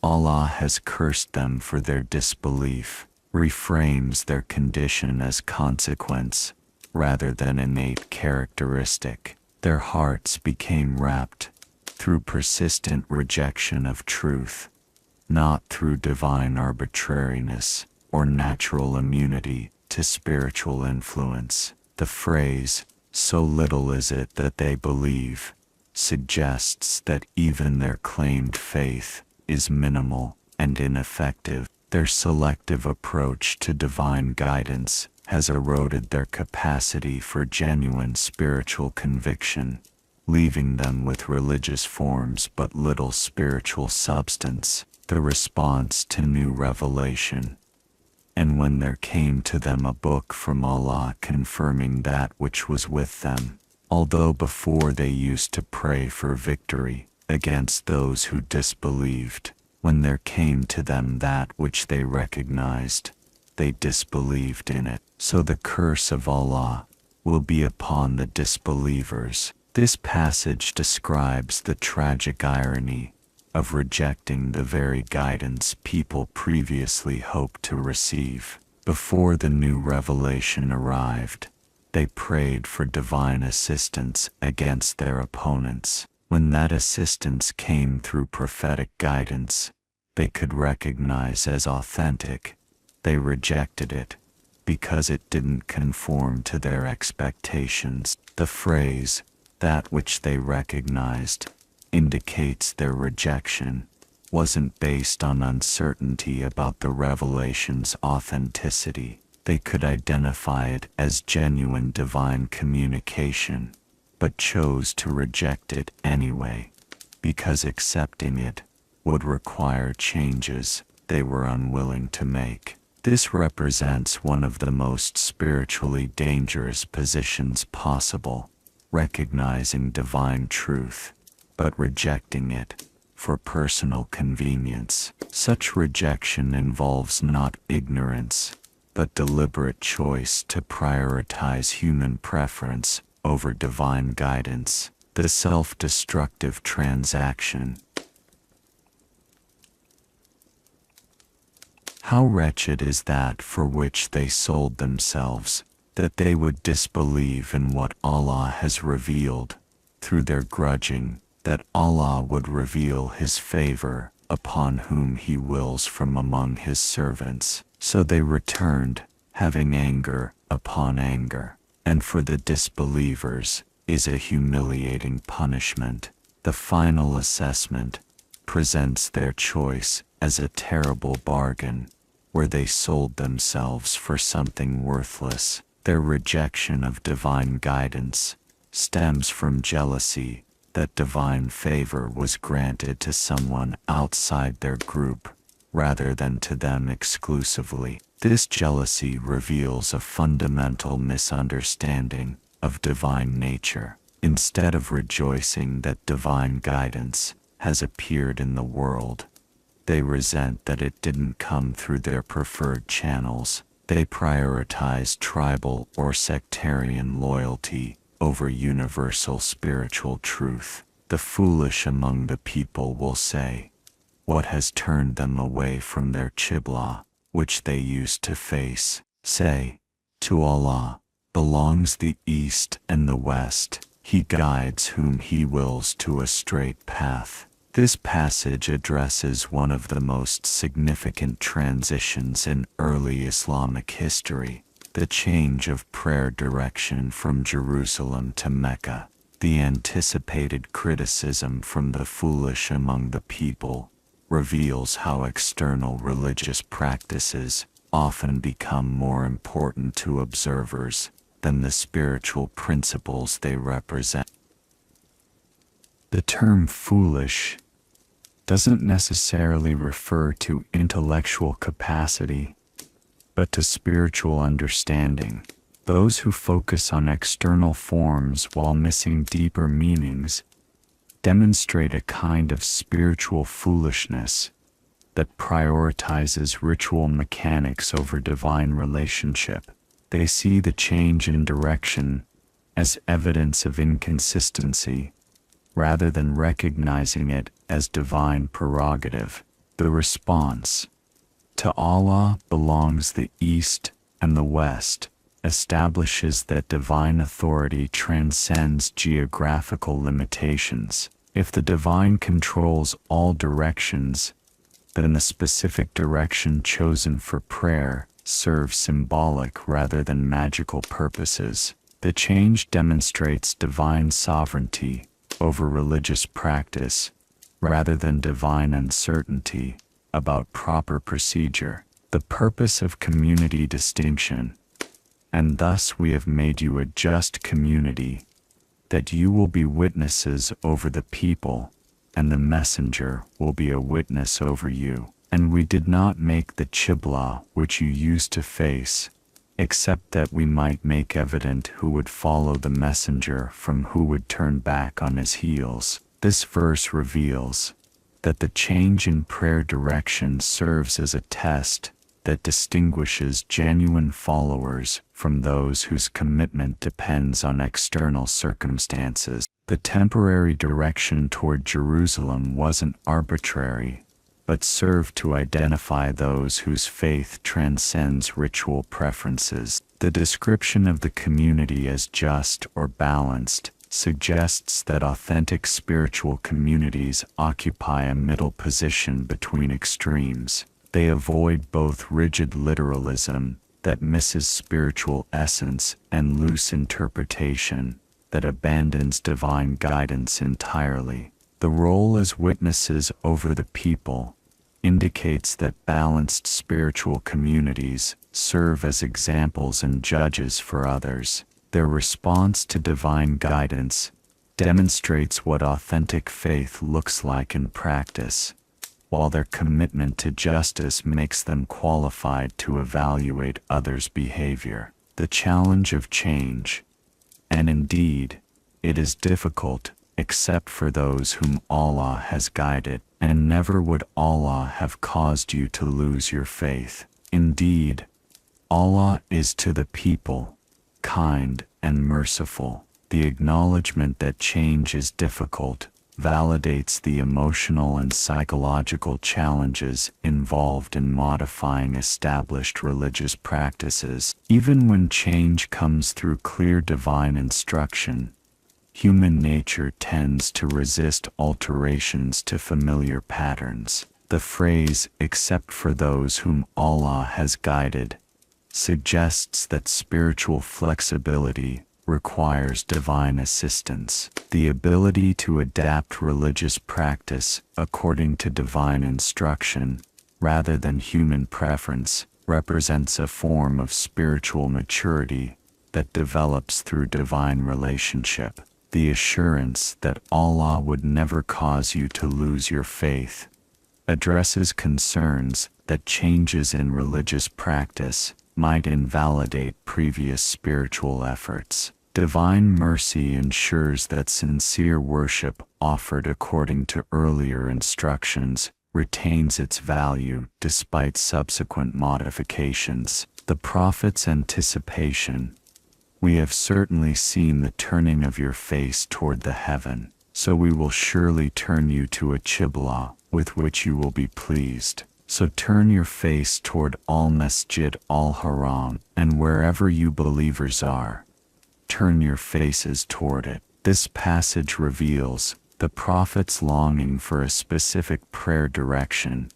Allah has cursed them for their disbelief, reframes their condition as consequence, rather than innate characteristic. Their hearts became wrapped through persistent rejection of truth, not through divine arbitrariness or natural immunity to spiritual influence. The phrase, "so little is it that they believe," suggests that even their claimed faith is minimal and ineffective. Their selective approach to divine guidance has eroded their capacity for genuine spiritual conviction, leaving them with religious forms but little spiritual substance. The response to new revelation. And when there came to them a book from Allah confirming that which was with them, although before they used to pray for victory against those who disbelieved, when there came to them that which they recognized, they disbelieved in it. So the curse of Allah will be upon the disbelievers. This passage describes the tragic irony of rejecting the very guidance people previously hoped to receive. Before the new revelation arrived, they prayed for divine assistance against their opponents. When that assistance came through prophetic guidance they could recognize as authentic, they rejected it because it didn't conform to their expectations. The phrase, "that which they recognized," indicates their rejection wasn't based on uncertainty about the revelation's authenticity. They could identify it as genuine divine communication, but chose to reject it anyway, because accepting it would require changes they were unwilling to make. This represents one of the most spiritually dangerous positions possible, recognizing divine truth, but rejecting it for personal convenience. Such rejection involves not ignorance, but deliberate choice to prioritize human preference over divine guidance, the self-destructive transaction. How wretched is that for which they sold themselves, that they would disbelieve in what Allah has revealed, through their grudging, that Allah would reveal His favor upon whom He wills from among His servants. So they returned, having anger upon anger. And for the disbelievers is a humiliating punishment. The final assessment presents their choice as a terrible bargain, where they sold themselves for something worthless. Their rejection of divine guidance stems from jealousy that divine favor was granted to someone outside their group, rather than to them exclusively. This jealousy reveals a fundamental misunderstanding of divine nature. Instead of rejoicing that divine guidance has appeared in the world, they resent that it didn't come through their preferred channels. They prioritize tribal or sectarian loyalty over universal spiritual truth. The foolish among the people will say, "What has turned them away from their Qibla, which they used to face?" Say, "To Allah belongs the East and the West. He guides whom He wills to a straight path." This passage addresses one of the most significant transitions in early Islamic history, the change of prayer direction from Jerusalem to Mecca. The anticipated criticism from the foolish among the people reveals how external religious practices often become more important to observers than the spiritual principles they represent. The term foolish doesn't necessarily refer to intellectual capacity, but to spiritual understanding. Those who focus on external forms while missing deeper meanings demonstrate a kind of spiritual foolishness that prioritizes ritual mechanics over divine relationship. They see the change in direction as evidence of inconsistency, rather than recognizing it as divine prerogative. The response: "To Allah belongs the East and the West," establishes that divine authority transcends geographical limitations. If the divine controls all directions, then the specific direction chosen for prayer serves symbolic rather than magical purposes. The change demonstrates divine sovereignty over religious practice, rather than divine uncertainty about proper procedure. The purpose of community distinction: "And thus we have made you a just community, that you will be witnesses over the people, and the messenger will be a witness over you. And we did not make the Qibla which you used to face, except that we might make evident who would follow the messenger from who would turn back on his heels." This verse reveals that the change in prayer direction serves as a test that distinguishes genuine followers from those whose commitment depends on external circumstances. The temporary direction toward Jerusalem wasn't arbitrary, but served to identify those whose faith transcends ritual preferences. The description of the community as just or balanced suggests that authentic spiritual communities occupy a middle position between extremes. They avoid both rigid literalism that misses spiritual essence and loose interpretation that abandons divine guidance entirely. The role as witnesses over the people indicates that balanced spiritual communities serve as examples and judges for others. Their response to divine guidance demonstrates what authentic faith looks like in practice, while their commitment to justice makes them qualified to evaluate others' behavior. The challenge of change, and indeed, it is difficult, except for those whom Allah has guided, and never would Allah have caused you to lose your faith. Indeed, Allah is to the people kind and merciful. The acknowledgement that change is difficult validates the emotional and psychological challenges involved in modifying established religious practices. Even when change comes through clear divine instruction, human nature tends to resist alterations to familiar patterns. The phrase, "except for those whom Allah has guided," suggests that spiritual flexibility requires divine assistance. The ability to adapt religious practice according to divine instruction, rather than human preference, represents a form of spiritual maturity that develops through divine relationship. The assurance that Allah would never cause you to lose your faith addresses concerns that changes in religious practice might invalidate previous spiritual efforts. Divine mercy ensures that sincere worship offered according to earlier instructions retains its value despite subsequent modifications. The Prophet's anticipation: "We have certainly seen the turning of your face toward the heaven, so we will surely turn you to a Qibla with which you will be pleased. So turn your face toward Al-Masjid al-Haram, and wherever you believers are, turn your faces toward it." This passage reveals the Prophet's longing for a specific prayer direction,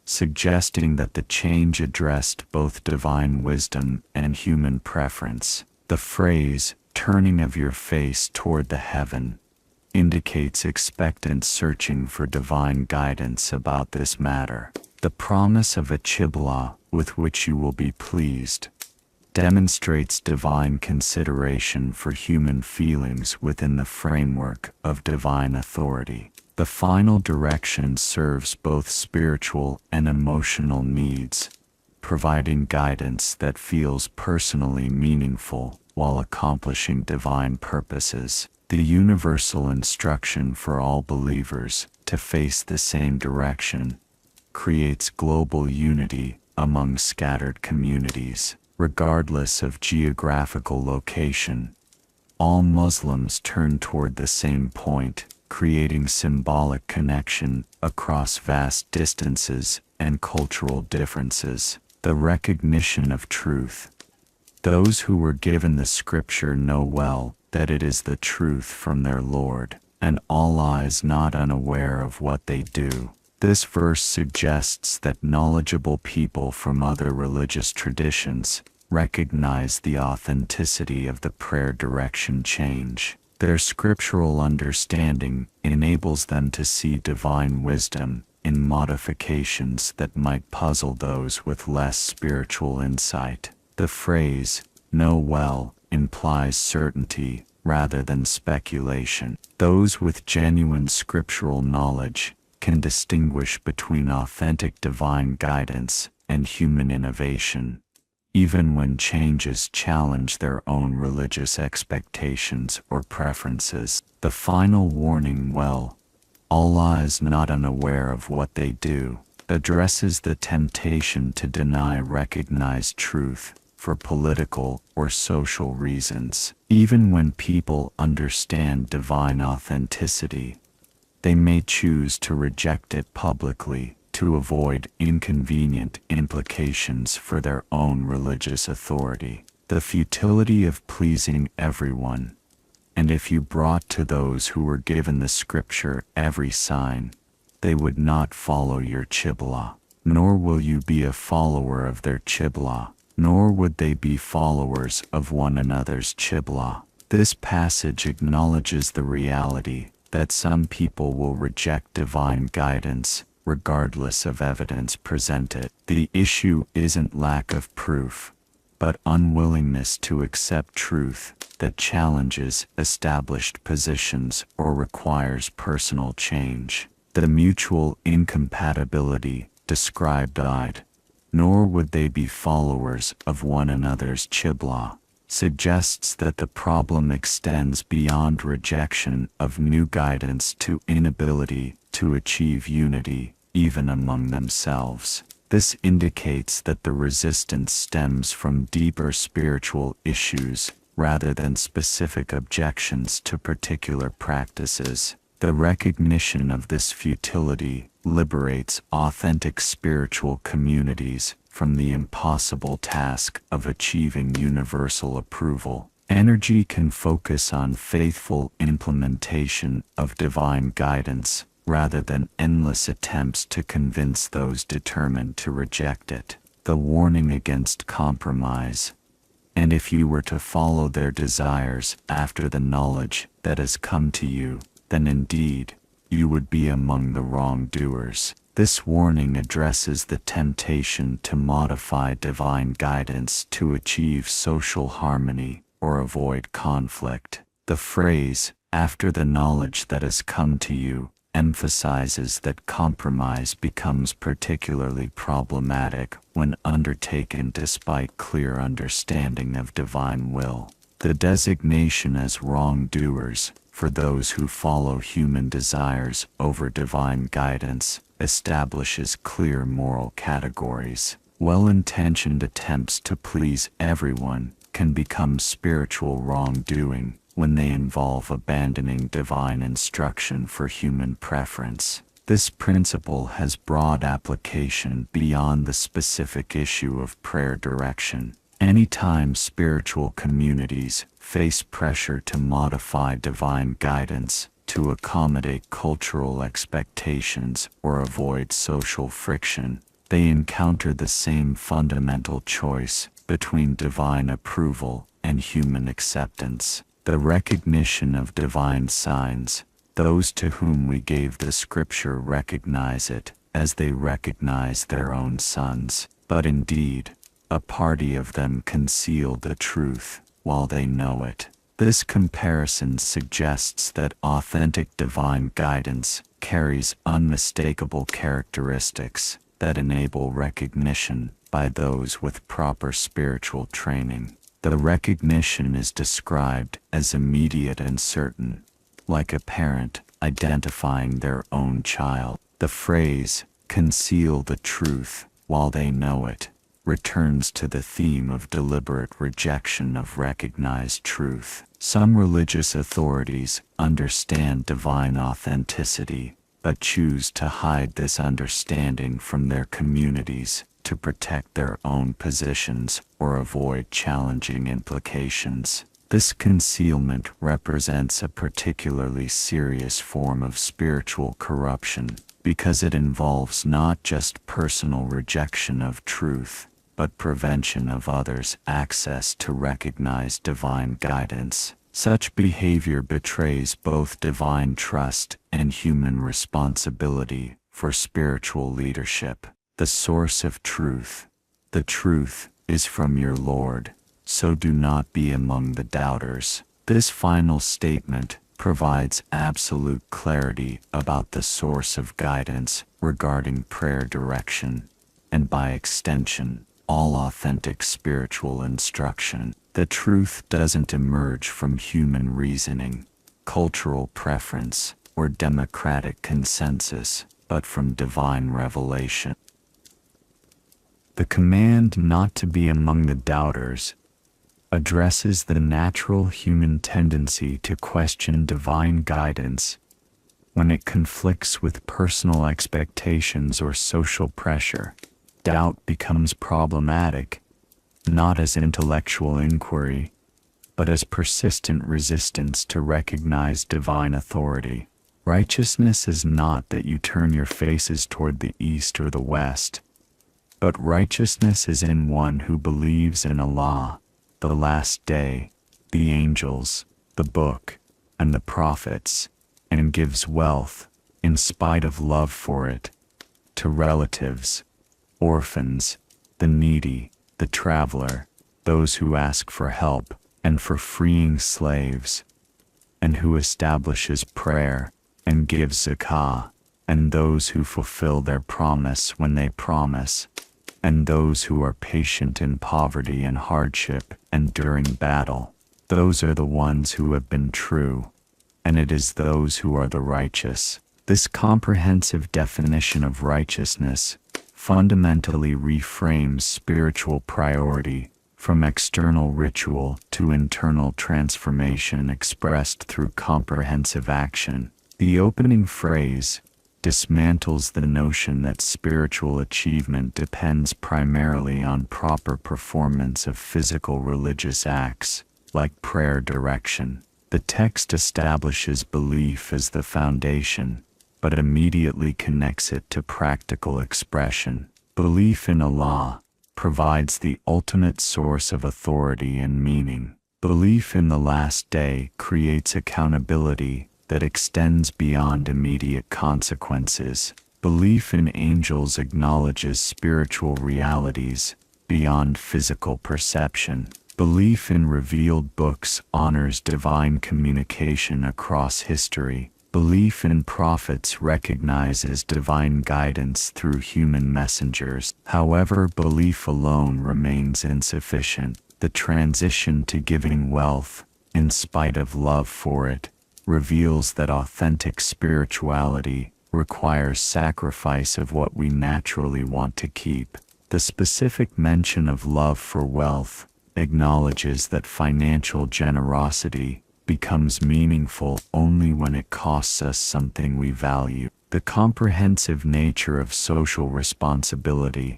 suggesting that the change addressed both divine wisdom and human preference. The phrase, "turning of your face toward the heaven," indicates expectant searching for divine guidance about this matter. The promise of a Qibla with which you will be pleased demonstrates divine consideration for human feelings within the framework of divine authority. The final direction serves both spiritual and emotional needs, providing guidance that feels personally meaningful while accomplishing divine purposes. The universal instruction for all believers to face the same direction creates global unity among scattered communities. Regardless of geographical location, all Muslims turn toward the same point, creating symbolic connection across vast distances and cultural differences. The recognition of truth. Those who were given the scripture know well that it is the truth from their Lord, and Allah is not unaware of what they do. This verse suggests that knowledgeable people from other religious traditions recognize the authenticity of the prayer direction change. Their scriptural understanding enables them to see divine wisdom in modifications that might puzzle those with less spiritual insight. The phrase, "know well," implies certainty rather than speculation. Those with genuine scriptural knowledge can distinguish between authentic divine guidance and human innovation, even when changes challenge their own religious expectations or preferences. The final warning, "Well, Allah is not unaware of what they do," addresses the temptation to deny recognized truth for political or social reasons. Even when people understand divine authenticity, they may choose to reject it publicly to avoid inconvenient implications for their own religious authority. The futility of pleasing everyone. And if you brought to those who were given the scripture every sign, they would not follow your Qibla, nor will you be a follower of their Qibla, nor would they be followers of one another's Qibla. This passage acknowledges the reality that some people will reject divine guidance regardless of evidence presented. The issue isn't lack of proof, but unwillingness to accept truth that challenges established positions or requires personal change. The mutual incompatibility described died, nor would they be followers of one another's Qibla, suggests that the problem extends beyond rejection of new guidance to inability to achieve unity, even among themselves. This indicates that the resistance stems from deeper spiritual issues rather than specific objections to particular practices. The recognition of this futility liberates authentic spiritual communities from the impossible task of achieving universal approval. Energy can focus on faithful implementation of divine guidance rather than endless attempts to convince those determined to reject it. The warning against compromise. And if you were to follow their desires after the knowledge that has come to you, then indeed, you would be among the wrongdoers. This warning addresses the temptation to modify divine guidance to achieve social harmony or avoid conflict. The phrase, "after the knowledge that has come to you," emphasizes that compromise becomes particularly problematic when undertaken despite clear understanding of divine will. The designation as wrongdoers for those who follow human desires over divine guidance establishes clear moral categories. Well-intentioned attempts to please everyone can become spiritual wrongdoing when they involve abandoning divine instruction for human preference. This principle has broad application beyond the specific issue of prayer direction. Anytime spiritual communities face pressure to modify divine guidance to accommodate cultural expectations or avoid social friction, they encounter the same fundamental choice between divine approval and human acceptance. The recognition of divine signs. Those to whom we gave the scripture recognize it as they recognize their own sons. But indeed, a party of them conceal the truth while they know it. This comparison suggests that authentic divine guidance carries unmistakable characteristics that enable recognition by those with proper spiritual training. The recognition is described as immediate and certain, like a parent identifying their own child. The phrase, "conceal the truth while they know it," returns to the theme of deliberate rejection of recognized truth. Some religious authorities understand divine authenticity, but choose to hide this understanding from their communities to protect their own positions or avoid challenging implications. This concealment represents a particularly serious form of spiritual corruption because it involves not just personal rejection of truth, but prevention of others' access to recognize divine guidance. Such behavior betrays both divine trust and human responsibility for spiritual leadership. The source of truth. The truth is from your Lord, so do not be among the doubters. This final statement provides absolute clarity about the source of guidance regarding prayer direction, and by extension, all authentic spiritual instruction. The truth doesn't emerge from human reasoning, cultural preference, or democratic consensus, but from divine revelation. The command not to be among the doubters addresses the natural human tendency to question divine guidance when it conflicts with personal expectations or social pressure. Doubt becomes problematic, not as intellectual inquiry, but as persistent resistance to recognize divine authority. Righteousness is not that you turn your faces toward the east or the west, but righteousness is in one who believes in Allah, the last day, the angels, the book, and the prophets, and gives wealth, in spite of love for it, to relatives, orphans, the needy, the traveler, those who ask for help, and for freeing slaves, and who establishes prayer, and gives zakah, and those who fulfill their promise when they promise, and those who are patient in poverty and hardship and during battle. Those are the ones who have been true, and it is those who are the righteous. This comprehensive definition of righteousness fundamentally reframes spiritual priority from external ritual to internal transformation expressed through comprehensive action. The opening phrase dismantles the notion that spiritual achievement depends primarily on proper performance of physical religious acts, like prayer direction. The text establishes belief as the foundation, but immediately connects it to practical expression. Belief in Allah provides the ultimate source of authority and meaning. Belief in the last day creates accountability that extends beyond immediate consequences. Belief in angels acknowledges spiritual realities beyond physical perception. Belief in revealed books honors divine communication across history. Belief in prophets recognizes divine guidance through human messengers. However, belief alone remains insufficient. The transition to giving wealth, in spite of love for it, reveals that authentic spirituality requires sacrifice of what we naturally want to keep. The specific mention of love for wealth acknowledges that financial generosity becomes meaningful only when it costs us something we value. The comprehensive nature of social responsibility.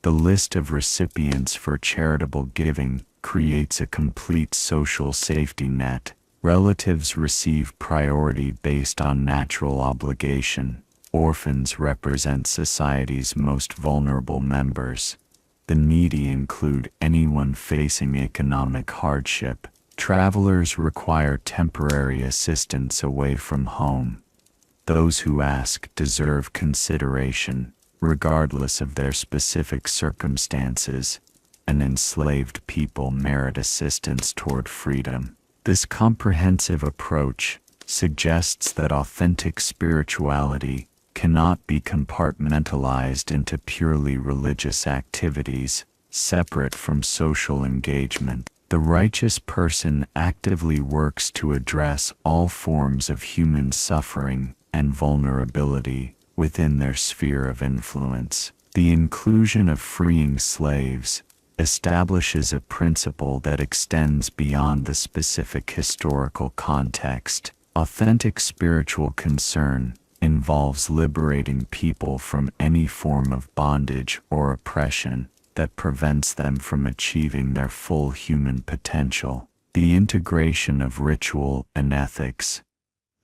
The list of recipients for charitable giving creates a complete social safety net. Relatives receive priority based on natural obligation. Orphans represent society's most vulnerable members. The needy include anyone facing economic hardship. Travelers require temporary assistance away from home. Those who ask deserve consideration, regardless of their specific circumstances, and enslaved people merit assistance toward freedom. This comprehensive approach suggests that authentic spirituality cannot be compartmentalized into purely religious activities, separate from social engagement. The righteous person actively works to address all forms of human suffering and vulnerability within their sphere of influence. The inclusion of freeing slaves establishes a principle that extends beyond the specific historical context. Authentic spiritual concern involves liberating people from any form of bondage or oppression that prevents them from achieving their full human potential. The integration of ritual and ethics,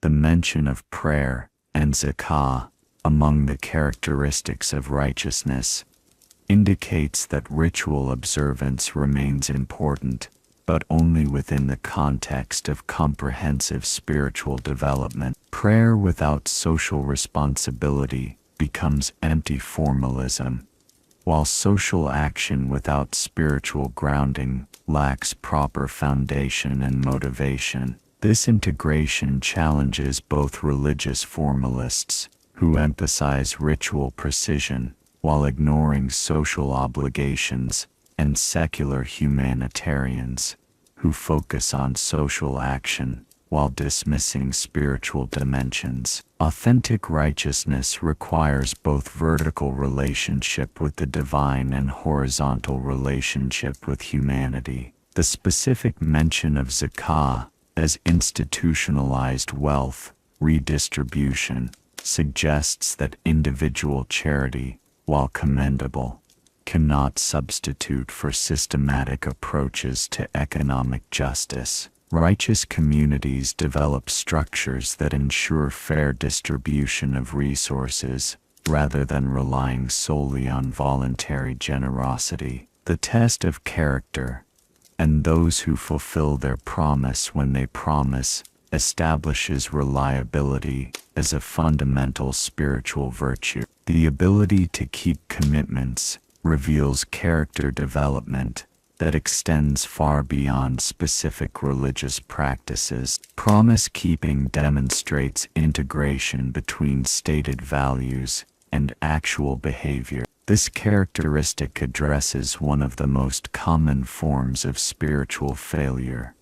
the mention of prayer and zakah among the characteristics of righteousness, indicates that ritual observance remains important, but only within the context of comprehensive spiritual development. Prayer without social responsibility becomes empty formalism, while social action without spiritual grounding lacks proper foundation and motivation. This integration challenges both religious formalists, who emphasize ritual precision while ignoring social obligations, and secular humanitarians, who focus on social action while dismissing spiritual dimensions. Authentic righteousness requires both vertical relationship with the divine and horizontal relationship with humanity. The specific mention of zakah as institutionalized wealth redistribution suggests that individual charity, while commendable, cannot substitute for systematic approaches to economic justice. Righteous communities develop structures that ensure fair distribution of resources, rather than relying solely on voluntary generosity. The test of character, and those who fulfill their promise when they promise, establishes reliability as a fundamental spiritual virtue. The ability to keep commitments reveals character development that extends far beyond specific religious practices. Promise-keeping demonstrates integration between stated values and actual behavior. This characteristic addresses one of the most common forms of spiritual failure: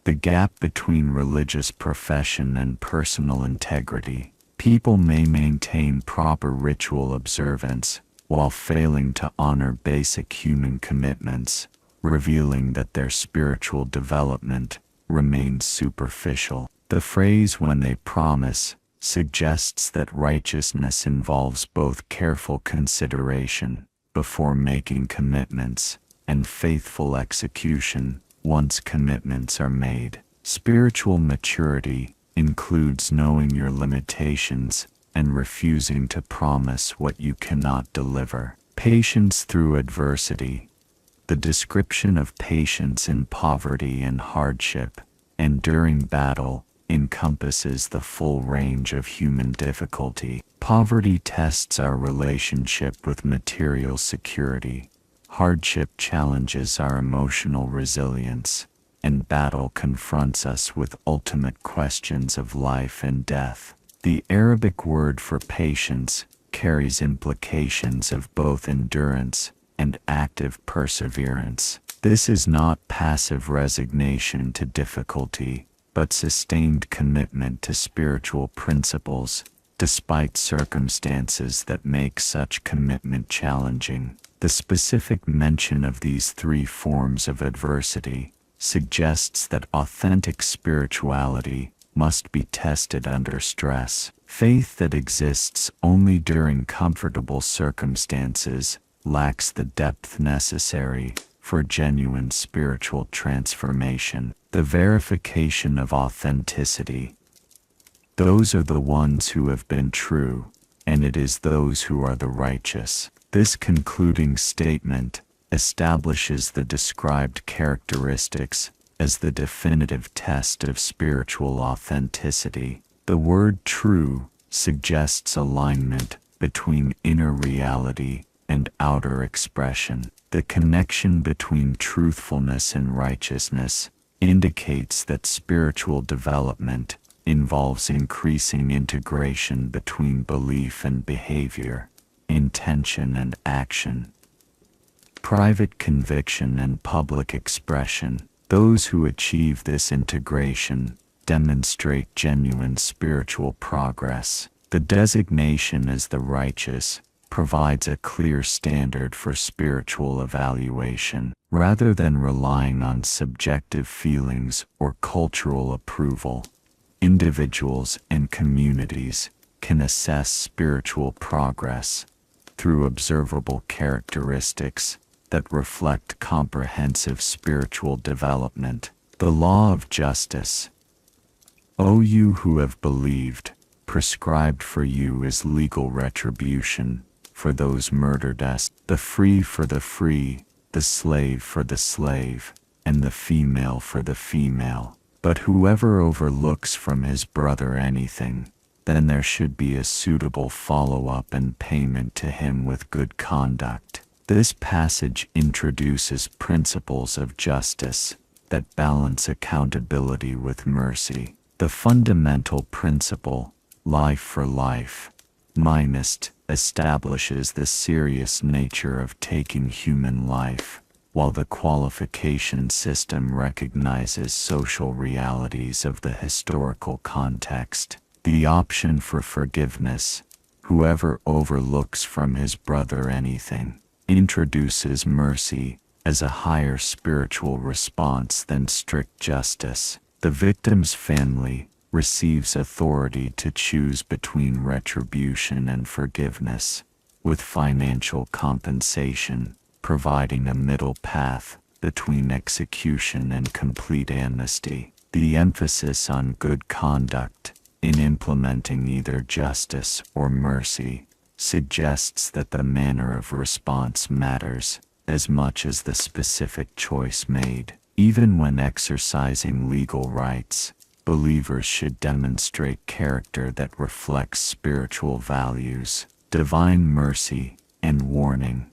the gap between religious profession and personal integrity. People may maintain proper ritual observance while failing to honor basic human commitments, revealing that their spiritual development remains superficial. The phrase "when they promise" suggests that righteousness involves both careful consideration before making commitments and faithful execution once commitments are made. Spiritual maturity includes knowing your limitations and refusing to promise what you cannot deliver. Patience through adversity. The description of patience in poverty and hardship, enduring battle, encompasses the full range of human difficulty. Poverty tests our relationship with material security. Hardship challenges our emotional resilience, and battle confronts us with ultimate questions of life and death. The Arabic word for patience carries implications of both endurance and active perseverance. This is not passive resignation to difficulty, but sustained commitment to spiritual principles, despite circumstances that make such commitment challenging. The specific mention of these three forms of adversity suggests that authentic spirituality must be tested under stress. Faith that exists only during comfortable circumstances lacks the depth necessary for genuine spiritual transformation. The verification of authenticity. Those are the ones who have been true, and it is those who are the righteous. This concluding statement establishes the described characteristics as the definitive test of spiritual authenticity. The word "true" suggests alignment between inner reality and outer expression. The connection between truthfulness and righteousness indicates that spiritual development involves increasing integration between belief and behavior, intention and action, private conviction and public expression. Those who achieve this integration demonstrate genuine spiritual progress. The designation as the righteous provides a clear standard for spiritual evaluation, rather than relying on subjective feelings or cultural approval. Individuals and communities can assess spiritual progress through observable characteristics that reflect comprehensive spiritual development. The law of justice. O you who have believed, prescribed for you is legal retribution for those murdered as the free for the free, the slave for the slave, and the female for the female. But whoever overlooks from his brother anything, then there should be a suitable follow-up and payment to him with good conduct. This passage introduces principles of justice that balance accountability with mercy. The fundamental principle, life for life, minus, establishes the serious nature of taking human life, while the qualification system recognizes social realities of the historical context. The option for forgiveness, whoever overlooks from his brother anything, introduces mercy as a higher spiritual response than strict justice. The victim's family receives authority to choose between retribution and forgiveness, with financial compensation providing a middle path between execution and complete amnesty. The emphasis on good conduct in implementing either justice or mercy suggests that the manner of response matters as much as the specific choice made. Even when exercising legal rights, believers should demonstrate character that reflects spiritual values, divine mercy, and warning.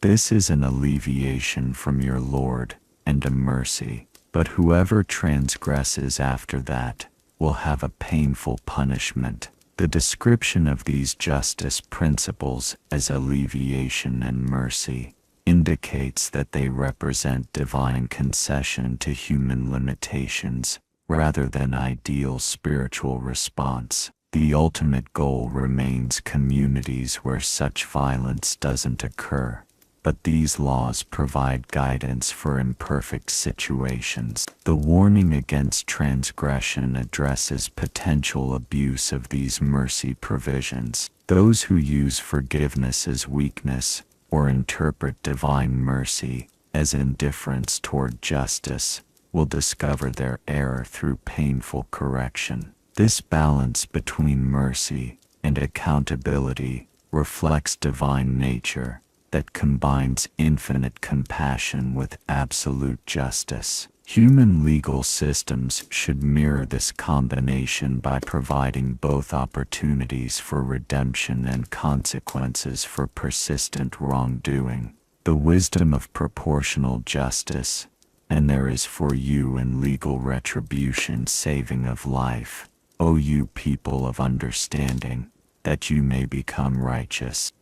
This is an alleviation from your Lord and a mercy, but whoever transgresses after that will have a painful punishment. The description of these justice principles as alleviation and mercy indicates that they represent divine concession to human limitations, rather than ideal spiritual response. The ultimate goal remains communities where such violence doesn't occur, but these laws provide guidance for imperfect situations. The warning against transgression addresses potential abuse of these mercy provisions. Those who use forgiveness as weakness or interpret divine mercy as indifference toward justice will discover their error through painful correction. This balance between mercy and accountability reflects divine nature that combines infinite compassion with absolute justice. Human legal systems should mirror this combination by providing both opportunities for redemption and consequences for persistent wrongdoing. The wisdom of proportional justice, and there is for you in legal retribution saving of life, O you people of understanding, that you may become righteous.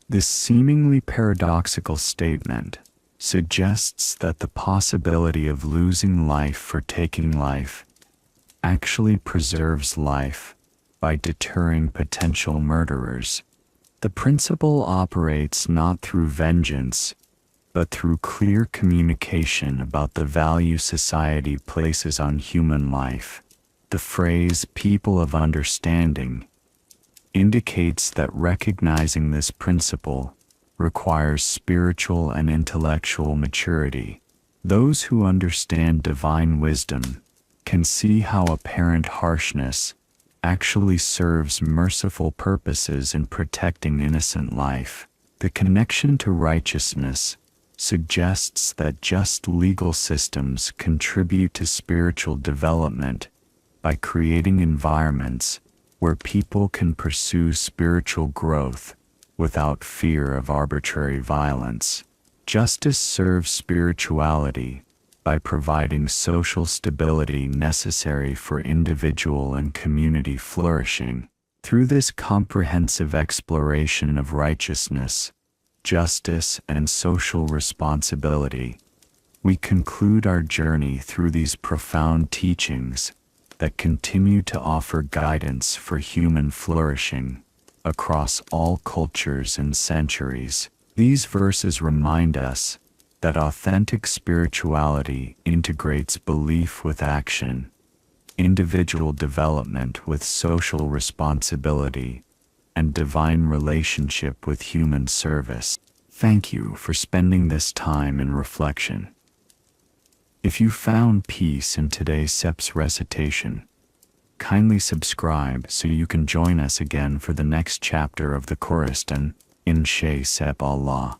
This seemingly paradoxical statement suggests that the possibility of losing life for taking life actually preserves life by deterring potential murderers. The principle operates not through vengeance, but through clear communication about the value society places on human life. The phrase "people of understanding" indicates that recognizing this principle requires spiritual and intellectual maturity. Those who understand divine wisdom can see how apparent harshness actually serves merciful purposes in protecting innocent life. The connection to righteousness suggests that just legal systems contribute to spiritual development by creating environments where people can pursue spiritual growth without fear of arbitrary violence. Justice serves spirituality by providing social stability necessary for individual and community flourishing. Through this comprehensive exploration of righteousness, justice, and social responsibility, we conclude our journey through these profound teachings that continue to offer guidance for human flourishing across all cultures and centuries. These verses remind us that authentic spirituality integrates belief with action, individual development with social responsibility, and divine relationship with human service. Thank you for spending this time in reflection. If you found peace in today's SEP's recitation, kindly subscribe so you can join us again for the next chapter of the Qur'an, Insha Allah.